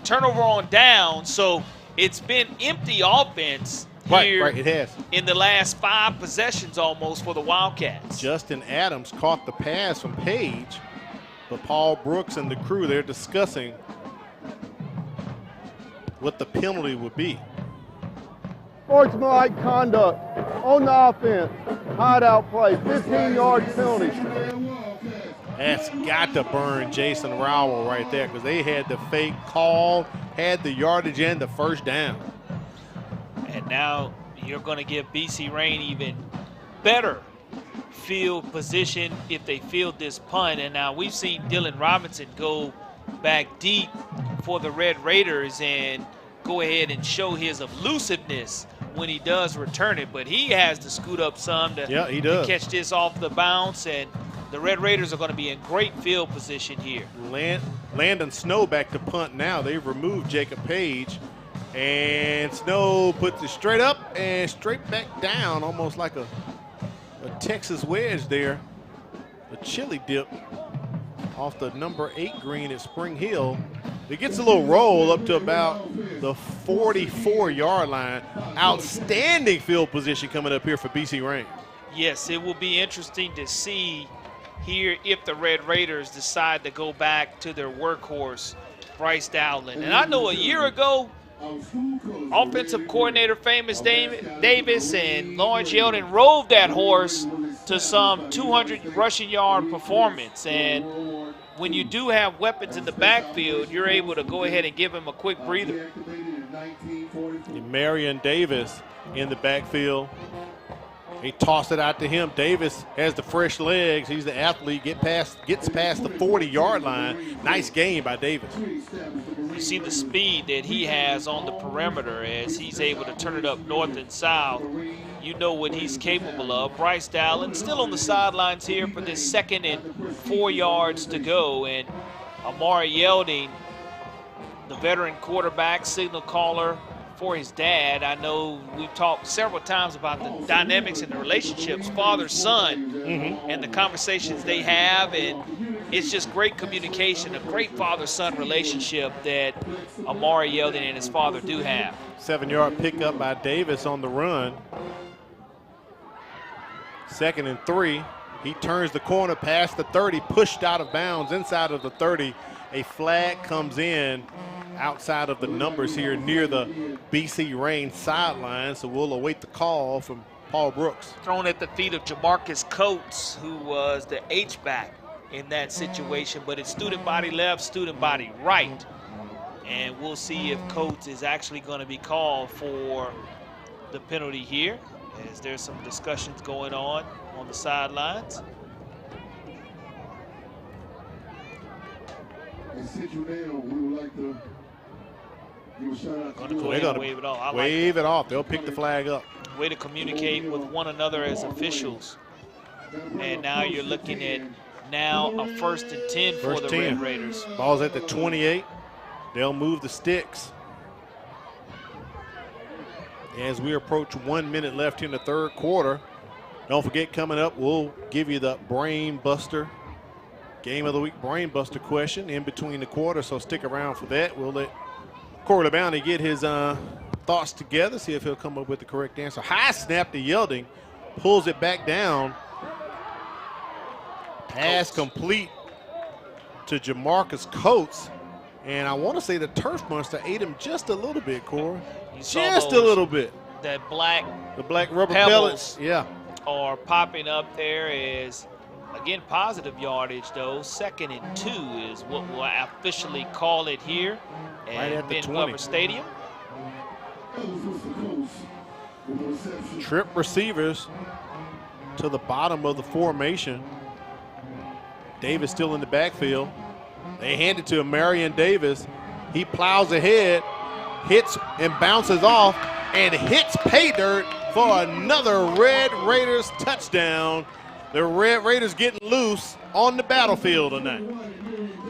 turnover on down, so it's been empty offense here it has. In the last 5 possessions almost for the Wildcats. Justin Adams caught the pass from Page, but Paul Brooks and the crew, they're discussing what the penalty would be. Sportsmanlike conduct on the offense, hideout play, 15-yard penalty. That's got to burn Jason Rowell right there because they had the fake call, had the yardage and the first down. And now you're going to give BC Rain even better field position if they field this punt. And now we've seen Dylan Robinson go back deep for the Red Raiders and go ahead and show his elusiveness when he does return it. But he has to scoot up some to catch this off the bounce. And the Red Raiders are going to be in great field position here. Landon Snow back to punt now. They've removed Jacob Page. And Snow puts it straight up and straight back down, almost like a Texas wedge there. A chili dip off the number 8 green at Spring Hill. It gets a little roll up to about the 44-yard line. Outstanding field position coming up here for BC Rain. Yes, it will be interesting to see here if the Red Raiders decide to go back to their workhorse, Bryce Dowland. And I know a year ago, offensive coordinator Famous Davis and Lawrence Yeldon rode that horse to some 200 rushing yard performance. And when you do have weapons in the backfield, you're able to go ahead and give him a quick breather. Marion Davis in the backfield. They toss it out to him. Davis has the fresh legs. He's the athlete. Gets past the 40-yard line. Nice game by Davis. You see the speed that he has on the perimeter as he's able to turn it up north and south. You know what he's capable of. Bryce Dowland still on the sidelines here for this 2nd and 4 yards to go. And Amari Yelding, the veteran quarterback, signal caller for his dad. I know we've talked several times about the dynamics and the relationships, father-son, and the conversations they have. And it's just great communication, a great father-son relationship that Amari Yeldon and his father do have. 7-yard pickup by Davis on the run. 2nd and 3. He turns the corner past the 30, pushed out of bounds inside of the 30. A flag comes in outside of the numbers here near the BC Reign sideline, so we'll await the call from Paul Brooks. Thrown at the feet of Jamarcus Coates, who was the H-back in that situation, but it's student body left, student body right. And we'll see if Coates is actually going to be called for the penalty here, as there's some discussions going on the sidelines. And Citronelle, we would like to give a shout out to you. They're going to wave it off. Wave it off. They'll pick the flag up. Way to communicate with one another as officials. And now you're looking at now a 1st and 10 for the Red Raiders. Ball's at the 28. They'll move the sticks. As we approach 1 minute left in the 3rd quarter. Don't forget, coming up, we'll give you the Brain Buster Game of the Week Brain Buster question in between the quarters, so stick around for that. We'll let Corley Bounty get his thoughts together, see if he'll come up with the correct answer. High snap to Yeldon, pulls it back down. Pass complete to Jamarcus Coates. And I want to say the turf monster ate him just a little bit, Corey. Just a little bit. The black rubber pellets. Yeah. Are popping up there as, again, positive yardage, though. 2nd and 2 is what we'll officially call it here at Ben Glover Stadium. Trip receivers to the bottom of the formation. Davis still in the backfield. They hand it to Marion Davis. He plows ahead, hits and bounces off, and hits pay dirt for another Red Raiders touchdown. The Red Raiders getting loose on the battlefield tonight.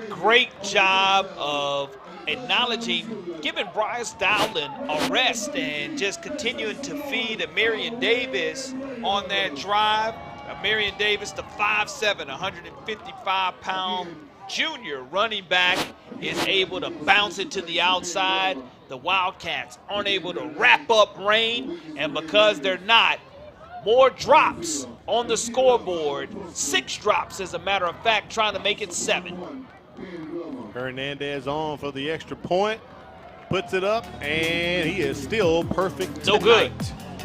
Great job of acknowledging, giving Bryce Dowling a rest and just continuing to feed Marion Davis on that drive. Marion Davis, the 5'7", 155-pound junior running back, is able to bounce it to the outside. The Wildcats aren't able to wrap up Reign, and because they're not, more drops on the scoreboard. 6 drops, as a matter of fact, trying to make it 7. Hernandez on for the extra point, puts it up, and he is still perfect tonight. No good.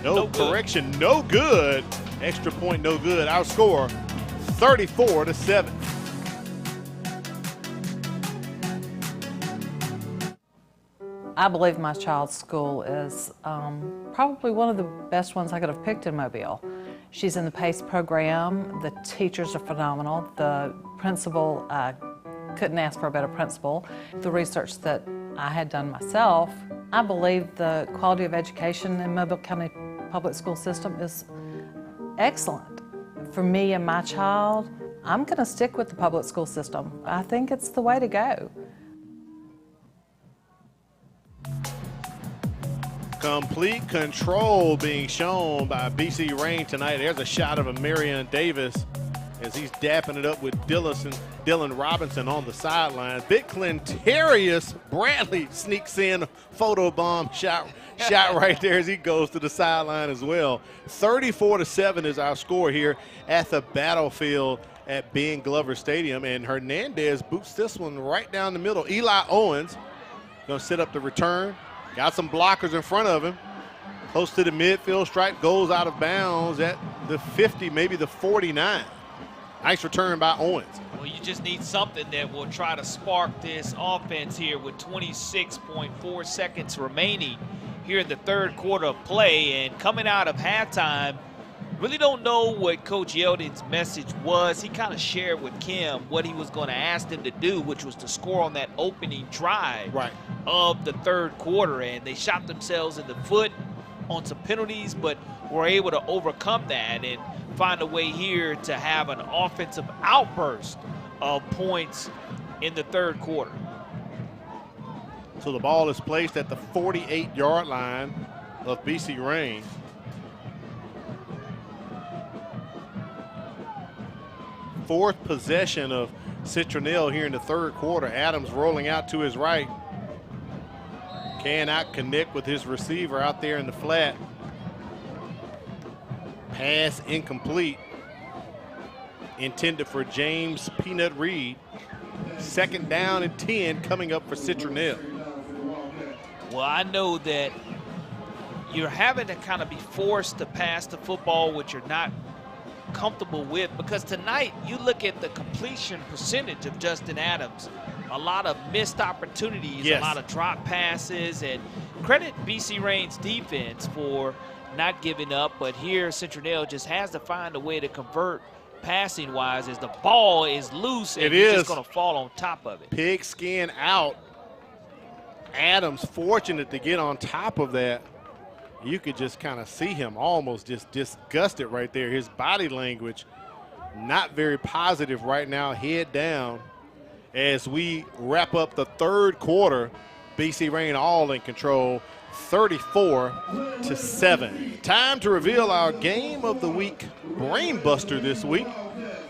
No correction, no good. Extra point, no good. Our score, 34-7. I believe my child's school is probably one of the best ones I could have picked in Mobile. She's in the PACE program. The teachers are phenomenal. The principal, couldn't ask for a better principal. The research that I had done myself, I believe the quality of education in Mobile County Public School System is excellent. For me and my child, I'm going to stick with the public school system. I think it's the way to go. Complete control being shown by BC Reign tonight. There's a shot of a Marion Davis as he's dapping it up with Dylan Robinson on the sidelines. Big Clintarius Bradley sneaks in a photobomb shot right there as he goes to the sideline as well. 34-7 is our score here at the battlefield at Ben Glover Stadium, and Hernandez boots this one right down the middle. Eli Owens gonna set up the return. Got some blockers in front of him. Close to the midfield stripe, goes out of bounds at the 50, maybe the 49. Nice return by Owens. Well, you just need something that will try to spark this offense here with 26.4 seconds remaining here in the 3rd quarter of play. And coming out of halftime, really don't know what Coach Yeldon's message was. He kind of shared with Kim what he was going to ask them to do, which was to score on that opening drive of the 3rd quarter. And they shot themselves in the foot on some penalties, but were able to overcome that and find a way here to have an offensive outburst of points in the 3rd quarter. So the ball is placed at the 48-yard line of BC Reign. 4th possession of Citronelle here in the 3rd quarter. Adams rolling out to his right. Cannot connect with his receiver out there in the flat. Pass incomplete. Intended for James Peanut Reed. 2nd down and 10 coming up for Citronelle. Well, I know that you're having to kind of be forced to pass the football, which you're not comfortable with, because tonight you look at the completion percentage of Justin Adams. A lot of missed opportunities, yes. A lot of drop passes, and credit BC Rain's defense for not giving up, but here Citronelle just has to find a way to convert passing-wise as the ball is loose and he's just going to fall on top of it. Pigskin out. Adams fortunate to get on top of that. You could just kind of see him almost just disgusted right there. His body language not very positive right now, head down. As we wrap up the 3rd quarter, BC Rain all in control, 34-7. Time to reveal our Game of the Week Brain Buster this week.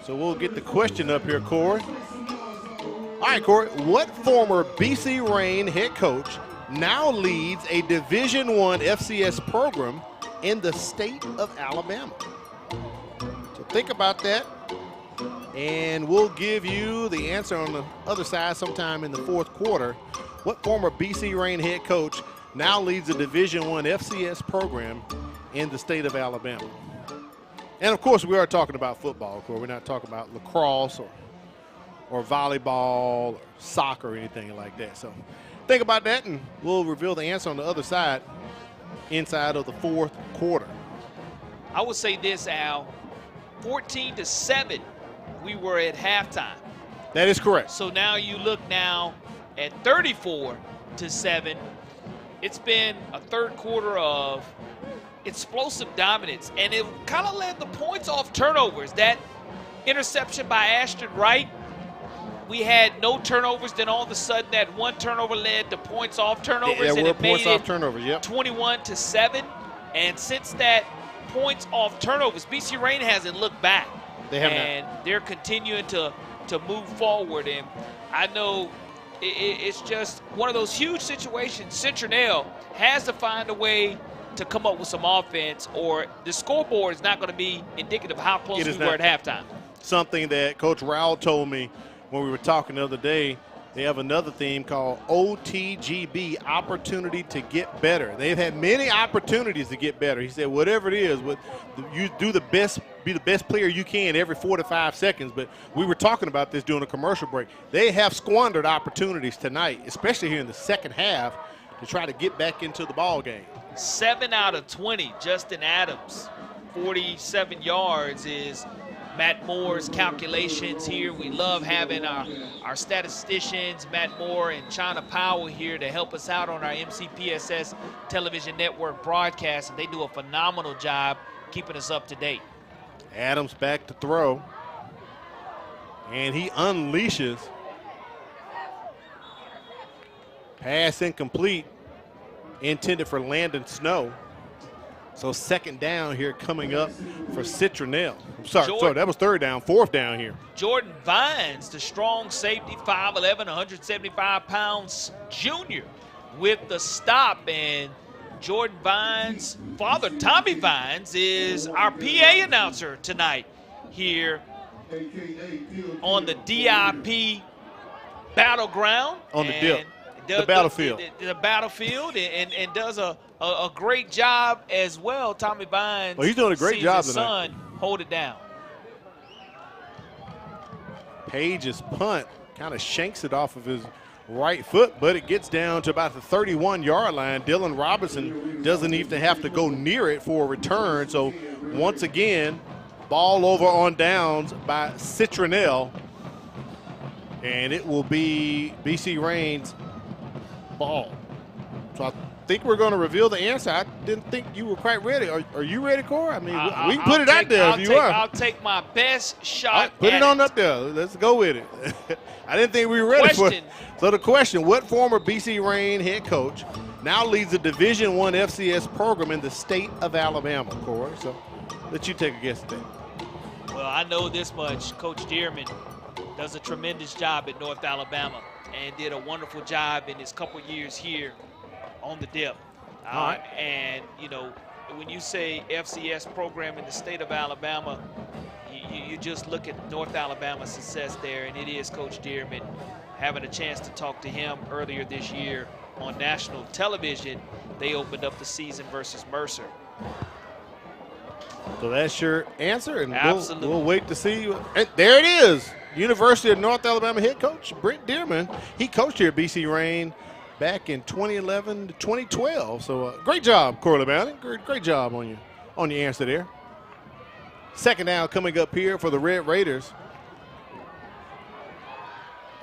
So we'll get the question up here, Corey. All right, Corey, what former BC Rain head coach now leads a Division I FCS program in the state of Alabama? So think about that, and we'll give you the answer on the other side sometime in the 4th quarter. What former BC Rain head coach now leads a Division I FCS program in the state of Alabama? And, of course, we are talking about football, Corey. We're not talking about lacrosse or volleyball or soccer or anything like that. So think about that, and we'll reveal the answer on the other side inside of the 4th quarter. I would say this, Al, 14-7, we were at halftime. That is correct. So now you look now at 34-7. It's been a 3rd quarter of explosive dominance, and it kind of led the points off turnovers. That interception by Ashton Wright, we had no turnovers, then all of a sudden that one turnover led to points off turnovers, and it made it 21-7. And since that points off turnovers, BC Rain hasn't looked back. They haven't. And they're continuing to move forward. And I know it's just one of those huge situations. Citronelle has to find a way to come up with some offense, or the scoreboard is not going to be indicative of how close we were at halftime. Something that Coach Rowell told me when we were talking the other day. They have another theme called OTGB, opportunity to get better. They've had many opportunities to get better. He said, whatever it is, you do the best, be the best player you can every 4 to 5 seconds. But we were talking about this during a commercial break. They have squandered opportunities tonight, especially here in the 2nd half, to try to get back into the ball game. 7 out of 20, Justin Adams, 47 yards is Matt Moore's calculations here. We love having our statisticians, Matt Moore and China Powell, here to help us out on our MCPSS television network broadcast, and they do a phenomenal job keeping us up to date. Adams back to throw, and he unleashes. Pass incomplete, intended for Landon Snow. So 2nd down here coming up for Citronelle. Sorry, that was 3rd down, 4th down here. Jordan Vines, the strong safety, 5'11", 175 pounds junior with the stop. And Jordan Vines' father, Tommy Vines, is our PA announcer tonight here on the DIP battleground. On the dip. The battlefield. The battlefield, and does a great job as well. Tommy Vines. Well, he's doing a great job his tonight. Son hold it down. Page's punt kind of shanks it off of his right foot, but it gets down to about the 31-yard line. Dylan Robinson doesn't even have to go near it for a return. So once again, ball over on downs by Citronelle, and it will be BC Rain's ball. So I think we're going to reveal the answer. I didn't think you were quite ready. Are you ready, Corey? I mean, we can put it out there if you are. I'll take my best shot. Put it on up there. Let's go with it. I didn't think we were ready for it. So the question, what former BC Rain head coach now leads a Division I FCS program in the state of Alabama, Corey? So let you take a guess at that. Well, I know this much. Coach Dearman does a tremendous job at North Alabama and did a wonderful job in his couple years here on the dip. And, you know, when you say FCS program in the state of Alabama, you just look at North Alabama's success there, and it is Coach Dearman. Having a chance to talk to him earlier this year on national television, they opened up the season versus Mercer. So that's your answer, and Absolutely. we'll wait to see. And there it is. University of North Alabama head coach Brent Dearman. He coached here at BC Rain back in 2011 to 2012. So great job, Corley Bounty. Great job on your answer there. Second down coming up here for the Red Raiders,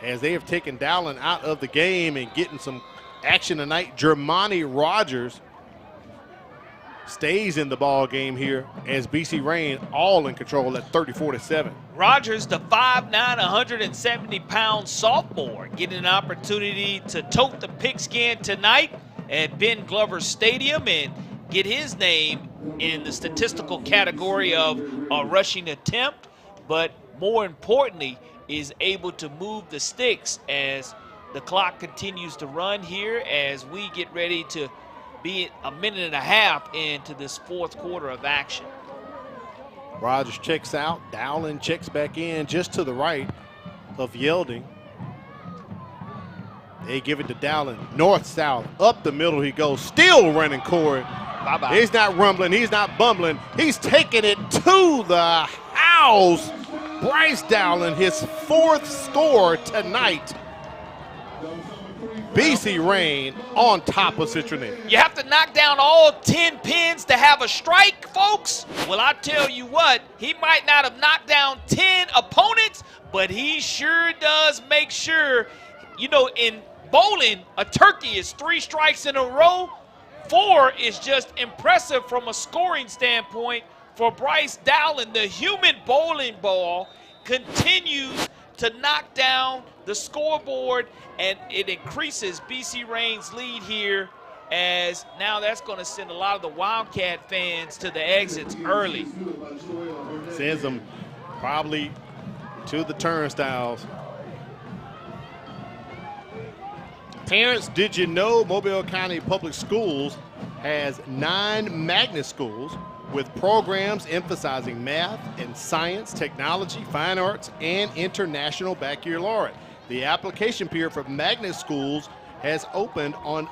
as they have taken Dowling out of the game and getting some action tonight. Jermani Rogers stays in the ball game here as BC Rain all in control at 34-7. Rogers, the 5'9", 170-pound sophomore, getting an opportunity to tote the pigskin tonight at Ben Glover Stadium and get his name in the statistical category of a rushing attempt, but more importantly, is able to move the sticks as the clock continues to run here as we get ready to be a minute and a half into this fourth quarter of action. Rogers checks out. Dowling checks back in just to the right of Yelding. They give it to Dowling. North-south, up the middle he goes. Still running Corey. Bye-bye. He's not rumbling. He's not bumbling. He's taking it to the house. Bryce Dowling, his fourth score tonight. BC Rain on top of Citronelle. You have to knock down all 10 pins to have a strike, folks. Well, I tell you what, he might not have knocked down 10 opponents, but he sure does make sure, you know, in bowling, a turkey is 3 strikes in a row. 4 is just impressive from a scoring standpoint for Bryce Dowling. The human bowling ball continues to knock down the scoreboard, and it increases BC Rain's lead here, as now that's going to send a lot of the Wildcat fans to the exits early. Sends them probably to the turnstiles. Parents, did you know Mobile County Public Schools has 9 magnet schools with programs emphasizing math and science, technology, fine arts, and international baccalaureate. The application period for magnet schools has opened on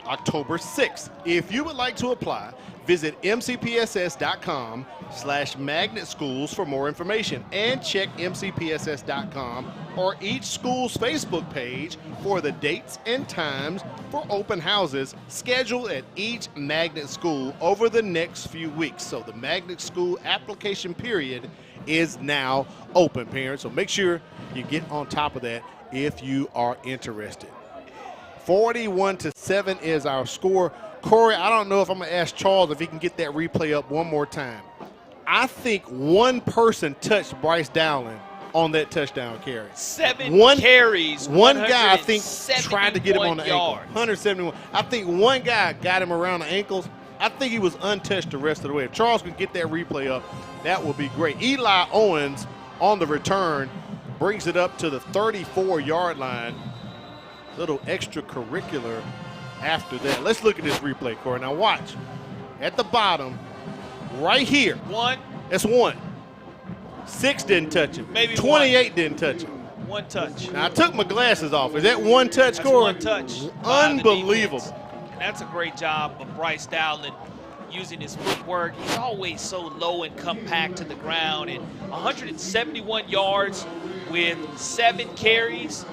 October 6th. If you would like to apply, visit mcpss.com/magnet schools for more information, and check mcpss.com or each school's Facebook page for the dates and times for open houses scheduled at each magnet school over the next few weeks. So the magnet school application period is now open, parents. So make sure you get on top of that if you are interested. 41-7 is our score. Corey, I don't know if I'm going to ask Charles if he can get that replay up one more time. I think one person touched Bryce Dowling on that touchdown carry. 7 carries, one guy, I think, tried to get him on the ankle. 171. 171. I think one guy got him around the ankles. I think he was untouched the rest of the way. If Charles can get that replay up, that would be great. Eli Owens on the return brings it up to the 34-yard line. Little extracurricular after that. Let's look at this replay, Corey. Now watch. At the bottom, right here. 1. That's 1. 6 didn't touch him. Maybe 28 didn't touch him. 1 touch. Now I took my glasses off. Is that 1 touch, Corey? That's 1 touch. Unbelievable. And that's a great job of Bryce Dowling using his footwork. He's always so low and compact to the ground. And 171 yards with 7 carries,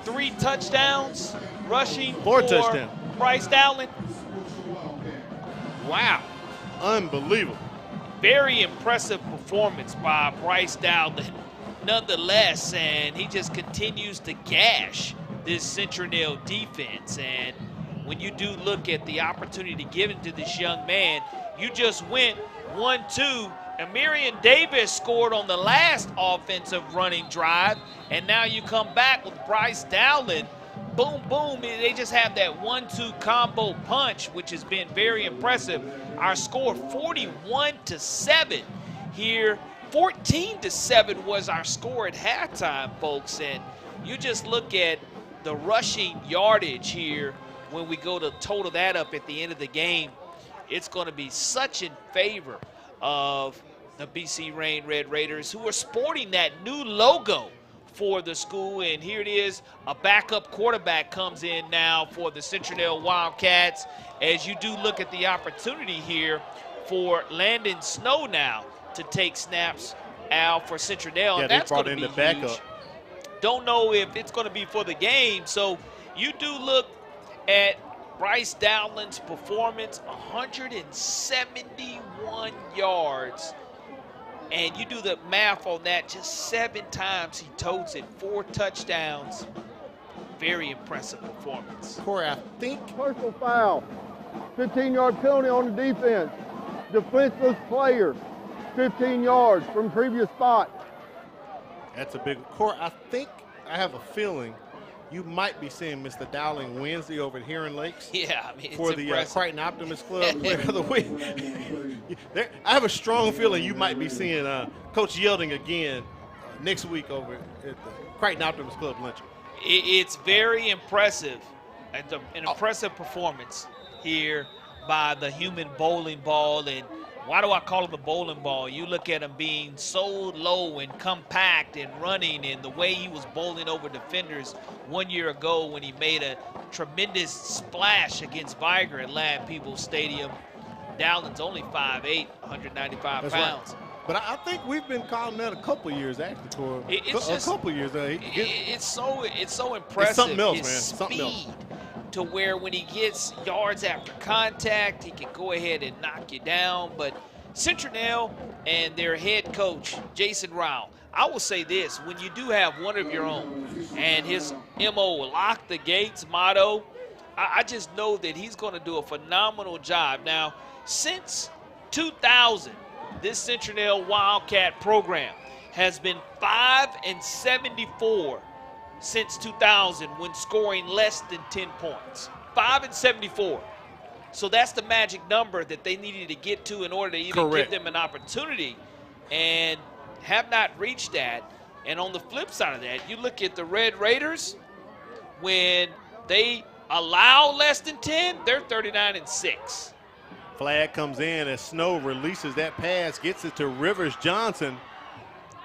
3 touchdowns, rushing 4 for touchdowns. Bryce Dowling. Wow. Unbelievable. Very impressive performance by Bryce Dowling nonetheless, and he just continues to gash this Citronelle defense. And when you do look at the opportunity given to this young man, you just went 1-2, and Marion Davis scored on the last offensive running drive, and now you come back with Bryce Dowling. Boom, boom. They just have that 1-2 combo punch, which has been very impressive. Our score 41-7 here 14-7 was our score at halftime, folks. And you just look at the rushing yardage here when we go to total that up at the end of the game. It's going to be such in favor of the BC Rain Red Raiders, who are sporting that new logo for the school. And here it is, a backup quarterback comes in now for the Citronelle Wildcats. As you do look at the opportunity here for Landon Snow now to take snaps, Al, for Citronelle. Yeah, that's they brought going in to the be huge. backup. Don't know if it's going to be for the game. So you do look at Bryce Dowland's performance, 171 yards. And you do the math on that, just 7 times he totes it, 4 touchdowns. Very impressive performance. Corey, I think Personal foul, 15-yard penalty on the defense. Defenseless player, 15 yards from previous spot. that's a big. Corey, I think I have a feeling you might be seeing Mr. Dowling Wednesday over at Heron Lakes. Yeah, I mean, it's for the impressive. Crichton Optimist Club. I have a strong feeling you might be seeing Coach Yelding again next week over at the Crichton Optimist Club luncheon. It's very impressive, an impressive performance here by the human bowling ball. And why do I call it the bowling ball? You look at him being so low and compact and running, and the way he was bowling over defenders 1 year ago when he made a tremendous splash against Viger at Lad Peoples Stadium. Dowland's only 5'8", 195 That's pounds. right. But I think we've been calling that a couple of years, actually, Corey. It's a just, couple of years. It's so impressive. It's something else, his man. Something else. Speed to where when he gets yards after contact, he can go ahead and knock you down. But Citronelle and their head coach, Jason Rao, I will say this, when you do have one of your own and his MO, lock the gates motto, I just know that he's going to do a phenomenal job. Now, since 2000, this Citronelle Wildcat program has been 5-74 since 2000 when scoring less than 10 points. 5-74. So that's the magic number that they needed to get to in order to even give them an opportunity, and have not reached that. And on the flip side of that, you look at the Red Raiders, when they allow less than 10, they're 39-6. Flag comes in as Snow releases that pass, gets it to Rivers Johnson.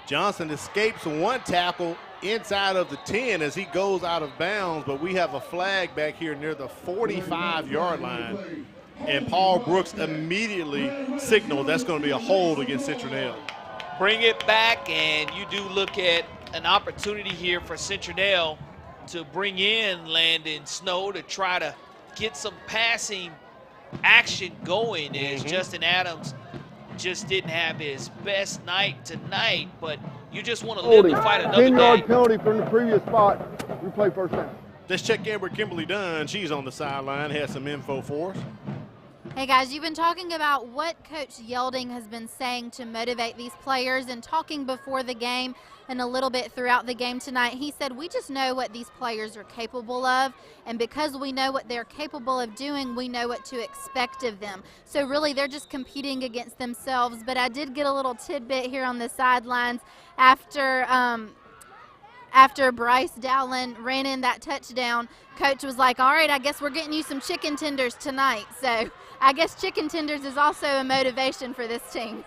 Johnson escapes one tackle inside of the 10 as he goes out of bounds, but we have a flag back here near the 45-yard line. And Paul Brooks immediately signaled that's going to be a hold against Citronelle. Bring it back, and you do look at an opportunity here for Citronelle to bring in Landon Snow to try to get some passing action going, as Justin Adams just didn't have his best night tonight, but you just want to live to fight another 10-yard penalty from the previous spot. We play first down. Let's check in with Kimberly Dunn. She's on the sideline, has some info for us. Hey guys, you've been talking about what Coach Yelding has been saying to motivate these players, and talking before the game and a little bit throughout the game tonight. He said, we just know what these players are capable of, and because we know what they're capable of doing, we know what to expect of them. So really, they're just competing against themselves. But I did get a little tidbit here on the sidelines after Bryce Dowland ran in that touchdown. Coach was like, all right, I guess we're getting you some chicken tenders tonight. So I guess chicken tenders is also a motivation for this team.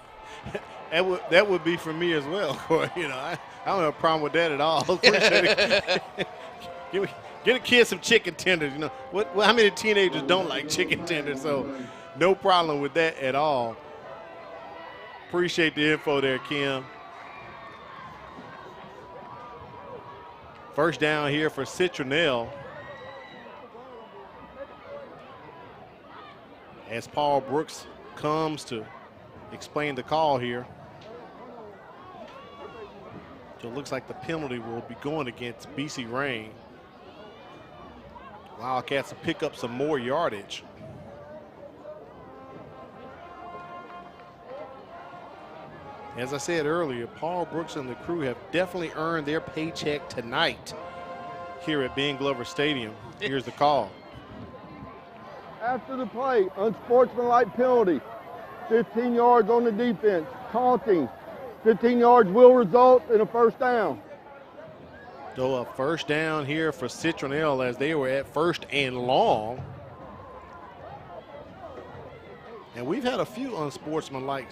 That would be for me as well, Corey. You know, I don't have a problem with that at all. Get a kid some chicken tenders. You know, how many teenagers don't like chicken tenders? So no problem with that at all. Appreciate the info there, Kim. First down here for Citronelle. As Paul Brooks comes to explain the call here. So it looks like the penalty will be going against BC Rain. Wildcats will pick up some more yardage. As I said earlier, Paul Brooks and the crew have definitely earned their paycheck tonight here at Ben Glover Stadium. Here's the call. After the play, unsportsmanlike penalty, 15 yards on the defense, taunting, 15 yards will result in a first down. So a first down here for Citronelle as they were at first and long. And we've had a few unsportsmanlike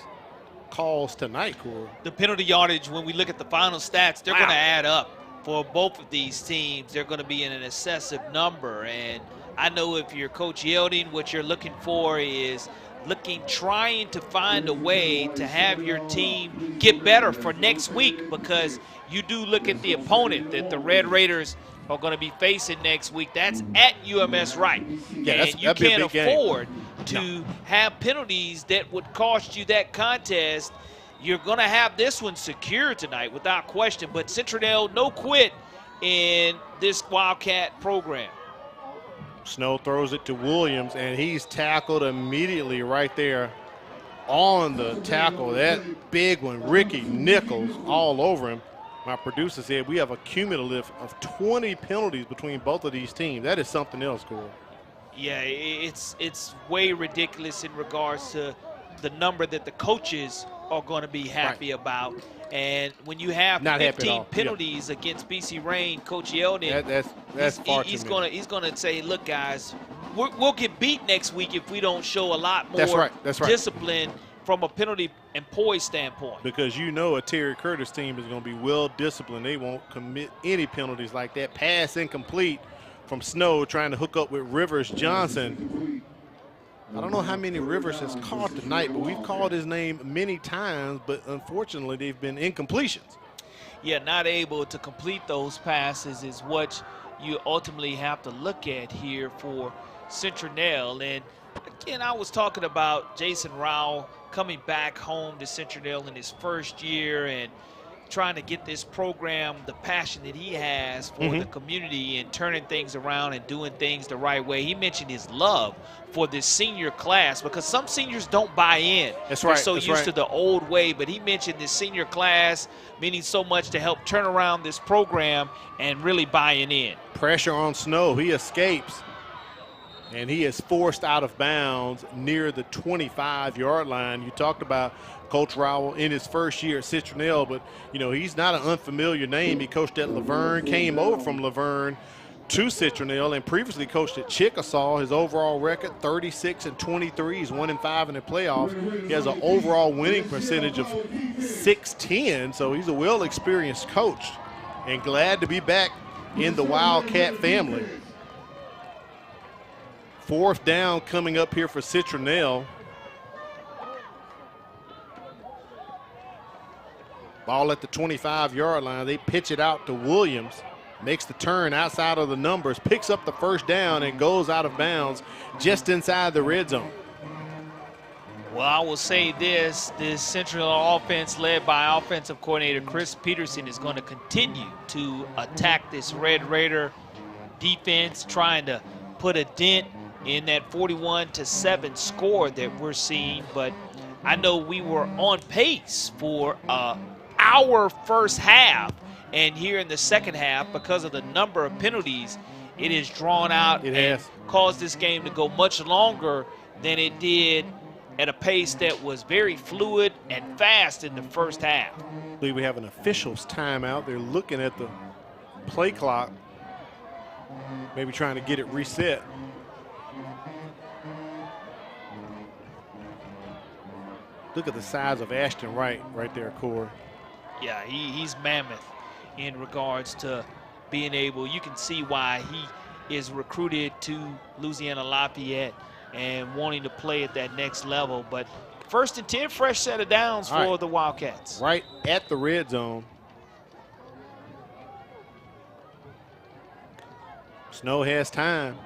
calls tonight, Corey. The penalty yardage, when we look at the final stats, they're going to add up for both of these teams. They're going to be in an excessive number. And I know if you're Coach Yelding, what you're looking for is trying to find a way to have your team get better for next week, because you do look at the opponent that the Red Raiders are going to be facing next week. That's at UMS Wright. Yeah, and you can't afford to have penalties that would cost you that contest. You're going to have this one secure tonight without question. But Citronelle, no quit in this Wildcat program. Snow throws it to Williams, and he's tackled immediately right there on the tackle. That big one, Ricky Nichols, all over him. My producer said we have a cumulative of 20 penalties between both of these teams. That is something else, Corey. Yeah, it's way ridiculous in regards to the number that the coaches are going to be happy about. And when you have 15 penalties against BC Rain, Coach Yeldon, that's far too many. He's gonna say, look, guys, we'll get beat next week if we don't show a lot more discipline from a penalty and poise standpoint. Because you know a Terry Curtis team is going to be well disciplined. They won't commit any penalties like that. Pass incomplete from Snow trying to hook up with Rivers Johnson. I don't know how many Rivers has caught tonight, but we've called his name many times, but unfortunately they've been incompletions. Yeah, not able to complete those passes is what you ultimately have to look at here for Citronelle. And again, I was talking about Jason Rowell coming back home to Citronelle in his first year and trying to get this program the passion that he has for the community and turning things around and doing things the right way. He mentioned his love for this senior class because some seniors don't buy in. They're so used to the old way, but he mentioned this senior class meaning so much to help turn around this program and really buying in. Pressure on Snow. He escapes, and he is forced out of bounds near the 25-yard line. You talked about Coach Rowell in his first year at Citronelle, but, you know, he's not an unfamiliar name. He coached at Laverne, came over from Laverne to Citronelle, and previously coached at Chickasaw. His overall record, 36-23. He's 1-5 in the playoffs. He has an overall winning percentage of .610, so he's a well-experienced coach and glad to be back in the Wildcat family. Fourth down coming up here for Citronelle. Ball at the 25-yard line. They pitch it out to Williams. Makes the turn outside of the numbers, picks up the first down, and goes out of bounds just inside the red zone. Well, I will say this Citronelle offense led by offensive coordinator Chris Peterson is going to continue to attack this Red Raider defense, trying to put a dent in that 41-7 score that we're seeing. But I know we were on pace for our first half, and here in the second half, because of the number of penalties, it is drawn out and caused this game to go much longer than it did at a pace that was very fluid and fast in the first half. I believe we have an official's timeout. They're looking at the play clock, maybe trying to get it reset. Look at the size of Ashton Wright right there, Corey. Yeah, he's mammoth in regards to being able, you can see why he is recruited to Louisiana Lafayette and wanting to play at that next level. But 1st and 10, fresh set of downs for the Wildcats. Right at the red zone. Snow has time.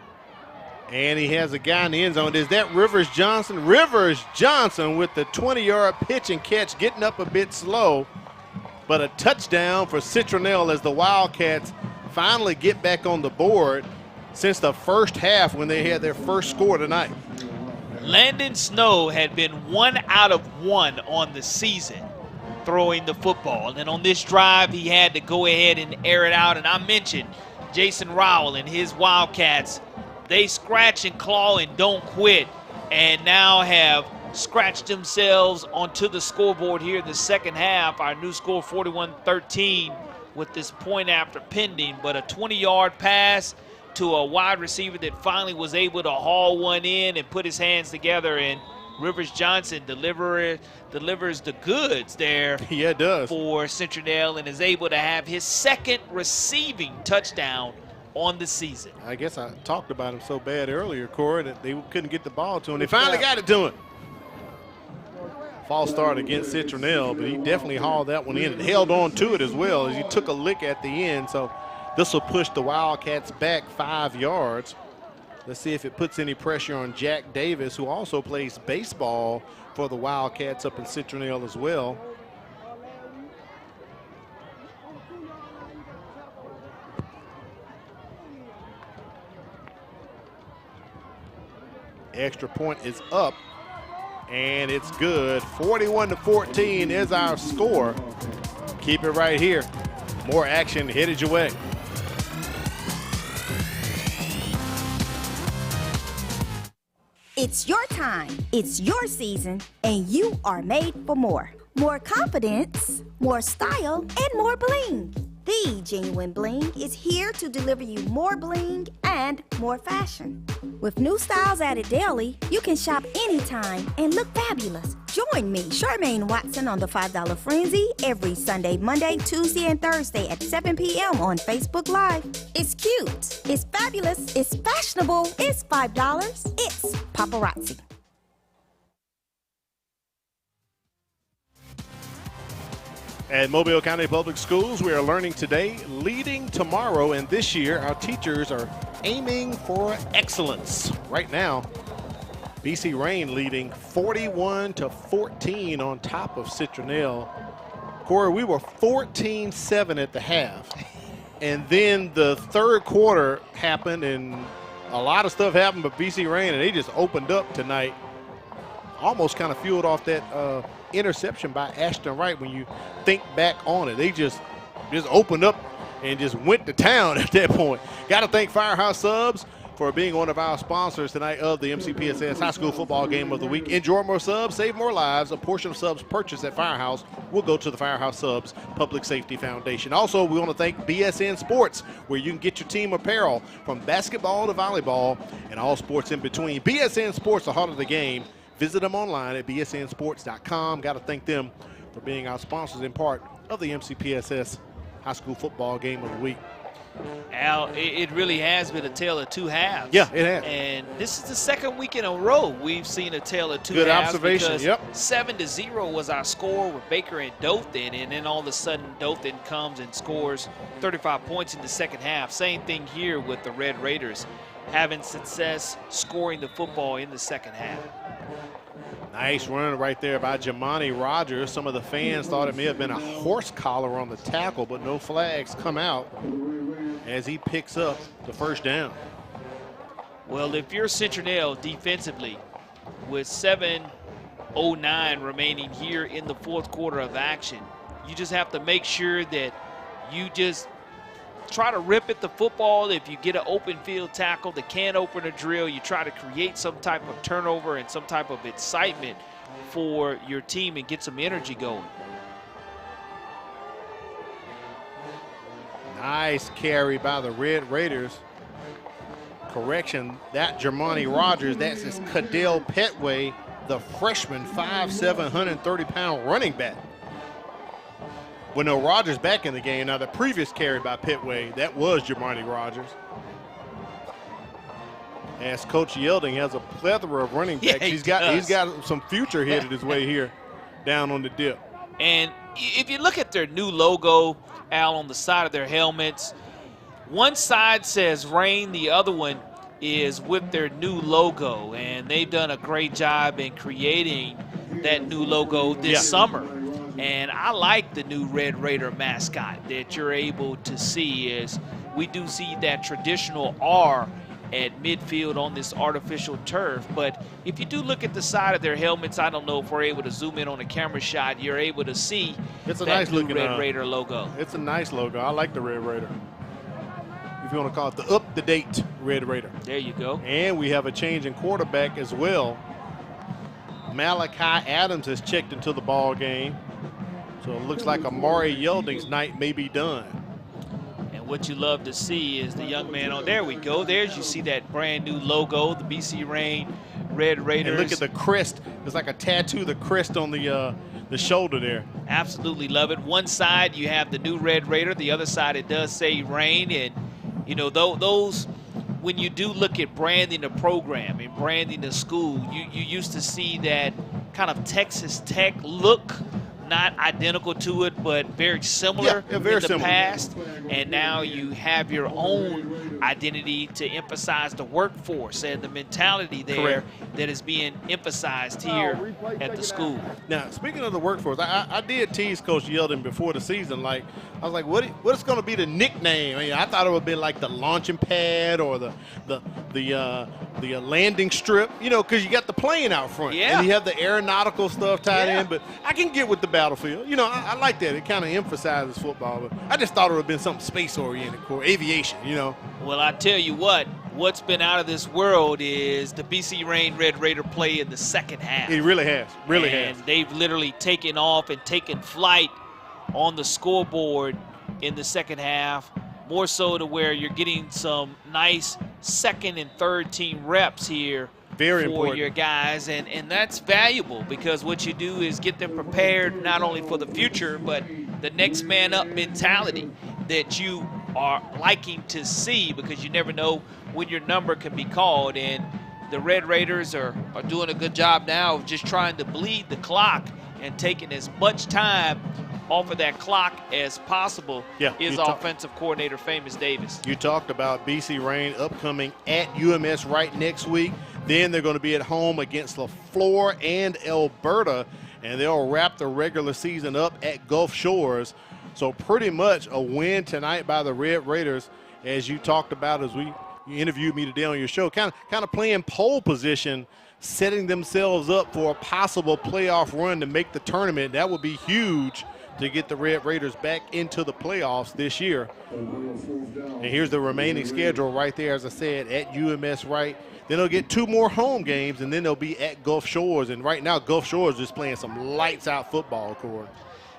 And he has a guy in the end zone. Is that Rivers Johnson? Rivers Johnson with the 20-yard pitch and catch, getting up a bit slow. But a touchdown for Citronelle as the Wildcats finally get back on the board since the first half when they had their first score tonight. Landon Snow had been 1 out of 1 on the season throwing the football. And on this drive, he had to go ahead and air it out. And I mentioned Jason Rowell and his Wildcats. They scratch and claw and don't quit, and now have scratch themselves onto the scoreboard here in the second half. Our new score 41-13 with this point after pending, but a 20-yard pass to a wide receiver that finally was able to haul one in and put his hands together, and Rivers Johnson delivers the goods there. Yeah, it does. For Citronelle, and is able to have his second receiving touchdown on the season. I guess I talked about him so bad earlier, Corey, that they couldn't get the ball to him. They finally got it to him. False start against Citronelle, but he definitely hauled that one in and held on to it as well as he took a lick at the end. So this will push the Wildcats back 5 yards. Let's see if it puts any pressure on Jack Davis, who also plays baseball for the Wildcats up in Citronelle as well. Extra point is up, and it's good. 41-14 is our score. Keep it right here. More action headed your way. It's your time, it's your season, and you are made for more. More confidence, more style, and more bling. The Genuine Bling is here to deliver you more bling and more fashion. With new styles added daily, you can shop anytime and look fabulous. Join me, Charmaine Watson, on the $5 Frenzy every Sunday, Monday, Tuesday, and Thursday at 7 p.m. on Facebook Live. It's cute, it's fabulous, it's fashionable, it's $5, it's paparazzi. At Mobile County Public Schools, we are learning today, leading tomorrow, and this year our teachers are aiming for excellence. Right now, BC Rain leading 41-14 on top of Citronelle. Corey, we were 14-7 at the half, and then the third quarter happened, and a lot of stuff happened, but BC Rain, and they just opened up tonight. Almost kind of fueled off that interception by Ashton Wright. When you think back on it, they just opened up and just went to town at that point. Got to thank Firehouse Subs for being one of our sponsors tonight of the MCPSS High School Football Game of the Week. Enjoy more subs, save more lives. A portion of subs purchased at Firehouse will go to the Firehouse Subs Public Safety Foundation. Also, we want to thank BSN Sports, where you can get your team apparel from basketball to volleyball and all sports in between. BSN Sports, the heart of the game. Visit them online at bsnsports.com. Got to thank them for being our sponsors in part of the MCPSS High School Football Game of the Week. Al, it really has been a tale of two halves. Yeah, it has. And this is the second week in a row we've seen a tale of two halves. Good observation, yep. 7-0 was our score with Baker and Dothan, and then all of a sudden Dothan comes and scores 35 points in the second half. Same thing here with the Red Raiders, having success scoring the football in the second half. Nice run right there by Jamani Rogers. Some of the fans thought it may have been a horse collar on the tackle, but no flags come out as he picks up the first down. Well, if you're Citronelle defensively with 7:09 remaining here in the fourth quarter of action, you just have to make sure that you just try to rip at the football. If you get an open field tackle, the can opener drill, you try to create some type of turnover and some type of excitement for your team and get some energy going. Nice carry by the Red Raiders. Correction, that Jamani Rogers, that's his Cadell Petway, the freshman, 5'7", 130-pound running back. With no Rogers back in the game. Now, the previous carry by Petway, that was Jamani Rogers. As Coach Yelding has a plethora of running backs. Yeah, he's got some future headed his way here down on the dip. And if you look at their new logo, Al, on the side of their helmets, one side says Rain, the other one is with their new logo. And they've done a great job in creating that new logo this summer. And I like the new Red Raider mascot that you're able to see, as we do see that traditional R at midfield on this artificial turf. But if you do look at the side of their helmets, I don't know if we're able to zoom in on a camera shot, you're able to see it's a that nice new looking Red Raider logo. It's a nice logo. I like the Red Raider. If you want to call it the up-to-date Red Raider. There you go. And we have a change in quarterback as well. Malachi Adams has checked into the ball game. So it looks like Amari Yelding's night may be done. And what you love to see is the young man on, there we go. There's, you see that brand new logo, the BC Rain Red Raiders. And look at the crest. It's like a tattoo, the crest on the shoulder there. Absolutely love it. One side you have the new Red Raider. The other side it does say Rain. And, you know, those, when you do look at branding the program and branding the school, you used to see that kind of Texas Tech look, not identical to it, but very similar very in the similar. past. And now you have your own identity to emphasize the workforce and the mentality there. Correct. That is being emphasized here at the school. Now, speaking of the workforce, I did tease Coach Yeldon before the season. Like, I was like, what's going to be the nickname? I mean, I thought it would be like the launching pad or the landing strip, you know, because you got the plane out front. Yeah. And you have the aeronautical stuff tied in. But I can get with the battlefield. You know, I like that. It kind of emphasizes football. But I just thought it would have been something space-oriented, or aviation, you know. Well, I tell you what's been out of this world is the BC Rain Red Raider play in the second half. It really has, And they've literally taken off and taken flight on the scoreboard in the second half, more so to where you're getting some nice second and third team reps here Very for important. your guys, and that's valuable because what you do is get them prepared not only for the future, but the next man up mentality that you are liking to see, because you never know when your number can be called. And the Red Raiders are doing a good job now of just trying to bleed the clock and taking as much time off of that clock as possible. Is offensive coordinator Famous Davis. You talked about BC Rain upcoming at UMS Wright next week. Then they're going to be at home against LaFleur and Alberta, and they'll wrap the regular season up at Gulf Shores. So pretty much a win tonight by the Red Raiders, as you talked about as you interviewed me today on your show, kind of playing pole position, setting themselves up for a possible playoff run to make the tournament. That would be huge to get the Red Raiders back into the playoffs this year. And here's the remaining schedule right there, as I said, at UMS Wright. Then they'll get 2 more home games, and then they'll be at Gulf Shores. And right now, Gulf Shores is just playing some lights-out football, Corey.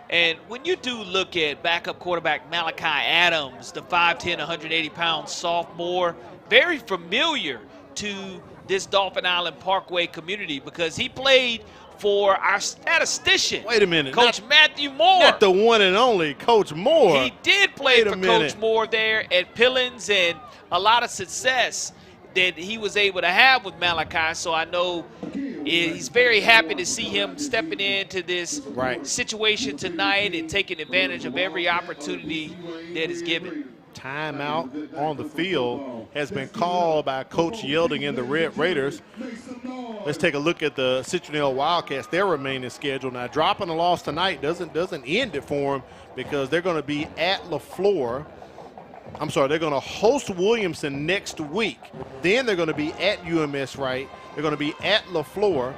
And when you do look at backup quarterback Malachi Adams, the 5'10", 180-pound sophomore, very familiar to this Dauphin Island Parkway community because he played for our statistician. Wait a minute. Coach Matthew Moore. Not the one and only Coach Moore. He did play for Coach Moore there at Pillins, and a lot of success that he was able to have with Malachi. So I know he's very happy to see him stepping into this situation tonight and taking advantage of every opportunity that is given. Timeout on the field has been called by Coach Yelding and the Red Raiders. Let's take a look at the Citronelle Wildcats, their remaining schedule. Now, dropping a loss tonight doesn't end it for them because they're going to be at LaFleur. I'm sorry, they're going to host Williamson next week. Then they're going to be at UMS Wright. They're going to be at LaFleur.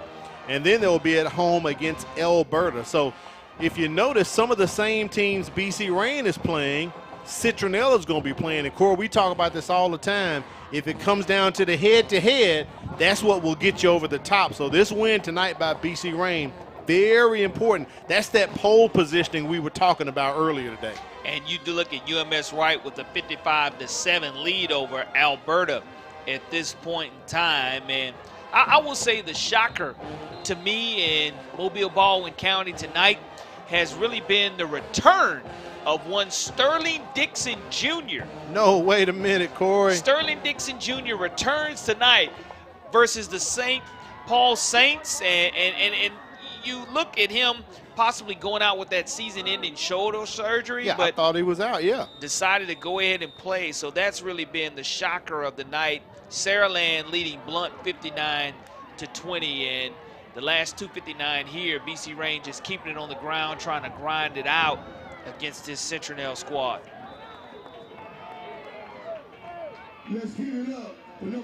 And then they'll be at home against Alberta. So if you notice, some of the same teams BC Rain is playing, Citronelle is going to be playing. And, Corey, we talk about this all the time. If it comes down to the head-to-head, that's what will get you over the top. So this win tonight by BC Rain, very important. That's that pole positioning we were talking about earlier today. And you do look at UMS Wright with a 55-7 lead over Alberta at this point in time. And I will say the shocker to me in Mobile Baldwin County tonight has really been the return of one Sterling Dixon Jr. No, wait a minute, Corey. Sterling Dixon Jr. returns tonight versus the St. Paul Saints. And you look at him possibly going out with that season-ending shoulder surgery. Yeah, but I thought he was out, decided to go ahead and play. So that's really been the shocker of the night. Saraland leading Blunt 59-20. And the last 2:59 here, BC Rain just keeping it on the ground, trying to grind it out against this Citronelle squad.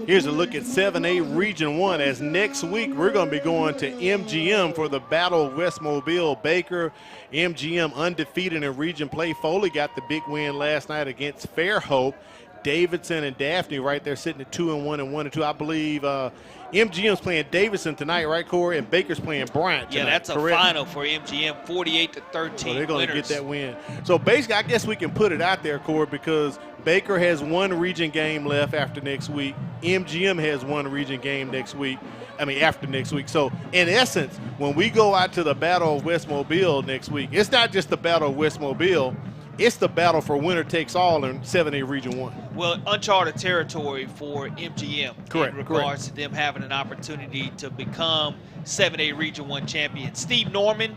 Here's a look at 7A Region 1, as next week we're going to be going to MGM for the Battle of West Mobile. Baker, MGM undefeated in region play. Foley got the big win last night against Fairhope. Davidson and Daphne right there sitting at 2-1 and 1-2. I believe MGM's playing Davidson tonight, right, Corey? And Baker's playing Bryant tonight. Yeah, that's correct? a final for MGM, 48-13. So they're going to get that win. So basically, I guess we can put it out there, Corey, because Baker has one region game left after next week. MGM has one region game after next week. So in essence, when we go out to the Battle of West Mobile next week, it's not just the Battle of West Mobile. It's the battle for winner takes all in 7A Region 1. Well, uncharted territory for MGM Correct, in regards to them having an opportunity to become 7A Region 1 champion. Steve Norman,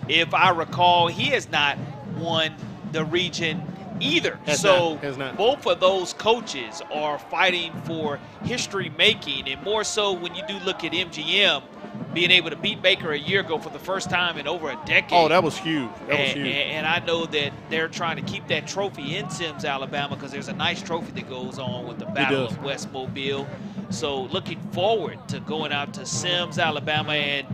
if I recall, he has not won the region either. Has not. Both of those coaches are fighting for history making, and more so when you do look at MGM being able to beat Baker a year ago for the first time in over a decade. Oh, that was huge. And I know that they're trying to keep that trophy in Sims, Alabama, because there's a nice trophy that goes on with the Battle of West Mobile. So looking forward to going out to Sims, Alabama. And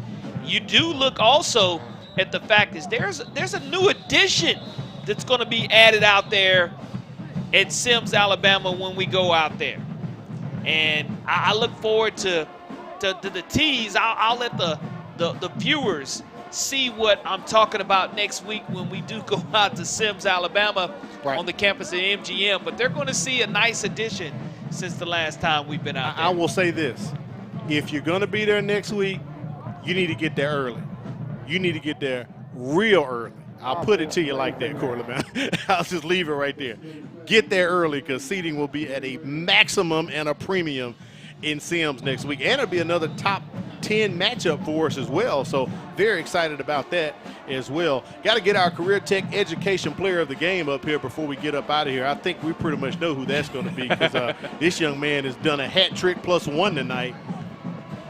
you do look also at the fact is there's a new addition that's going to be added out there at Sims, Alabama when we go out there. And I look forward to the tease. I'll let the viewers see what I'm talking about next week when we do go out to Sims, Alabama on the campus of MGM. But they're going to see a nice addition since the last time we've been out there. I will say this. If you're going to be there next week, you need to get there early. You need to get there real early. I'll put it to you like that, Corley, man. I'll just leave it right there. Get there early because seating will be at a maximum and a premium in Sims next week. And it'll be another top 10 matchup for us as well. So very excited about that as well. Got to get our Career Tech Education Player of the Game up here before we get up out of here. I think we pretty much know who that's going to be because this young man has done a hat trick plus one tonight.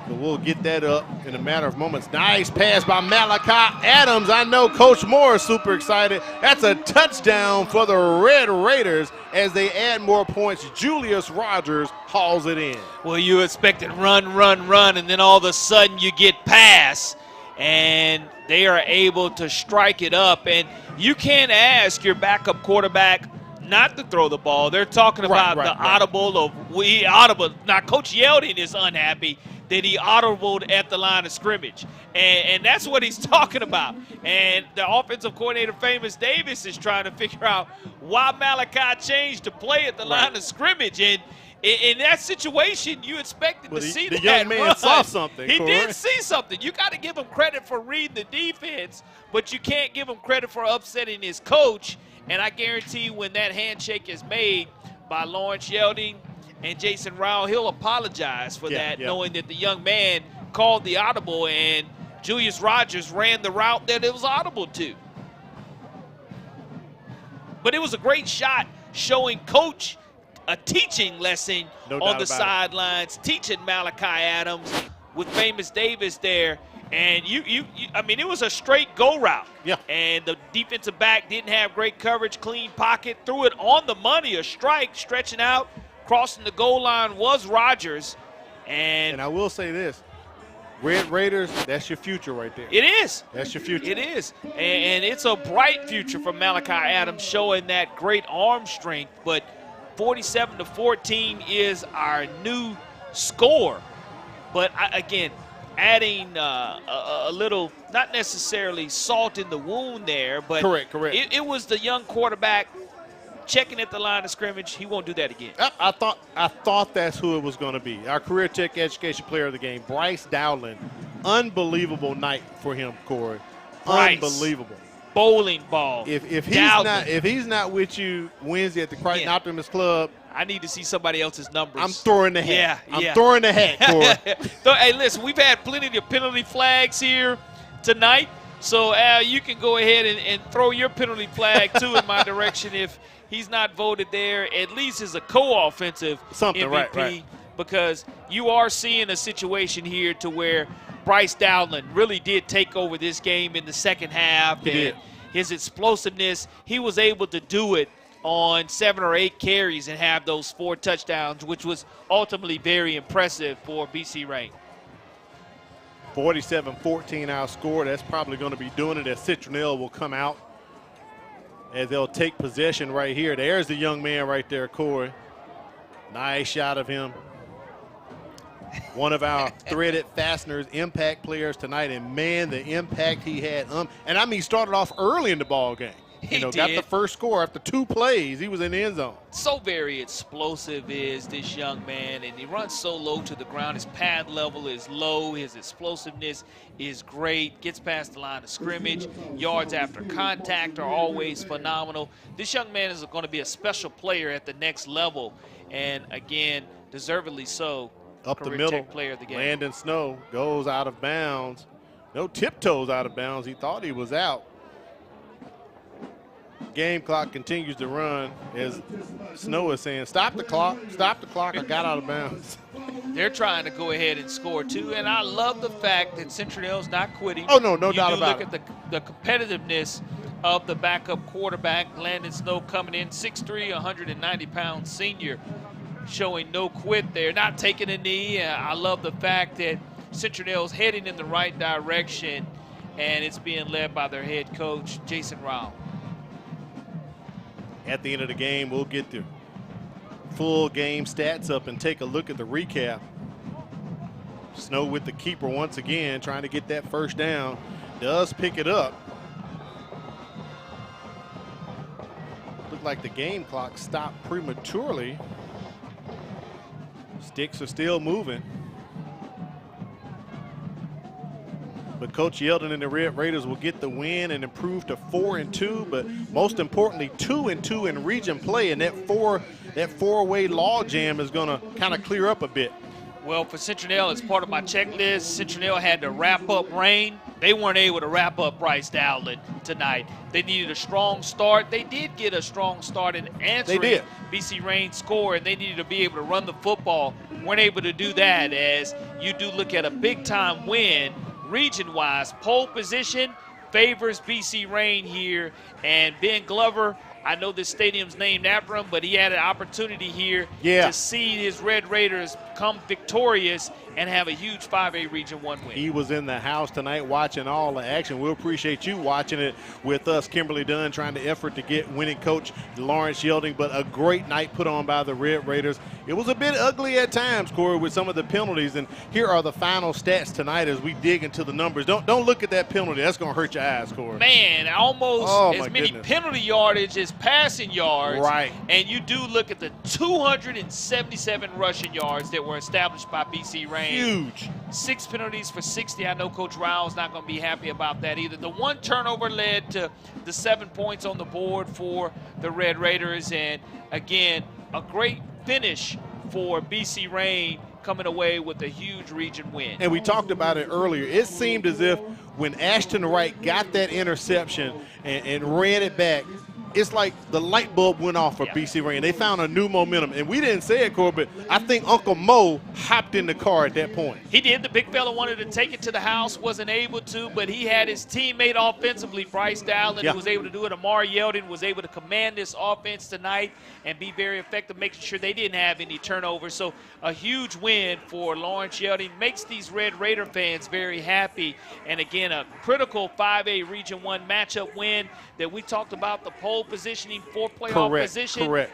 So we'll get that up in a matter of moments. Nice pass by Malachi Adams. I know Coach Moore is super excited. That's a touchdown for the Red Raiders as they add more points. Julius Rogers hauls it in. Well, you expected run, and then all of a sudden you get pass, and they are able to strike it up. And you can't ask your backup quarterback not to throw the ball. They're talking about audible of audible. Now, Coach Yeldon is unhappy that he audibled at the line of scrimmage. And that's what he's talking about. And the offensive coordinator, Famous Davis, is trying to figure out why Malachi changed the play at the line of scrimmage. And in that situation, you expected to see that. The young man saw something. He did see something. You got to give him credit for reading the defense, but you can't give him credit for upsetting his coach. And I guarantee when that handshake is made by Lawrence Yeldon and Jason Rowell, he'll apologize for that, knowing that the young man called the audible and Julius Rogers ran the route that it was audible to. But it was a great shot showing Coach a teaching lesson on the sidelines, teaching Malachi Adams with Famous Davis there. And I mean, it was a straight go route. Yeah. And the defensive back didn't have great coverage, clean pocket, threw it on the money, a strike, stretching out, crossing the goal line was Rogers. And I will say this, Red Raiders, that's your future right there. It is. That's your future. It is. And it's a bright future for Malachi Adams, showing that great arm strength. But 47-14 is our new score. But again, adding a little, not necessarily salt in the wound there, but correct. It was the young quarterback checking at the line of scrimmage. He won't do that again. I thought that's who it was going to be. Our Career Tech Education Player of the Game, Bryce Dowland. Unbelievable night for him, Corey. Bryce. Unbelievable. Bowling ball. If he's not with you Wednesday at the Crichton Optimist Club, I need to see somebody else's numbers. I'm throwing the hat. Yeah. I'm throwing the hat, Corey. Hey, listen, we've had plenty of penalty flags here tonight. So, Al, you can go ahead and throw your penalty flag, too, in my direction if he's not voted there, at least as a co-offensive MVP. Right. Because you are seeing a situation here to where Bryce Dowland really did take over this game in the second half. He did. His explosiveness, he was able to do it on 7 or 8 carries and have those 4 touchdowns, which was ultimately very impressive for BC Rain. 47-14 our score. That's probably going to be doing it as Citronelle will come out as they'll take possession right here. There's the young man right there, Corey. Nice shot of him. One of our threaded fasteners impact players tonight, and man, the impact he had. And I mean, he started off early in the ball game. He got did. the first score after 2 plays. He was in the end zone. So very explosive is this young man, and he runs so low to the ground. His pad level is low. His explosiveness is great. Gets past the line of scrimmage. Yards after contact are always phenomenal. This young man is going to be a special player at the next level, and again, deservedly so. Up the Career middle, Tech player of the game. Landon Snow goes out of bounds. No tiptoes out of bounds. He thought he was out. Game clock continues to run as Snow is saying, stop the clock, I got out of bounds. They're trying to go ahead and score too, and I love the fact that Citronelle's not quitting. Oh, no doubt about it. You look at the competitiveness of the backup quarterback, Landon Snow, coming in 6'3", 190-pound senior, showing no quit there, not taking a knee. I love the fact that Citronelle's heading in the right direction, and it's being led by their head coach, Jason Rao. At the end of the game, we'll get the full game stats up and take a look at the recap. Snow with the keeper once again, trying to get that first down. Does pick it up. Looked like the game clock stopped prematurely. Sticks are still moving. But Coach Yeldon and the Red Raiders will get the win and improve to 4-2, but most importantly, 2-2 in region play, and that four-way log jam is going to kind of clear up a bit. Well, for Citronelle, as part of my checklist, Citronelle had to wrap up Rain. They weren't able to wrap up Bryce Dowling tonight. They needed a strong start. They did get a strong start in answering BC Rain's score, and they needed to be able to run the football. Weren't able to do that, as you do look at a big-time win region-wise. Pole position favors BC Rain here, and Ben Glover, I know this stadium's named after him, but he had an opportunity here to see his Red Raiders come victorious and have a huge 5A Region 1 win. He was in the house tonight watching all the action. We appreciate you watching it with us. Kimberly Dunn trying to effort to get winning coach Lawrence Yelding, but a great night put on by the Red Raiders. It was a bit ugly at times, Corey, with some of the penalties, and here are the final stats tonight as we dig into the numbers. Don't look at that penalty. That's going to hurt your eyes, Corey. Man, almost as many penalty yardage as passing yards. Right. And you do look at the 277 rushing yards that were established by BC Rain. Huge. 6 penalties for 60. I know Coach Rao's not going to be happy about that either. The 1 turnover led to the 7 points on the board for the Red Raiders. And again, a great finish for BC Rain, coming away with a huge region win. And we talked about it earlier. It seemed as if when Ashton Wright got that interception and ran it back, it's like the light bulb went off for BC Rain. They found a new momentum. And we didn't say it, Corey, but I think Uncle Mo hopped in the car at that point. He did. The big fella wanted to take it to the house, wasn't able to, but he had his teammate offensively, Bryce Dowling, who was able to do it. Amari Yeldon was able to command this offense tonight and be very effective, making sure they didn't have any turnovers. So a huge win for Lawrence Yeldon. Makes these Red Raider fans very happy. And again, a critical 5A Region 1 matchup win that we talked about, the pole positioning for playoff position. Correct.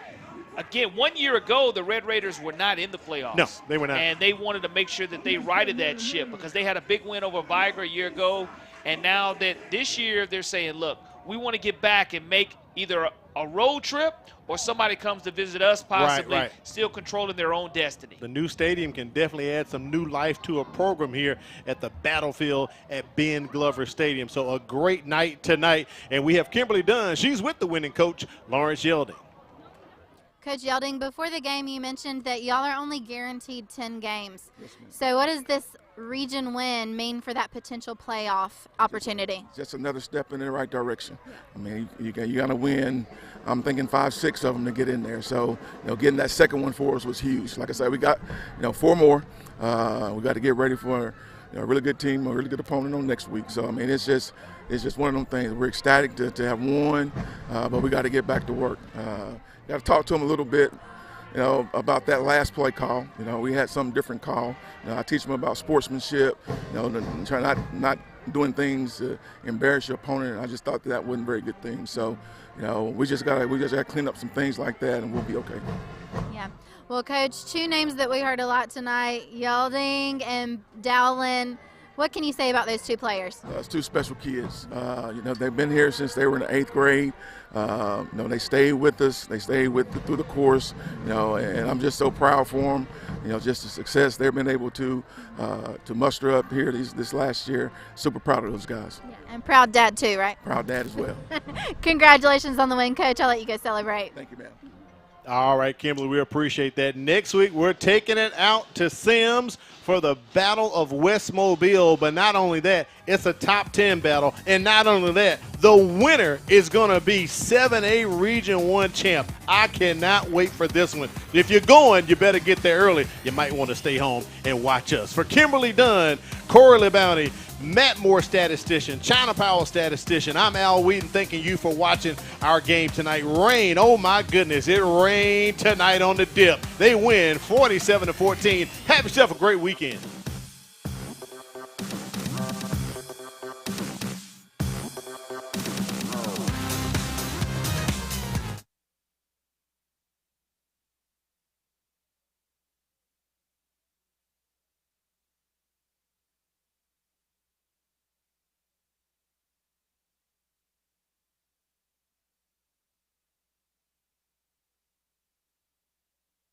Again, 1 year ago, the Red Raiders were not in the playoffs. No, they were not. And they wanted to make sure that they righted that ship because they had a big win over Vigra a year ago. And now that this year, they're saying, look, we want to get back and make either a road trip or somebody comes to visit us, possibly still controlling their own destiny. The new stadium can definitely add some new life to a program here at the battlefield at Ben Glover Stadium. So a great night tonight. And we have Kimberly Dunn. She's with the winning coach, Lawrence Yelding. Coach Yelding, before the game you mentioned that y'all are only guaranteed 10 games. Yes, so what does this region win mean for that potential playoff opportunity? Just another step in the right direction. I mean, you got to win. I'm thinking 5, 6 of them to get in there. So, getting that second one for us was huge. Like I said, we got, 4 more. We got to get ready for a really good team, a really good opponent on next week. So, I mean, it's just one of them things. We're ecstatic to have won, but we got to get back to work. Got to talk to them a little bit, about that last play call. We had some different call. I teach them about sportsmanship, try not doing things to embarrass your opponent. I just thought that wasn't a very good thing. So, we just got to clean up some things like that, and we'll be okay. Yeah. Yeah. Well, Coach, two names that we heard a lot tonight, Yalding and Dowlin. What can you say about those two players? It's two special kids. They've been here since they were in the 8th grade. They stayed with us. They stayed through the course. And I'm just so proud for them. Just the success they've been able to muster up here this last year. Super proud of those guys. Yeah, and proud dad too, right? Proud dad as well. Congratulations on the win, Coach. I'll let you go celebrate. Thank you, ma'am. All right, Kimberly, we appreciate that. Next week, we're taking it out to Sims for the Battle of West Mobile. But not only that, it's a top 10 battle. And not only that, the winner is going to be 7A Region 1 champ. I cannot wait for this one. If you're going, you better get there early. You might want to stay home and watch us. For Kimberly Dunn, Corey Bounty, Matt Moore, statistician, China Powell, statistician, I'm Al Wheaton, thanking you for watching our game tonight. Rain, oh my goodness, it rained tonight on the Dip. They win 47-14. Have yourself a great weekend.